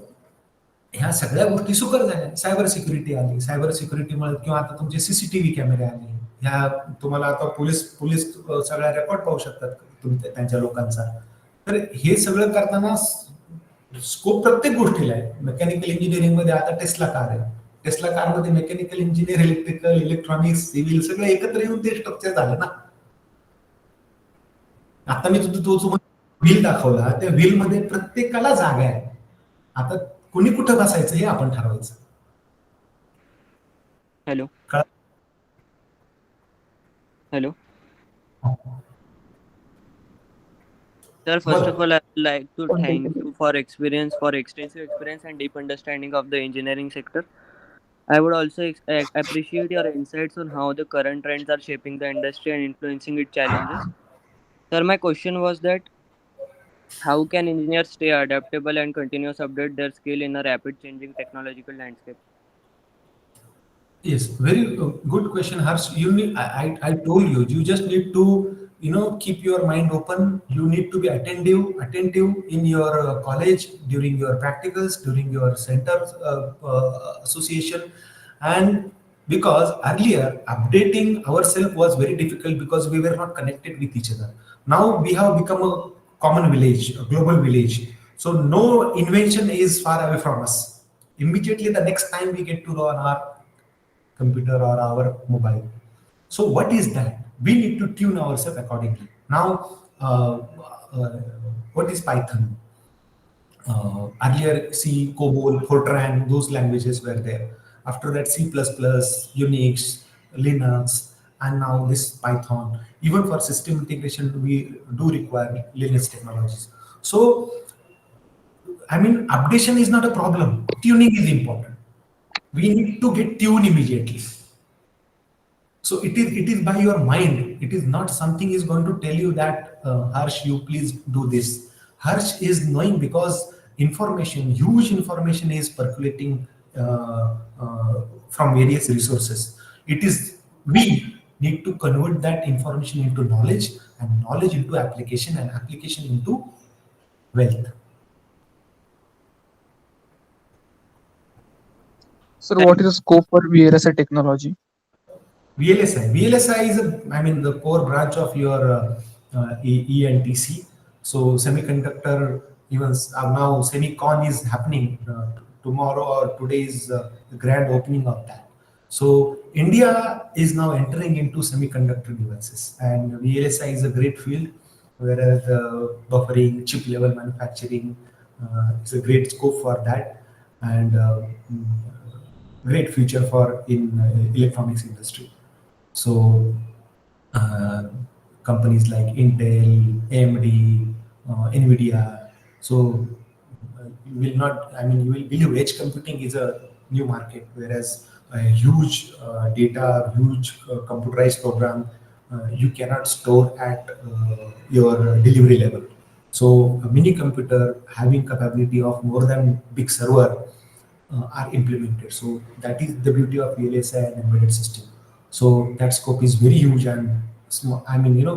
ह्या सगळ्या गोष्टी सुकर झाल्या. सायबर सिक्युरिटी आली, सायबर सिक्युरिटीमुळे किंवा आता तुमचे सीसीटीव्ही कॅमेरे आले, ह्या तुम्हाला आता पोलीस सगळ्या रेकॉर्ड पाहू शकतात तुम्ही त्यांच्या लोकांचा. तर हे सगळं करताना स्कोप प्रत्येक गोष्टीला आहे. मेकॅनिकल इंजिनिअरिंग मध्ये आता टेस्ला कार आहे, टेस्ला कार मध्ये mechanical engineer, electrical, electronics, civil सगळं एकत्र येऊन ते स्ट्रक्चर झालं ना. आता मी तो व्हील दाखवला, त्या व्हील मध्ये प्रत्येकाला जागा आहे. आता कुणी कुठं बसायचं हे आपण ठरवायचं. Hello. Sir, first of all, I would like to thank you for extensive experience and deep understanding of the engineering sector. I would also appreciate your insights on how the current trends are shaping the industry and influencing its challenges. Sir, my question was that how can engineers stay adaptable and continuously update their skill in a rapid changing technological landscape? Yes, very good question, Harsh. I told you, you just need to keep your mind open. You need to be attentive in your college, during your practicals, during your center association. And because earlier updating ourselves was very difficult because we were not connected with each other. Now we have become a common village, a global village. So no invention is far away from us. Immediately the next time we get to on our computer or our mobile. So what is that? We need to tune ourselves accordingly. Now, what is Python? Earlier C, COBOL, Fortran, those languages were there. After that C++, Unix, Linux, and now this Python. Even for system integration, we do require Linux technologies. So, I mean, updation is not a problem. Tuning is important. We need to get tuned immediately. So it is by your mind. It is not something is going to tell you that Harsh, you please do this. Harsh is knowing because information, huge information is percolating from various resources. It is, we need to convert that information into knowledge, and knowledge into application, and application into wealth. Sir, what is the scope for VLSI technology? VLSI is the core branch of your ENTC. So semiconductor, even now Semicon is happening tomorrow, or today is the grand opening of that. So India is now entering into semiconductor devices, and VLSI is a great field, whereas buffering, chip level manufacturing is a great scope for that, and great future for in electronics industry. So companies like Intel, AMD, Nvidia. So you will not, you will believe edge computing is a new market, whereas a huge data, huge computerized program, you cannot store at your delivery level. So a mini computer having capability of more than big server are implemented. So that is the beauty of VLSI and embedded system. So that scope is very huge and small.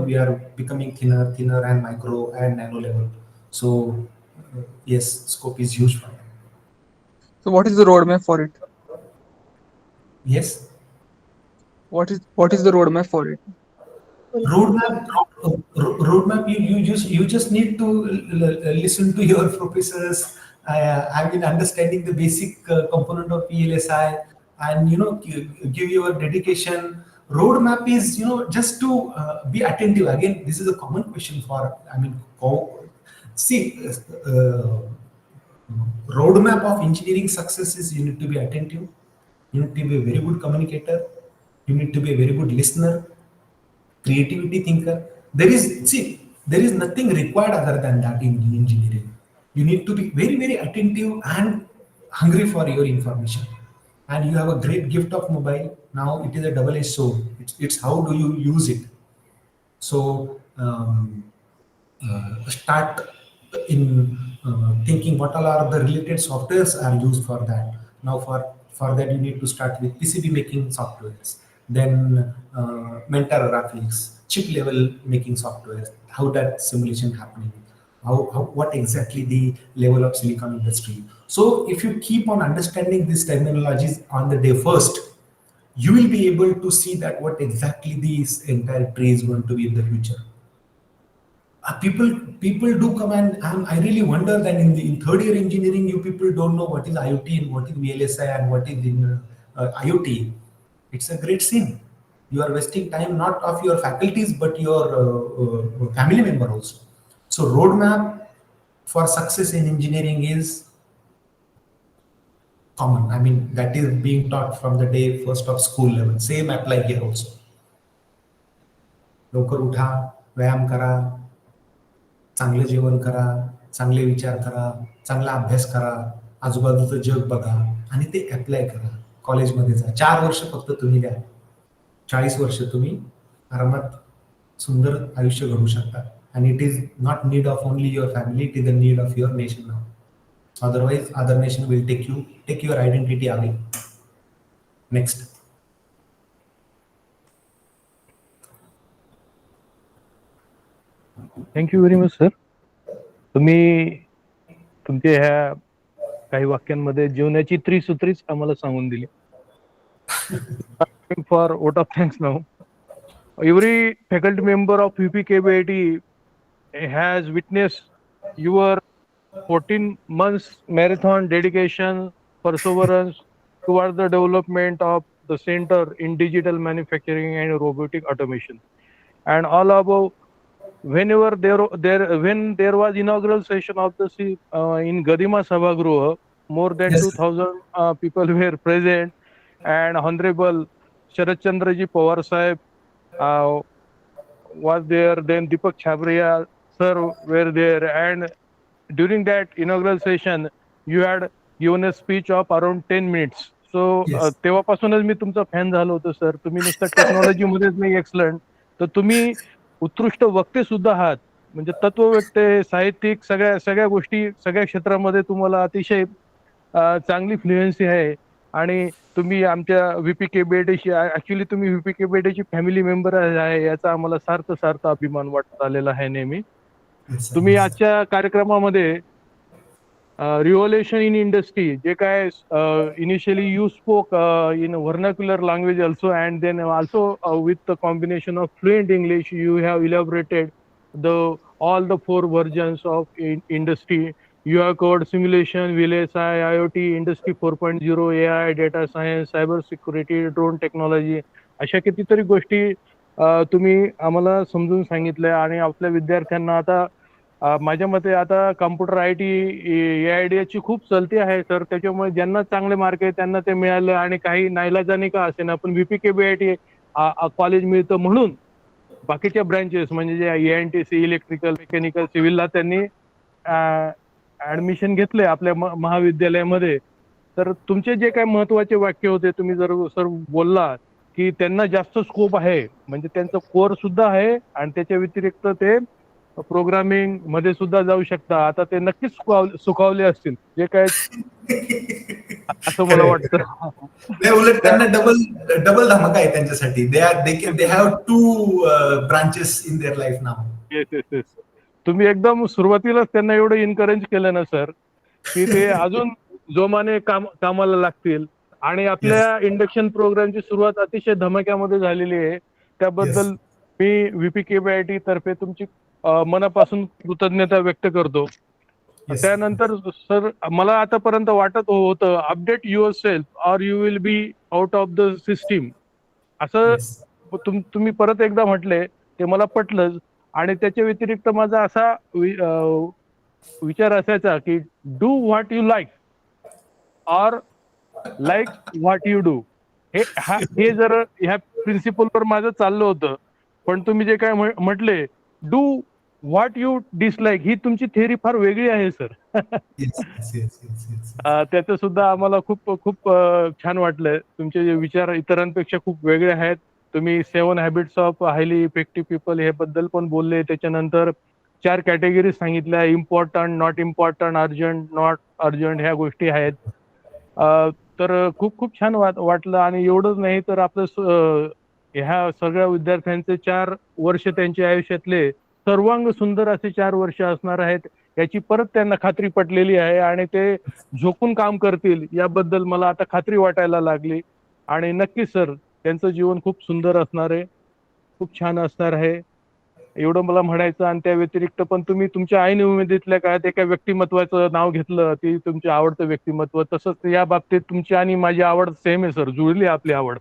We are becoming thinner and micro and nano level. So yes, scope is huge for that. So what is the roadmap for it? Yes. What is the roadmap for it? Roadmap. You just need to listen to your professors. Understanding the basic component of VLSI, and give your dedication. Roadmap is just to be attentive. Again, this is a common question for roadmap of engineering success is you need to be attentive. You need to be a very good communicator. You need to be a very good listener, creativity thinker. There is nothing required other than that in engineering. You need to be very, very attentive and hungry for your information. And you have a great gift of mobile. Now it is a double-edged sword. It's how do you use it? So start in thinking what all are the related softwares are used for that. Now for that you need to start with PCB making softwares, then Mentor graphics, chip level making softwares, how that simulation happening, what exactly the level of silicon industry. So if you keep on understanding these terminologies on the day first, you will be able to see that what exactly this entire tree is going to be in the future. People do come, and I really wonder that in third year engineering, you people don't know what is IoT and what is VLSI and what is in IoT. It's a great sin. You are wasting time not of your faculties but your family member also. So roadmap for success in engineering is common. That is being taught from the day first of school level. Same apply here also. लवकर उठा, व्यायाम करा, चांगले जेवण करा, चांगले विचार करा, चांगला अभ्यास करा, आजूबाजूचं जग बघा आणि ते अप्लाय करा. कॉलेजमध्ये जा. 4 वर्ष फक्त तुम्ही द्या. 40 वर्ष तुम्ही आरामात सुंदर आयुष्य घडू शकता. And it is not need of only your family, it is the need of your nation now. Otherwise, other nation will take your identity away. Next. Thank you very much sir. तुम्ही तुमच्या ह्या काही वाक्यांमध्ये जीवनाची त्रिसूत्रीच आम्हाला सांगून दिली. For vote of thanks now. Every faculty member of UPKBIT has witnessed your 14 months marathon dedication, perseverance towards the development of the center in digital manufacturing and robotic automation. And all above, when there was inaugural session of the in Gadima Sabhagruha, more than 2,000 people were present, and Honorable Sharad Chandraji Pawar Sahib was there, then Deepak Chhabria sir were there, and during that inaugural session you had given a speech of around 10 minutes. So तेव्हापासूनच मी तुमचा fan झालो होतो sir. तुम्ही नुसतं technology मध्येच नाही excellent, तर तुम्ही उत्कृष्ट वक्ते सुद्धा आहात. म्हणजे तत्ववेत्ते, साहित्यिक, सगळ्या गोष्टी, सगळ्या क्षेत्रामध्ये तुम्हाला अतिशय चांगली फ्लुएन्सी आहे. आणि तुम्ही आमच्या व्हीपीके बेडेशी, ऍक्च्युली तुम्ही व्हीपीके बेडेची फॅमिली मेंबर आहे, याचा आम्हाला सार्थ अभिमान वाटत आलेला आहे नेहमी. तुम्ही आजच्या कार्यक्रमामध्ये रिव्होल्युशन इन इंडस्ट्री, जे काय initially you spoke in vernacular language also, and then also with the combination of fluent English you have elaborated all the 4 versions of industry. You have covered simulation, VLSI, IoT, Industry 4.0, AI, data science, cyber security, drone technology. अशा कितीतरी गोष्टी तुम्ही आम्हाला समजून सांगितल्या. आणि आपल्या विद्यार्थ्यांना आता माझ्या मते आता कम्प्युटर IT AIDS ची खूप चलती आहे सर. त्याच्यामुळे ज्यांना चांगले मार्क आहे त्यांना ते मिळाले, आणि काही नाईलाजाने का असेना पण VPK BIT कॉलेज मिळतं म्हणून बाकीच्या ब्रँचेस म्हणजे जे ENTC, इलेक्ट्रिकल, मेकॅनिकल, सिव्हिलला त्यांनी ऍडमिशन घेतले आपल्या महाविद्यालयामध्ये. तर तुमचे जे काही महत्वाचे वाक्य होते, तुम्ही जर सर बोलला की त्यांना जास्त स्कोप आहे, म्हणजे त्यांचं कोर सुद्धा आहे आणि त्याच्या व्यतिरिक्त ते प्रोग्रामिंग मध्ये सुद्धा जाऊ शकता. आता ते नक्कीच सुखावले असतील जे काय, असं मला वाटतं. नाही, उलट त्यांना डबल धमाका आहे त्यांच्यासाठी. They have 2 branches in their life now. Yes. तुम्ही एकदम सुरुवातीलाच त्यांना एवढं इनकरेज केलं ना सर, की ते अजून जोमाने कामाला लागतील. आणि आपल्या इंडक्शन प्रोग्रामची सुरुवात अतिशय धमाक्यामध्ये झालेली आहे. त्याबद्दल मी VPK BIT तर्फे तुमची मनापासून कृतज्ञता व्यक्त करतो. त्यानंतर सर मला आतापर्यंत वाटत होतं update your self or you will be out of the system, असं तुम्ही परत एकदा म्हटले, ते मला पटलं. आणि त्याच्या व्यतिरिक्त माझा असा विचार असायचा की do what you like or like what you do. हे जर ह्या प्रिन्सिपलवर माझं चाललं होतं. पण तुम्ही जे काय म्हटले डू व्हॉट यू डिसलाईक, ही तुमची थेअरी फार वेगळी आहे सर. त्याचं सुद्धा आम्हाला खूप छान वाटलंय. तुमचे जे विचार इतरांपेक्षा खूप वेगळे आहेत. तुम्ही 7 habits of highly effective people हे बद्दल पण बोलले. त्याच्यानंतर 4 कॅटेगरी सांगितल्या, important, not important, urgent, not urgent, ह्या गोष्टी आहेत. तर खूप छान वाटलं. आणि एवढंच नाही तर आपलं ह्या सगळ्या विद्यार्थ्यांचे 4 वर्ष त्यांच्या आयुष्यातले सर्वांग सुंदर असे 4 वर्ष असणार आहेत, याची परत त्यांना खात्री पटलेली आहे. आणि ते झोकून काम करतील याबद्दल मला आता खात्री वाटायला लागली. आणि नक्कीच सर त्यांचं जीवन खूप सुंदर असणार आहे, खूप छान असणार आहे, एवढं मला म्हणायचं. आणि त्या व्यतिरिक्त पण तुम्ही तुमच्या ऐन उमेदीतल्या काळात एका व्यक्तिमत्वाचं नाव घेतलं, ती तुमचं आवडतं व्यक्तिमत्व. तसंच या बाबतीत तुमची आणि माझी आवड सेम आहे सर, जुळली आपली आवड.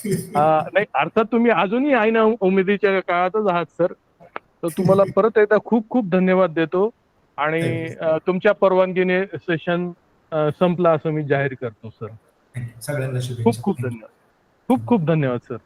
नाही, अर्थात तुम्ही अजूनही ऐन उमेदीच्या काळातच आहात सर. तर तुम्हाला परत एकदा खूप धन्यवाद देतो. आणि तुमच्या परवानगीने सेशन संपला असं मी जाहीर करतो सर. सगळ्यांना शुभेच्छा. खूप धन्यवाद. खूप धन्यवाद सर.